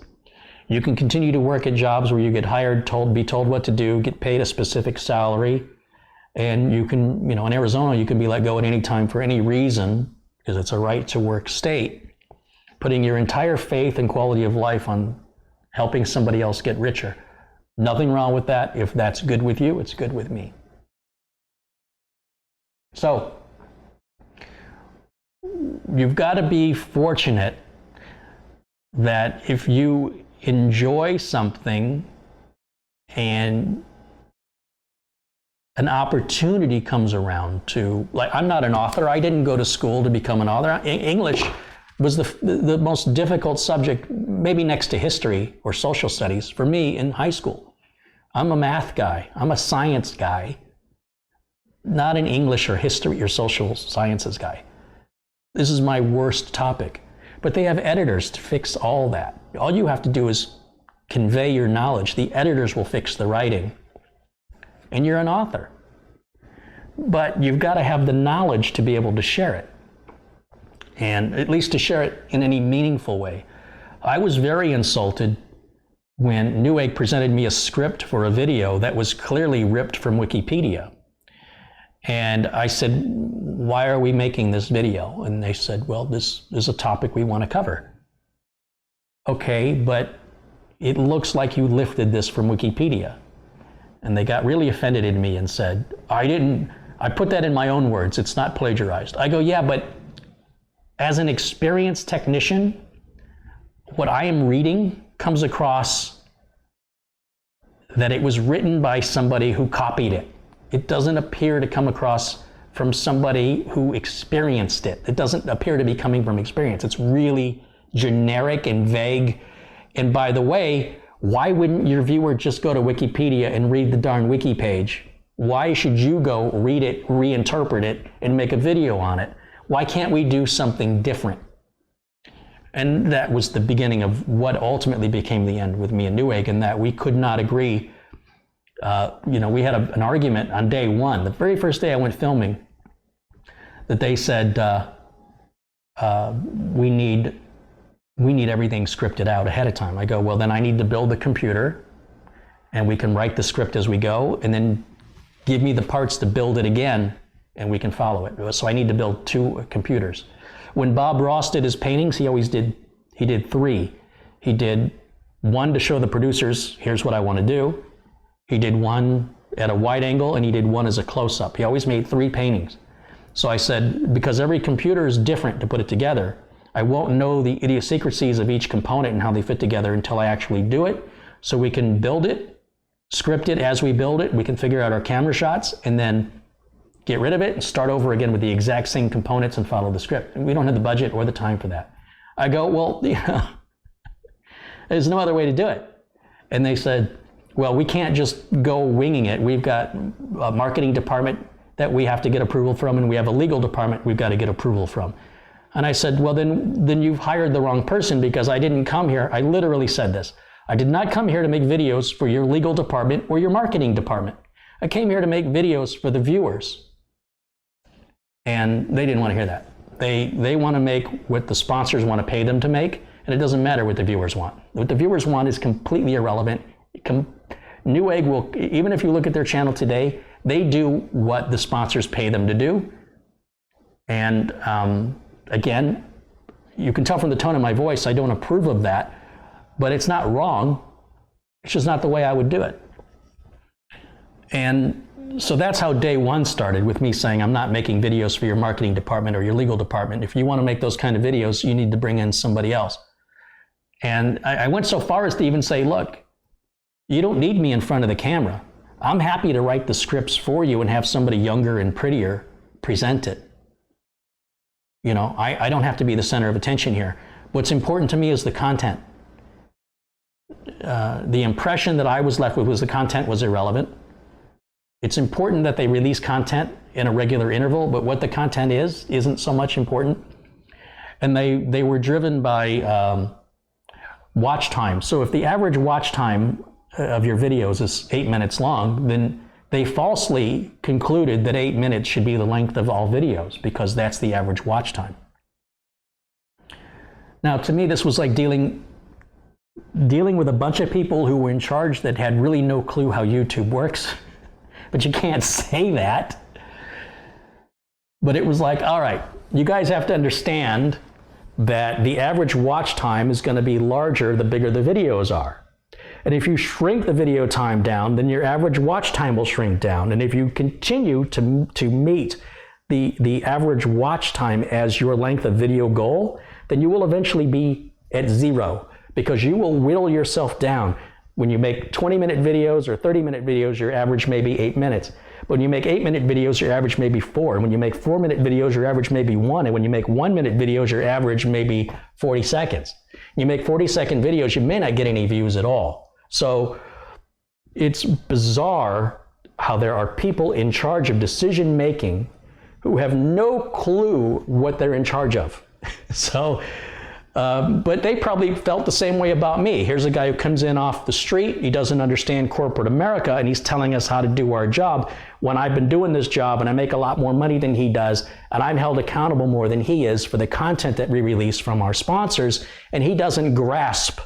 you can continue to work at jobs where you get hired, be told what to do, get paid a specific salary, and you can, in Arizona, you can be let go at any time for any reason, because it's a right to work state, putting your entire faith and quality of life on helping somebody else get richer. Nothing wrong with that. If that's good with you, it's good with me. So, you've got to be fortunate that if you enjoy something and an opportunity comes around to, like, I'm not an author. I didn't go to school to become an author. English was the most difficult subject, maybe next to history or social studies, for me in high school. I'm a math guy. I'm a science guy, not an English or history or social sciences guy. This is my worst topic. But they have editors to fix all that. All you have to do is convey your knowledge. The editors will fix the writing, and you're an author. But you've got to have the knowledge to be able to share it, and at least to share it in any meaningful way. I was very insulted when Newegg presented me a script for a video that was clearly ripped from Wikipedia. And I said, why are we making this video? And they said, well, this is a topic we want to cover. Okay, but it looks like you lifted this from Wikipedia. And they got really offended in me and said, I put that in my own words, it's not plagiarized. I go, yeah, but as an experienced technician, what I am reading comes across that it was written by somebody who copied it. It doesn't appear to come across from somebody who experienced it. It doesn't appear to be coming from experience. It's really generic and vague. And by the way, why wouldn't your viewer just go to Wikipedia and read the darn wiki page? Why should you go read it, reinterpret it, and make a video on it? Why can't we do something different? And that was the beginning of what ultimately became the end with me and Newegg, in that we could not agree. We had an argument on day one, the very first day I went filming, that they said, we need everything scripted out ahead of time. I go, well, then I need to build the computer, and we can write the script as we go, and then give me the parts to build it again, and we can follow it. So I need to build 2 computers. When Bob Ross did his paintings, he did 3. He did one to show the producers, here's what I want to do. He did one at a wide angle, and he did one as a close-up. He always made 3 paintings. So I said, because every computer is different to put it together, I won't know the idiosyncrasies of each component and how they fit together until I actually do it. So we can build it, script it as we build it, we can figure out our camera shots, and then get rid of it and start over again with the exact same components and follow the script. And we don't have the budget or the time for that. I go, well, there's no other way to do it. And they said, well, we can't just go winging it. We've got a marketing department that we have to get approval from, and we have a legal department we've got to get approval from. And I said, well, then you've hired the wrong person, because I didn't come here. I literally said this. I did not come here to make videos for your legal department or your marketing department. I came here to make videos for the viewers. And they didn't want to hear that. They want to make what the sponsors want to pay them to make, and it doesn't matter what the viewers want. What the viewers want is completely irrelevant. Newegg will, even if you look at their channel today, they do what the sponsors pay them to do. And again, you can tell from the tone of my voice, I don't approve of that, but it's not wrong. It's just not the way I would do it. And so that's how day one started, with me saying, I'm not making videos for your marketing department or your legal department. If you want to make those kind of videos, you need to bring in somebody else. And I went so far as to even say, look, you don't need me in front of the camera. I'm happy to write the scripts for you and have somebody younger and prettier present it. You know, I don't have to be the center of attention here. What's important to me is the content. The impression that I was left with was the content was irrelevant. It's important that they release content in a regular interval, but what the content isn't so much important. And they were driven by watch time. So if the average watch time of your videos is 8 minutes long, then they falsely concluded that 8 minutes should be the length of all videos, because that's the average watch time. Now, to me, this was like dealing with a bunch of people who were in charge that had really no clue how YouTube works. But you can't say that. But it was like, all right, you guys have to understand that the average watch time is going to be larger the bigger the videos are. And if you shrink the video time down, then your average watch time will shrink down. And if you continue to meet the average watch time as your length of video goal, then you will eventually be at 0, because you will whittle yourself down. When you make 20-minute videos or 30-minute videos, your average may be 8 minutes. But when you make 8-minute videos, your average may be 4. And when you make 4-minute videos, your average may be 1. And when you make 1-minute videos, your average may be 40 seconds. You make 40-second videos, you may not get any views at all. So it's bizarre how there are people in charge of decision making who have no clue what they're in charge of. But they probably felt the same way about me. Here's a guy who comes in off the street. He doesn't understand corporate America, and he's telling us how to do our job when I've been doing this job and I make a lot more money than he does, and I'm held accountable more than he is for the content that we release from our sponsors, and he doesn't grasp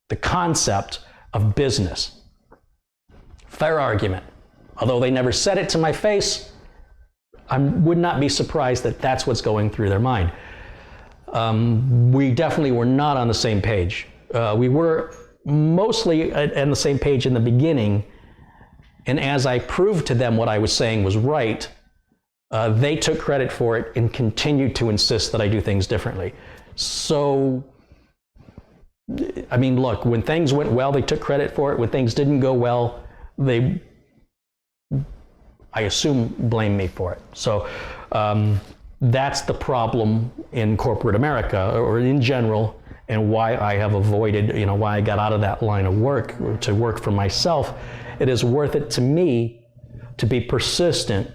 the concept of business. Fair argument. Although they never said it to my face, I would not be surprised that that's what's going through their mind. We definitely were not on the same page. We were mostly on the same page in the beginning, and as I proved to them what I was saying was right, they took credit for it and continued to insist that I do things differently. So, I mean, look, when things went well, they took credit for it. When things didn't go well, they, I assume, blame me for it. So, that's the problem in corporate America, or in general, and why I have avoided, why I got out of that line of work to work for myself. It is worth it to me to be persistent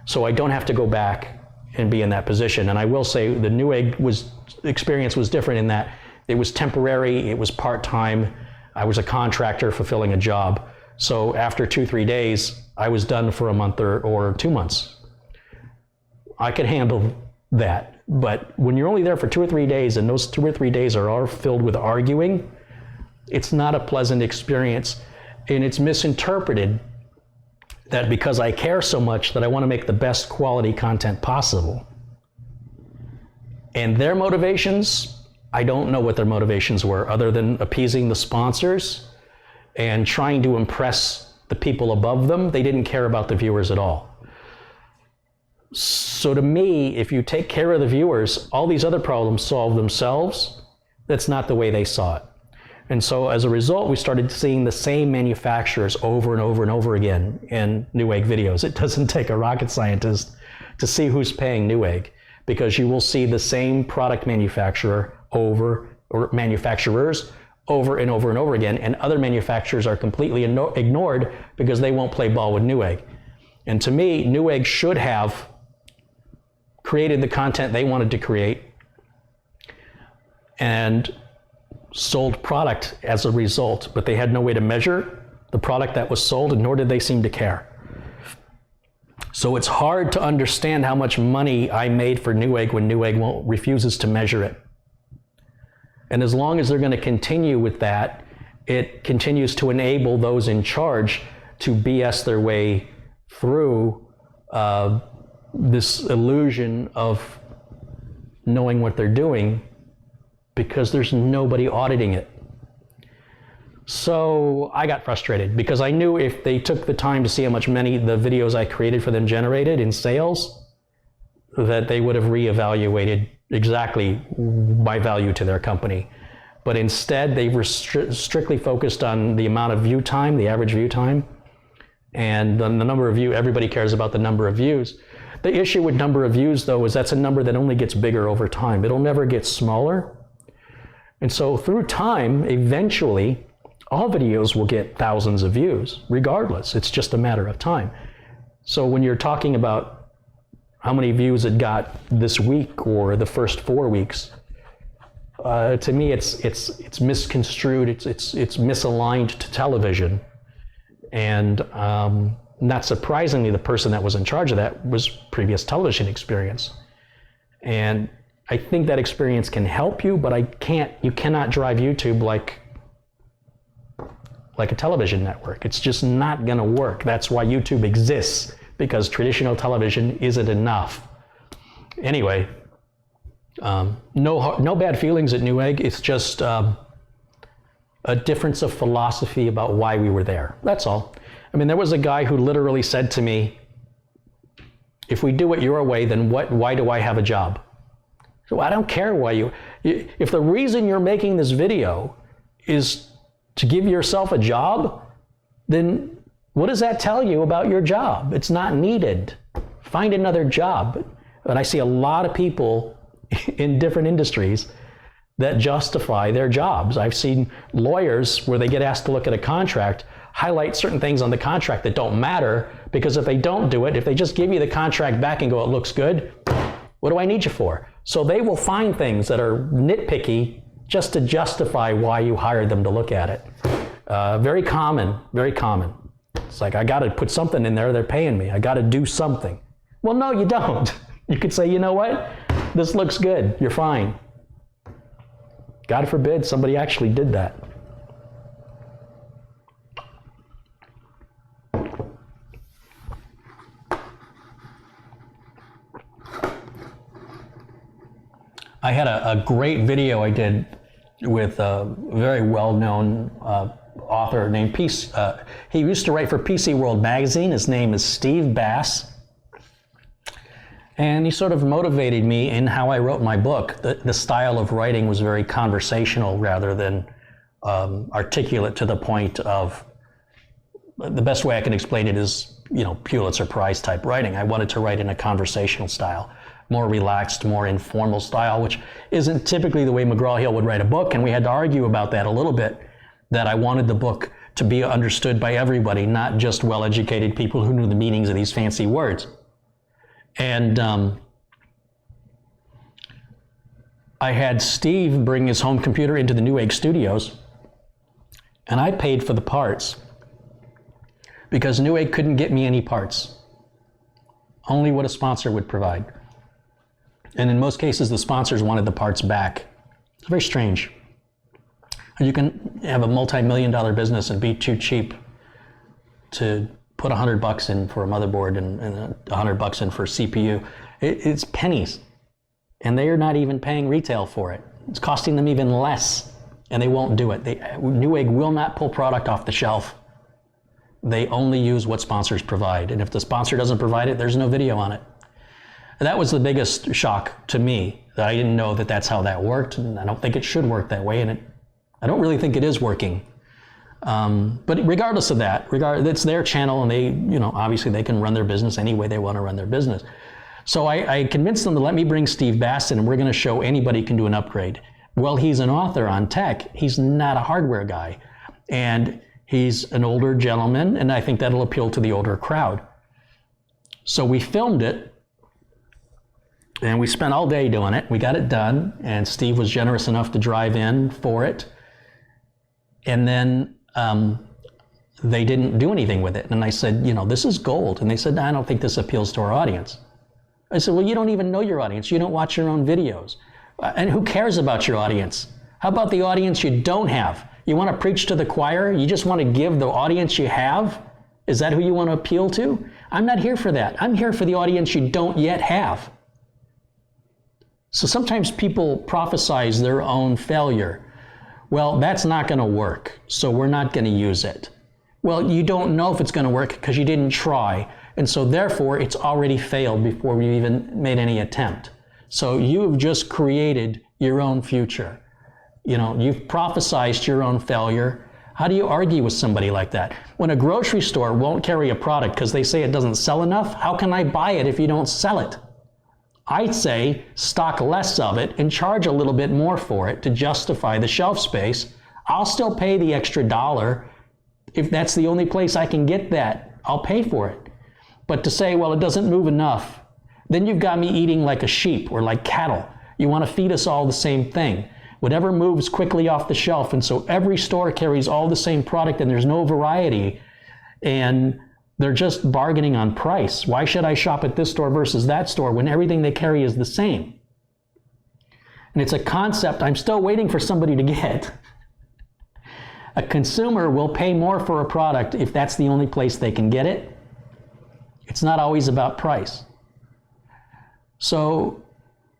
so I don't have to go back and be in that position. And I will say the Newegg experience was different in that it was temporary, it was part-time, I was a contractor fulfilling a job. So after 2-3 days, I was done for a month or 2 months. I could handle that. But when you're only there for 2 or 3 days, and those 2 or 3 days are all filled with arguing, it's not a pleasant experience. And it's misinterpreted that because I care so much that I want to make the best quality content possible. And their motivations, I don't know what their motivations were, other than appeasing the sponsors and trying to impress the people above them. They didn't care about the viewers at all. So to me, if you take care of the viewers, all these other problems solve themselves. That's not the way they saw it. And so as a result, we started seeing the same manufacturers over and over and over again in Newegg videos. It doesn't take a rocket scientist to see who's paying Newegg, because you will see the same product manufacturers over and over and over again, and other manufacturers are completely ignored because they won't play ball with Newegg. And to me, Newegg should have created the content they wanted to create and sold product as a result, but they had no way to measure the product that was sold, and nor did they seem to care. So it's hard to understand how much money I made for Newegg when Newegg refuses to measure it. And as long as they're going to continue with that, it continues to enable those in charge to BS their way through this illusion of knowing what they're doing, because there's nobody auditing it. So I got frustrated because I knew if they took the time to see how much money the videos I created for them generated in sales, that they would have reevaluated exactly my value to their company. But instead, they were strictly focused on the amount of view time, the average view time, and the number of views. Everybody cares about the number of views. The issue with number of views, though, is that's a number that only gets bigger over time. It'll never get smaller. And so through time, eventually, all videos will get thousands of views, regardless. It's just a matter of time. So when you're talking about how many views it got this week or the first 4 weeks, to me, it's misconstrued. It's misaligned to television, and not surprisingly, the person that was in charge of that was previous television experience. And I think that experience can help you, but you cannot drive YouTube like a television network. It's just not going to work. That's why YouTube exists, because traditional television isn't enough. Anyway, no bad feelings at Newegg. It's just a difference of philosophy about why we were there. That's all. I mean, there was a guy who literally said to me, if we do it your way, then why do I have a job? So I don't care why if the reason you're making this video is to give yourself a job, then what does that tell you about your job? It's not needed. Find another job. But I see a lot of people in different industries that justify their jobs. I've seen lawyers where they get asked to look at a contract, highlight certain things on the contract that don't matter, because if they don't do it, if they just give you the contract back and go, it looks good, what do I need you for? So they will find things that are nitpicky just to justify why you hired them to look at it. Very common, very common. It's like, I got to put something in there, they're paying me. I got to do something. Well, no, you don't. You could say, you know what? This looks good, you're fine. God forbid somebody actually did that. I had a great video I did with a very well-known author named Peace. He used to write for PC World magazine. His name is Steve Bass. And he sort of motivated me in how I wrote my book. The style of writing was very conversational rather than articulate to the point of, the best way I can explain it is, Pulitzer Prize type writing. I wanted to write in a conversational style, more relaxed, more informal style, which isn't typically the way McGraw-Hill would write a book. And we had to argue about that a little bit, that I wanted the book to be understood by everybody, not just well-educated people who knew the meanings of these fancy words. And I had Steve bring his home computer into the Newegg studios, and I paid for the parts because Newegg couldn't get me any parts, only what a sponsor would provide. And in most cases, the sponsors wanted the parts back. It's very strange. You can have a multi-million-dollar business and be too cheap to put $100 in for a motherboard and $100 in for a CPU. It's pennies, and they are not even paying retail for it. It's costing them even less, and they won't do it. Newegg will not pull product off the shelf. They only use what sponsors provide, and if the sponsor doesn't provide it, there's no video on it. And that was the biggest shock to me, that I didn't know that that's how that worked, and I don't think it should work that way, and I don't really think it is working. But regardless of that, it's their channel, and they, obviously they can run their business any way they want to run their business. So I convinced them to let me bring Steve Bass in, and we're going to show anybody can do an upgrade. Well, he's an author on tech. He's not a hardware guy. And he's an older gentleman, and I think that'll appeal to the older crowd. So we filmed it, and we spent all day doing it. We got it done, and Steve was generous enough to drive in for it. And then they didn't do anything with it. And I said, you know, this is gold. And they said, I don't think this appeals to our audience. I said, well, you don't even know your audience. You don't watch your own videos. And who cares about your audience? How about the audience you don't have? You want to preach to the choir? You just want to give the audience you have? Is that who you want to appeal to? I'm not here for that. I'm here for the audience you don't yet have. So sometimes people prophesize their own failure. Well, that's not going to work, so we're not going to use it. Well, you don't know if it's going to work because you didn't try, and so therefore it's already failed before you even made any attempt. So you've just created your own future. You know, you've prophesized your own failure. How do you argue with somebody like that? When a grocery store won't carry a product because they say it doesn't sell enough, how can I buy it if you don't sell it? I'd say stock less of it and charge a little bit more for it to justify the shelf space. I'll still pay the extra $1. If that's the only place I can get that, I'll pay for it. But to say, well, it doesn't move enough, then you've got me eating like a sheep or like cattle. You want to feed us all the same thing. Whatever moves quickly off the shelf, and so every store carries all the same product and there's no variety, and they're just bargaining on price. Why should I shop at this store versus that store when everything they carry is the same? And it's a concept I'm still waiting for somebody to get. A consumer will pay more for a product if that's the only place they can get it. It's not always about price. So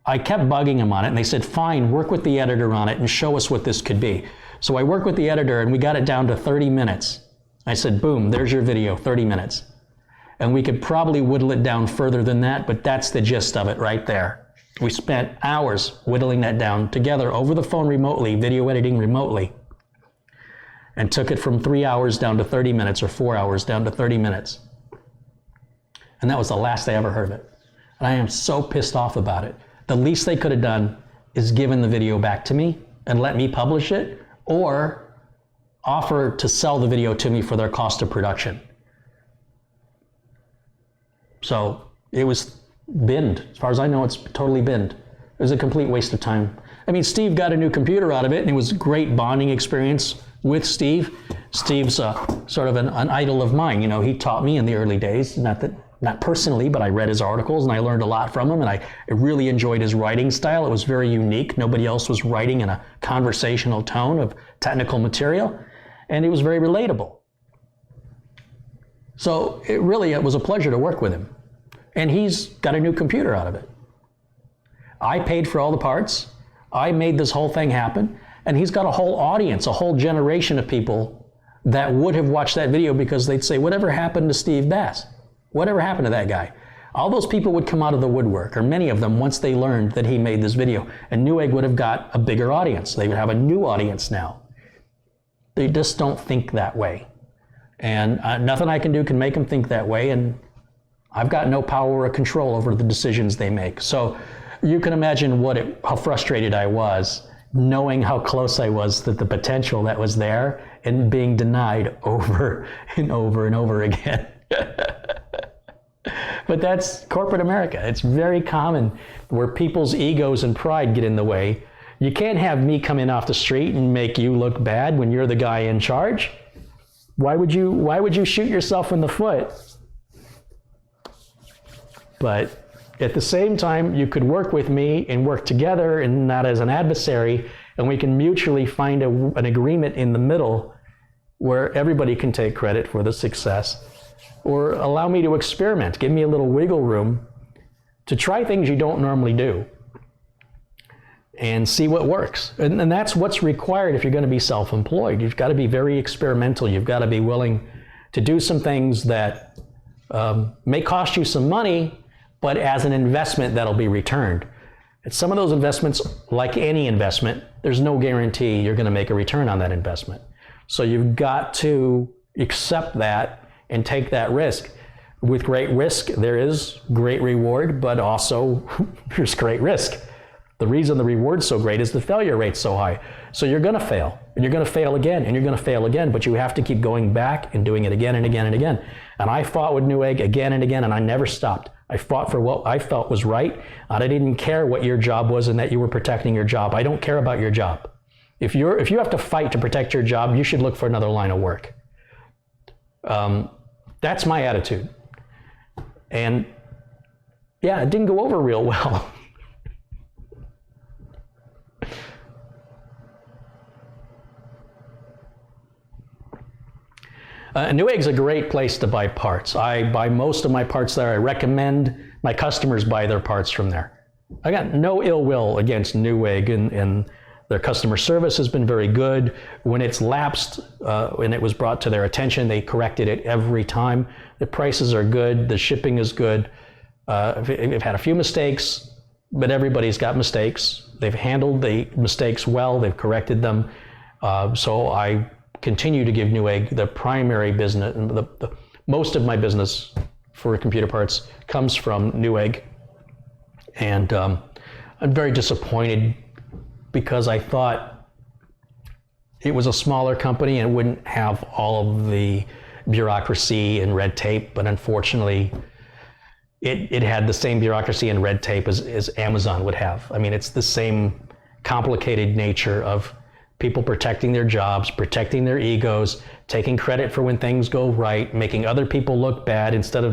I kept bugging them on it, and they said, fine, work with the editor on it and show us what this could be. So I worked with the editor, and we got it down to 30 minutes. I said, boom, there's your video, 30 minutes. And we could probably whittle it down further than that, but that's the gist of it right there. We spent hours whittling that down together over the phone remotely, video editing remotely, and took it from 3 hours down to 30 minutes or 4 hours down to 30 minutes. And that was the last I ever heard of it. And I am so pissed off about it. The least they could have done is given the video back to me and let me publish it, or offer to sell the video to me for their cost of production. So it was binned. As far as I know, it's totally binned. It was a complete waste of time. I mean, Steve got a new computer out of it, and it was a great bonding experience with Steve. Steve's sort of an idol of mine. You know, he taught me in the early days, not personally, but I read his articles and I learned a lot from him, and I really enjoyed his writing style. It was very unique. Nobody else was writing in a conversational tone of technical material, and it was very relatable. So it was a pleasure to work with him. And he's got a new computer out of it. I paid for all the parts. I made this whole thing happen. And he's got a whole audience, a whole generation of people that would have watched that video because they'd say, whatever happened to Steve Bass? Whatever happened to that guy? All those people would come out of the woodwork, or many of them, once they learned that he made this video. And Newegg would have got a bigger audience. They would have a new audience now. They just don't think that way. And nothing I can do can make them think that way. And I've got no power or control over the decisions they make. So you can imagine how frustrated I was, knowing how close I was to the potential that was there and being denied over and over and over again. But that's corporate America. It's very common where people's egos and pride get in the way. You can't have me come in off the street and make you look bad when you're the guy in charge. Why would you shoot yourself in the foot? But at the same time, you could work with me and work together and not as an adversary, and we can mutually find an agreement in the middle where everybody can take credit for the success, or allow me to experiment, give me a little wiggle room to try things you don't normally do and see what works. And that's what's required if you're going to be self-employed. You've got to be very experimental. You've got to be willing to do some things that may cost you some money, but as an investment that'll be returned. And some of those investments, like any investment, there's no guarantee you're going to make a return on that investment. So you've got to accept that and take that risk. With great risk, there is great reward, but also there's great risk. The reason the reward's so great is the failure rate's so high. So you're going to fail, and you're going to fail again, and you're going to fail again, but you have to keep going back and doing it again and again and again. And I fought with Newegg again and again, and I never stopped. I fought for what I felt was right, and I didn't care what your job was and that you were protecting your job. I don't care about your job. If you have to fight to protect your job, you should look for another line of work. That's my attitude. And yeah, it didn't go over real well. Newegg's a great place to buy parts. I buy most of my parts there. I recommend my customers buy their parts from there. I got no ill will against Newegg, and their customer service has been very good. When it's lapsed and it was brought to their attention, they corrected it every time. The prices are good. The shipping is good. They've had a few mistakes, but everybody's got mistakes. They've handled the mistakes well. They've corrected them. So I continue to give Newegg the primary business. Most of my business for computer parts comes from Newegg. And I'm very disappointed because I thought it was a smaller company and wouldn't have all of the bureaucracy and red tape, but unfortunately it had the same bureaucracy and red tape as Amazon would have. I mean, it's the same complicated nature of people protecting their jobs, protecting their egos, taking credit for when things go right, making other people look bad instead of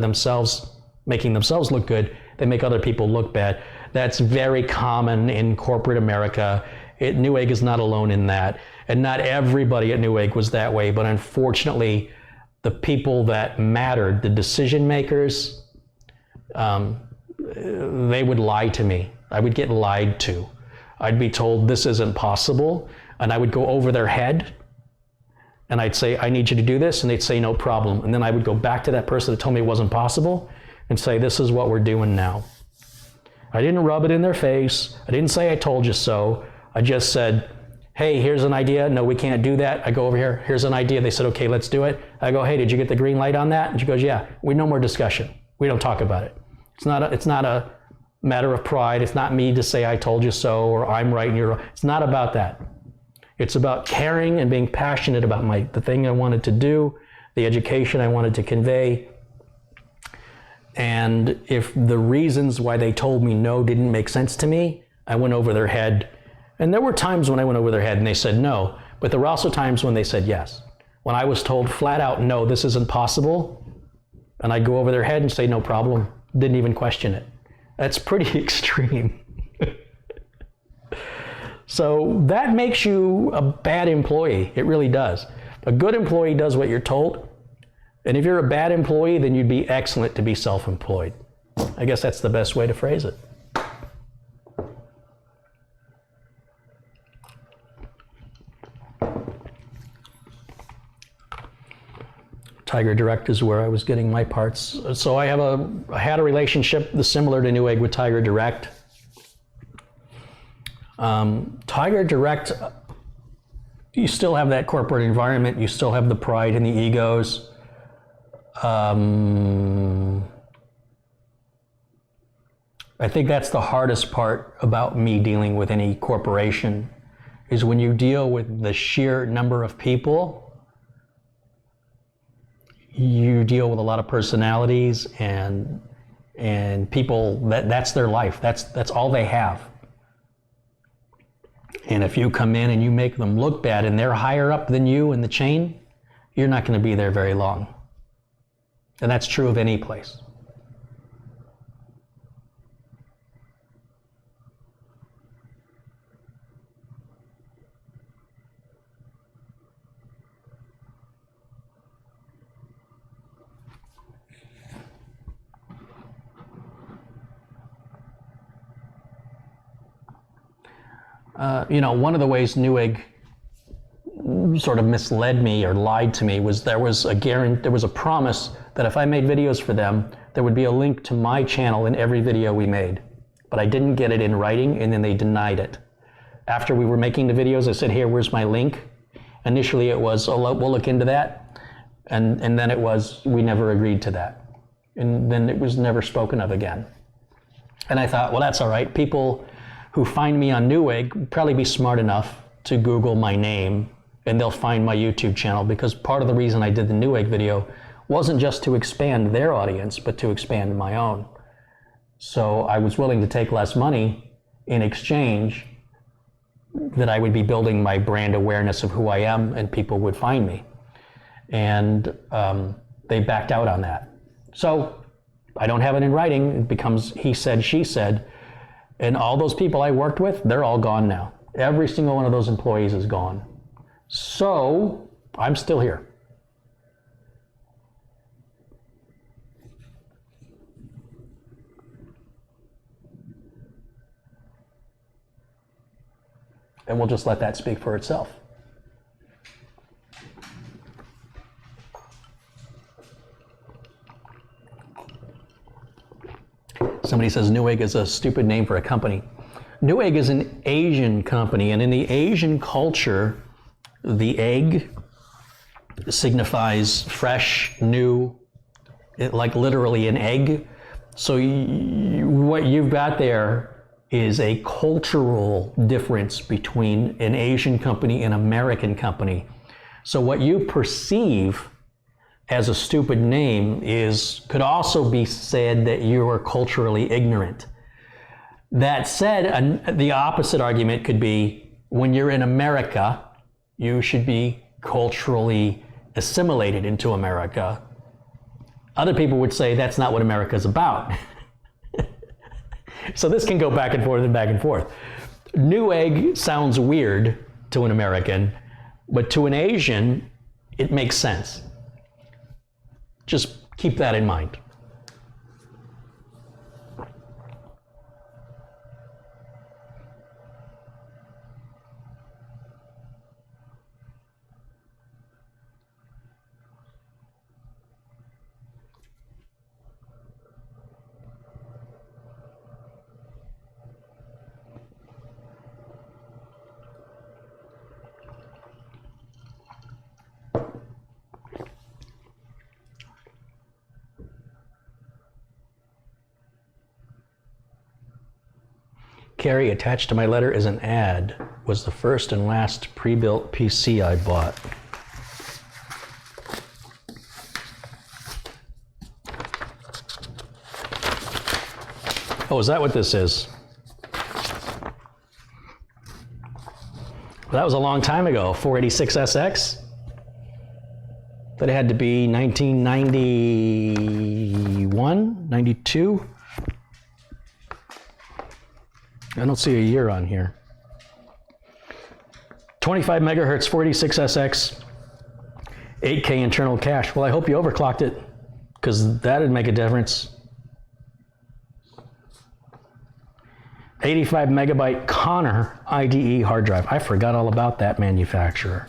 making themselves look good. They make other people look bad. That's very common in corporate America. Newegg is not alone in that. And not everybody at Newegg was that way, but unfortunately, the people that mattered, the decision makers, they would lie to me. I would get lied to. I'd be told this isn't possible, and I would go over their head, and I'd say, I need you to do this, and they'd say, no problem. And then I would go back to that person that told me it wasn't possible and say, this is what we're doing now. I didn't rub it in their face. I didn't say I told you so. I just said, hey, here's an idea. No, we can't do that. I go over here. Here's an idea. They said, okay, let's do it. I go, hey, did you get the green light on that? And she goes, yeah. No more discussion. We don't talk about it. It's not a matter of pride. It's not me to say I told you so or I'm right and you're wrong. It's not about that. It's about caring and being passionate about the thing I wanted to do, the education I wanted to convey. And if the reasons why they told me no didn't make sense to me, I went over their head. And there were times when I went over their head and they said no, but there were also times when they said yes. When I was told flat out, no, this isn't possible, and I'd go over their head and say, no problem, didn't even question it. That's pretty extreme. So that makes you a bad employee. It really does. A good employee does what you're told. And if you're a bad employee, then you'd be excellent to be self-employed. I guess that's the best way to phrase it. Tiger Direct is where I was getting my parts. So I had a relationship similar to Newegg with Tiger Direct. Tiger Direct, you still have that corporate environment. You still have the pride and the egos. I think that's the hardest part about me dealing with any corporation, is when you deal with the sheer number of people, you deal with a lot of personalities and people that's their life. That's all they have. And if you come in and you make them look bad and they're higher up than you in the chain, you're not going to be there very long. And that's true of any place. One of the ways Newegg sort of misled me or lied to me was there was a promise that if I made videos for them, there would be a link to my channel in every video we made. But I didn't get it in writing, and then they denied it. After we were making the videos, I said, here, where's my link? Initially it was, oh, we'll look into that. And then it was, we never agreed to that. And then it was never spoken of again. And I thought, well, that's all right. People who find me on Newegg will probably be smart enough to Google my name and they'll find my YouTube channel, because part of the reason I did the Newegg video wasn't just to expand their audience, but to expand my own. So I was willing to take less money in exchange that I would be building my brand awareness of who I am and people would find me. And they backed out on that. So I don't have it in writing. It becomes he said, she said. And all those people I worked with, they're all gone now. Every single one of those employees is gone. So I'm still here. And we'll just let that speak for itself. Somebody says Newegg is a stupid name for a company. Newegg is an Asian company, and in the Asian culture, the egg signifies fresh, new, like literally an egg. So what you've got there is a cultural difference between an Asian company and an American company. So what you perceive as a stupid name could also be said that you are culturally ignorant. That said, the opposite argument could be, when you're in America, you should be culturally assimilated into America. Other people would say that's not what America's about. So this can go back and forth and back and forth. Newegg sounds weird to an American, but to an Asian, it makes sense. Just keep that in mind. Carey, attached to my letter is an ad. Was the first and last pre-built PC I bought. Oh, is that what this is? Well, that was a long time ago, 486SX. But it had to be 1991, 92. I don't see a year on here. 25 megahertz, 46SX, 8K internal cache. Well, I hope you overclocked it, because that'd make a difference. 85 megabyte Connor IDE hard drive. I forgot all about that manufacturer.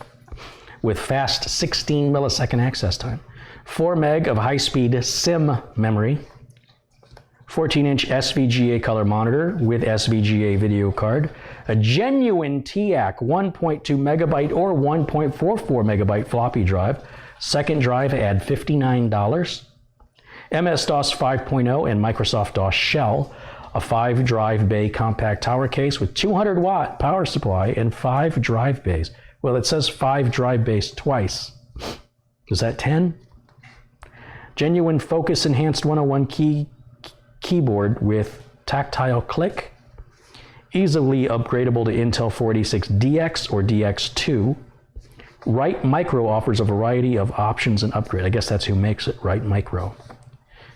With fast 16 millisecond access time. 4 meg of high-speed SIM memory. 14-inch SVGA color monitor with SVGA video card, a genuine TIAC 1.2 megabyte or 1.44 megabyte floppy drive. Second drive, add $59. MS-DOS 5.0 and Microsoft DOS Shell, a 5 drive bay compact tower case with 200 watt power supply and 5 drive bays. Well, it says 5 drive bays twice. Is that 10? Genuine Focus Enhanced 101 keyboard with tactile click, easily upgradable to Intel 486DX or DX2. Write Micro offers a variety of options and upgrade. I guess that's who makes it, Write Micro.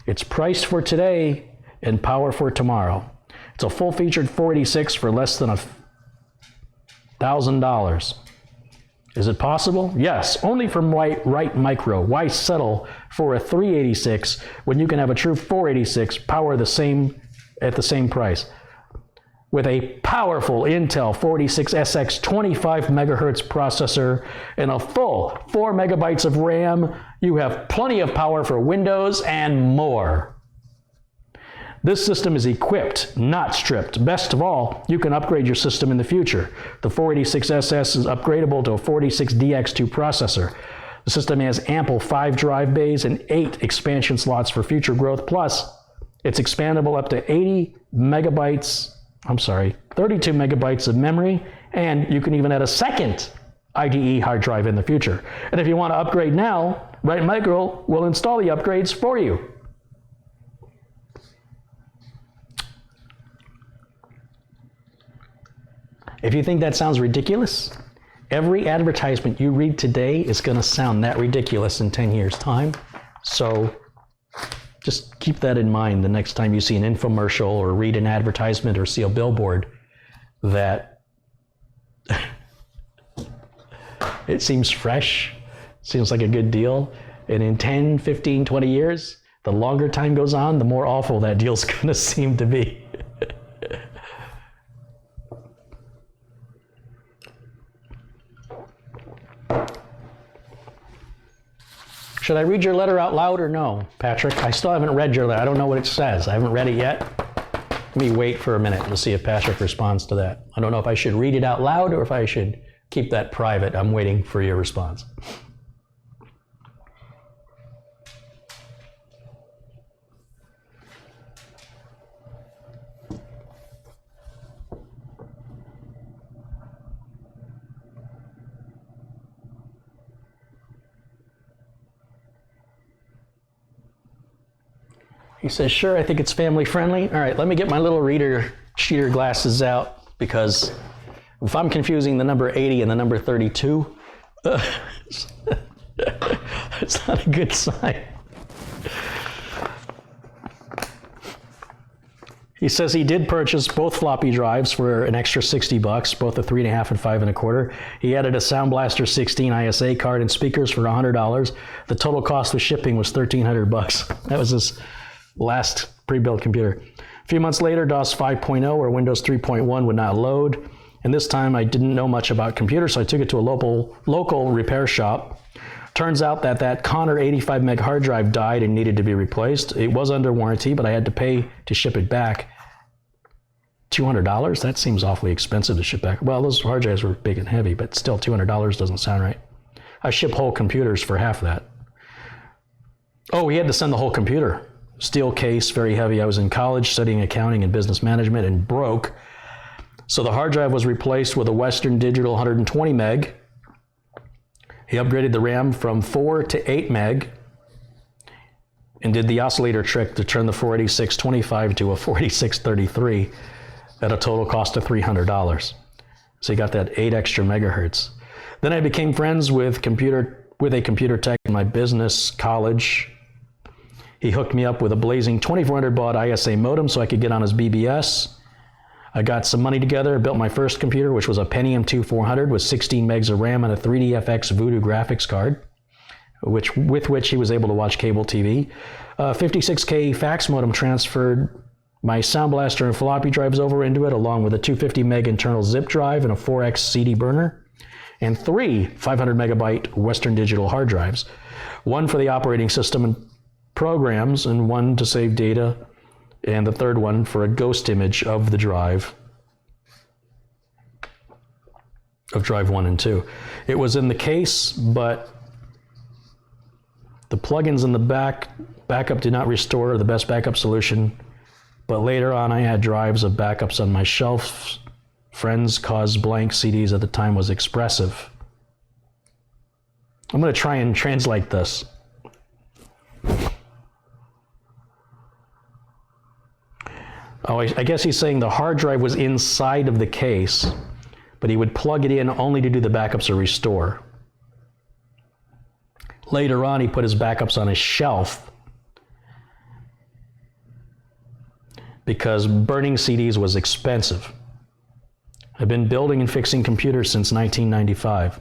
It's priced for today and power for tomorrow. It's a full-featured 486 for less than $1,000. Is it possible? Yes, only from Write Micro. Why settle for a 386 when you can have a true 486 power at the same price? With a powerful Intel 486SX 25 megahertz processor and a full 4 megabytes of RAM, you have plenty of power for Windows and more. This system is equipped, not stripped. Best of all, you can upgrade your system in the future. The 486SS is upgradable to a 486DX2 processor. The system has ample 5 drive bays and 8 expansion slots for future growth. Plus, it's expandable up to 80 megabytes 32 megabytes of memory, and you can even add a second IDE hard drive in the future. And if you want to upgrade now, Right Micro will install the upgrades for you. If you think that sounds ridiculous, every advertisement you read today is going to sound that ridiculous in 10 years' time. So just keep that in mind the next time you see an infomercial or read an advertisement or see a billboard that it seems fresh, seems like a good deal. And in 10, 15, 20 years, the longer time goes on, the more awful that deal's going to seem to be. Should I read your letter out loud or no, Patrick? I still haven't read your letter. I don't know what it says. I haven't read it yet. Let me wait for a minute to see if Patrick responds to that. I don't know if I should read it out loud or if I should keep that private. I'm waiting for your response. He says, sure, I think it's family friendly. All right, let me get my little reader cheater glasses out, because if I'm confusing the number 80 and the number 32, it's not a good sign. He says he did purchase both floppy drives for an extra $60, both a 3.5 and 5 1/4. He added a Sound Blaster 16 ISA card and speakers for $100. The total cost of shipping was $1,300. That was his last pre-built computer. A few months later, DOS 5.0 or Windows 3.1 would not load. And this time I didn't know much about computers, so I took it to a local repair shop. Turns out that Connor 85 meg hard drive died and needed to be replaced. It was under warranty, but I had to pay to ship it back. $200? That seems awfully expensive to ship back. Well, those hard drives were big and heavy, but still $200 doesn't sound right. I ship whole computers for half that. Oh, he had to send the whole computer. Steel case, very heavy. I was in college studying accounting and business management and broke. So the hard drive was replaced with a Western Digital 120 meg. He upgraded the RAM from 4 to 8 meg and did the oscillator trick to turn the 48625 to a 48633 at a total cost of $300. So he got that 8 extra megahertz. Then I became friends with a computer tech in my business college. He hooked me up with a blazing 2400 baud ISA modem so I could get on his BBS. I got some money together, built my first computer, which was a Pentium 2 400 with 16 megs of RAM and a 3DFX Voodoo graphics card, with which he was able to watch cable TV. 56K fax modem transferred my Sound Blaster and floppy drives over into it, along with a 250 meg internal zip drive and a 4X CD burner, and 3 500 megabyte Western Digital hard drives, one for the operating system and programs, and one to save data, and the third one for a ghost image of the drive, of drive 1 and 2. It was in the case, but the plugins in the backup did not restore the best backup solution. But later on, I had drives of backups on my shelf. Friends caused blank CDs at the time was expressive. I'm going to try and translate this. Oh, I guess he's saying the hard drive was inside of the case, but he would plug it in only to do the backups or restore. Later on, he put his backups on his shelf because burning CDs was expensive. I've been building and fixing computers since 1995.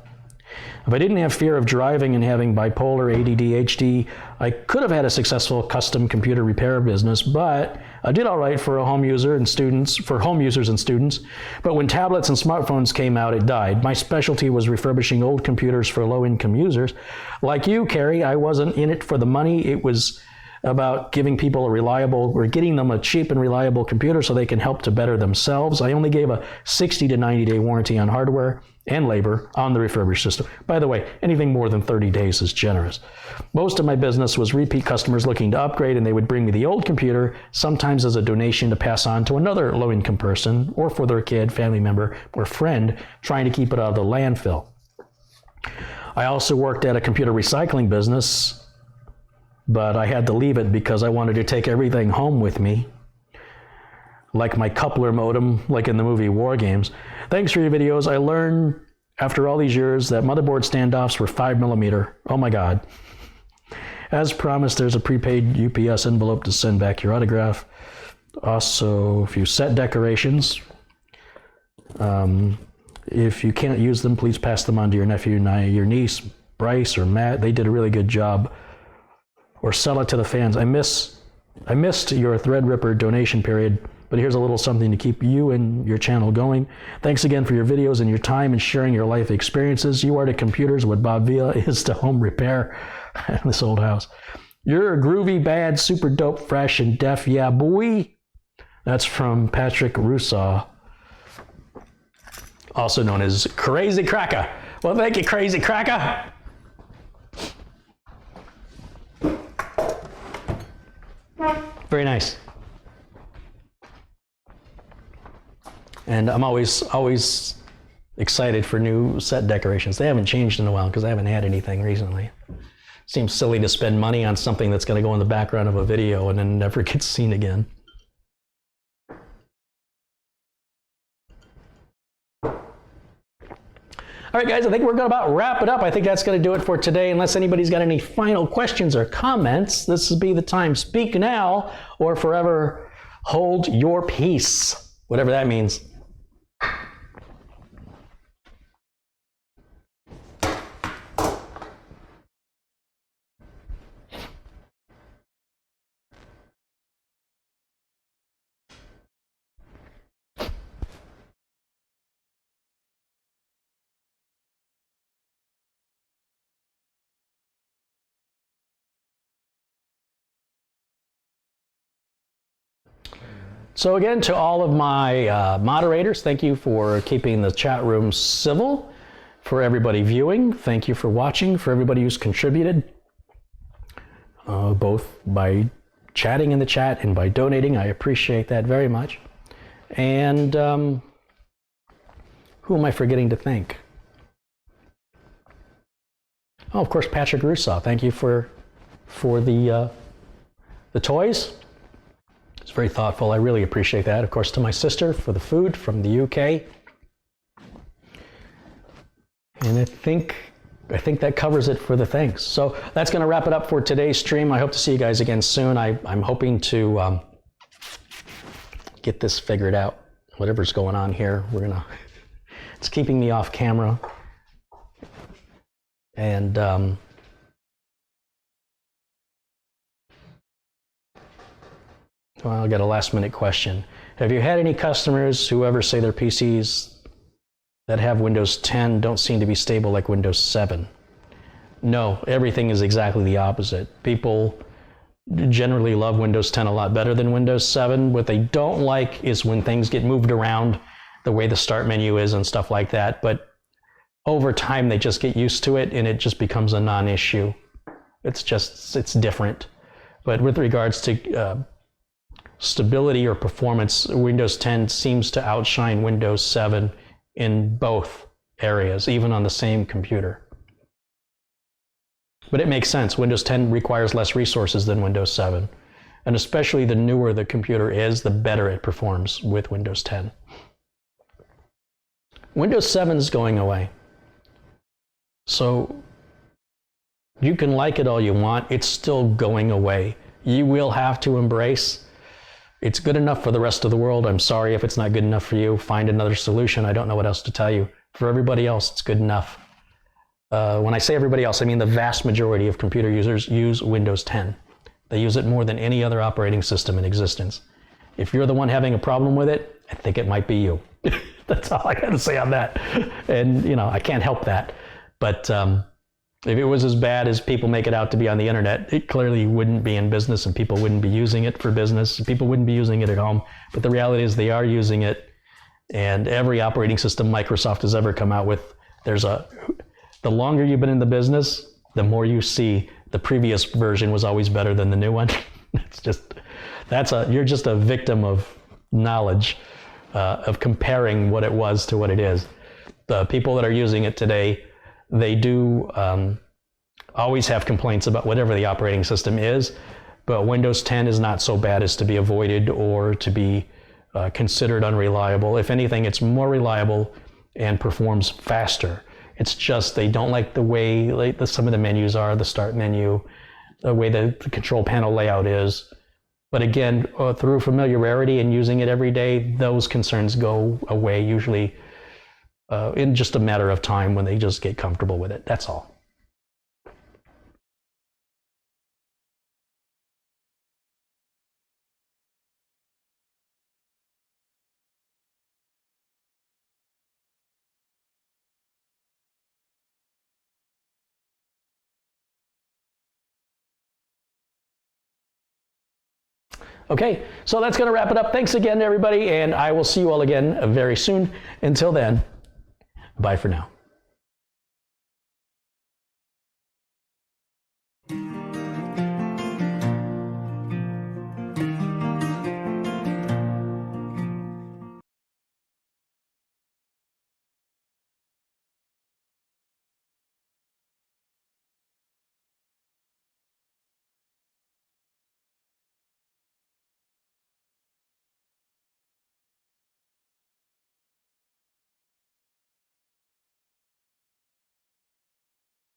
If I didn't have fear of driving and having bipolar, ADD, HD, I could have had a successful custom computer repair business, but I did all right for home users and students. But when tablets and smartphones came out, it died. My specialty was refurbishing old computers for low-income users. Like you, Carey, I wasn't in it for the money. It was about giving people getting them a cheap and reliable computer so they can help to better themselves. I only gave a 60 to 90 day warranty on hardware. and labor on the refurbished system. By the way, anything more than 30 days is generous. Most of my business was repeat customers looking to upgrade, and they would bring me the old computer, sometimes as a donation to pass on to another low-income person, or for their kid, family member, or friend trying to keep it out of the landfill. I also worked at a computer recycling business, but I had to leave it because I wanted to take everything home with me, like my coupler modem, like in the movie War Games. Thanks for your videos. I learned after all these years that motherboard standoffs were 5mm. Oh my God. As promised, there's a prepaid UPS envelope to send back your autograph. Also, a few set decorations. If you can't use them, please pass them on to your nephew, your niece, Bryce or Matt. They did a really good job. Or sell it to the fans. I missed your Threadripper donation period, but here's a little something to keep you and your channel going. Thanks again for your videos and your time and sharing your life experiences. You are to computers what Bob Villa is to home repair in this old house. You're a groovy, bad, super dope, fresh, and deaf, yeah, boy. That's from Patrick Rousseau, also known as Crazy Cracker. Well, thank you, Crazy Cracker. Very nice. And I'm always excited for new set decorations. They haven't changed in a while because I haven't had anything recently. Seems silly to spend money on something that's going to go in the background of a video and then never gets seen again. All right, guys, I think we're going to about wrap it up. I think that's going to do it for today. Unless anybody's got any final questions or comments, this will be the time. Speak now or forever hold your peace, whatever that means. So again, to all of my moderators, thank you for keeping the chat room civil. For everybody viewing, thank you for watching. For everybody who's contributed, both by chatting in the chat and by donating, I appreciate that very much. And who am I forgetting to thank? Oh, of course, Patrick Rousseau. Thank you for the toys. It's very thoughtful. I really appreciate that. Of course, to my sister for the food from the UK. And I think that covers it for the thanks. So that's going to wrap it up for today's stream. I hope to see you guys again soon. I'm hoping to get this figured out. Whatever's going on here, it's keeping me off camera. And well, I'll get a last minute question. Have you had any customers who ever say their PCs that have Windows 10 don't seem to be stable like Windows 7? No, everything is exactly the opposite. People generally love Windows 10 a lot better than Windows 7. What they don't like is when things get moved around the way the start menu is and stuff like that. But over time, they just get used to it and it just becomes a non-issue. It's different. But with regards to stability or performance, Windows 10 seems to outshine Windows 7 in both areas, even on the same computer. But it makes sense. Windows 10 requires less resources than Windows 7. And especially the newer the computer is, the better it performs with Windows 10. Windows 7 is going away. So you can like it all you want, it's still going away. You will have to embrace. It's good enough for the rest of the world. I'm sorry if it's not good enough for you. Find another solution. I don't know what else to tell you. For everybody else, it's good enough. When I say everybody else, I mean the vast majority of computer users use Windows 10. They use it more than any other operating system in existence. If you're the one having a problem with it, I think it might be you. That's all I got to say on that. And, I can't help that. But if it was as bad as people make it out to be on the internet, it clearly wouldn't be in business and people wouldn't be using it for business. People wouldn't be using it at home. But the reality is they are using it And every operating system Microsoft has ever come out with, the longer you've been in the business, the more you see the previous version was always better than the new one. You're just a victim of knowledge, of comparing what it was to what it is. The people that are using it today, they do always have complaints about whatever the operating system is, but Windows 10 is not so bad as to be avoided or to be considered unreliable. If anything, it's more reliable and performs faster. It's just they don't like the way some of the menus are, the start menu, the way the control panel layout is. But again, through familiarity and using it every day, those concerns go away usually in just a matter of time when they just get comfortable with it. That's all. Okay, so that's going to wrap it up. Thanks again, everybody, and I will see you all again very soon. Until then, bye for now.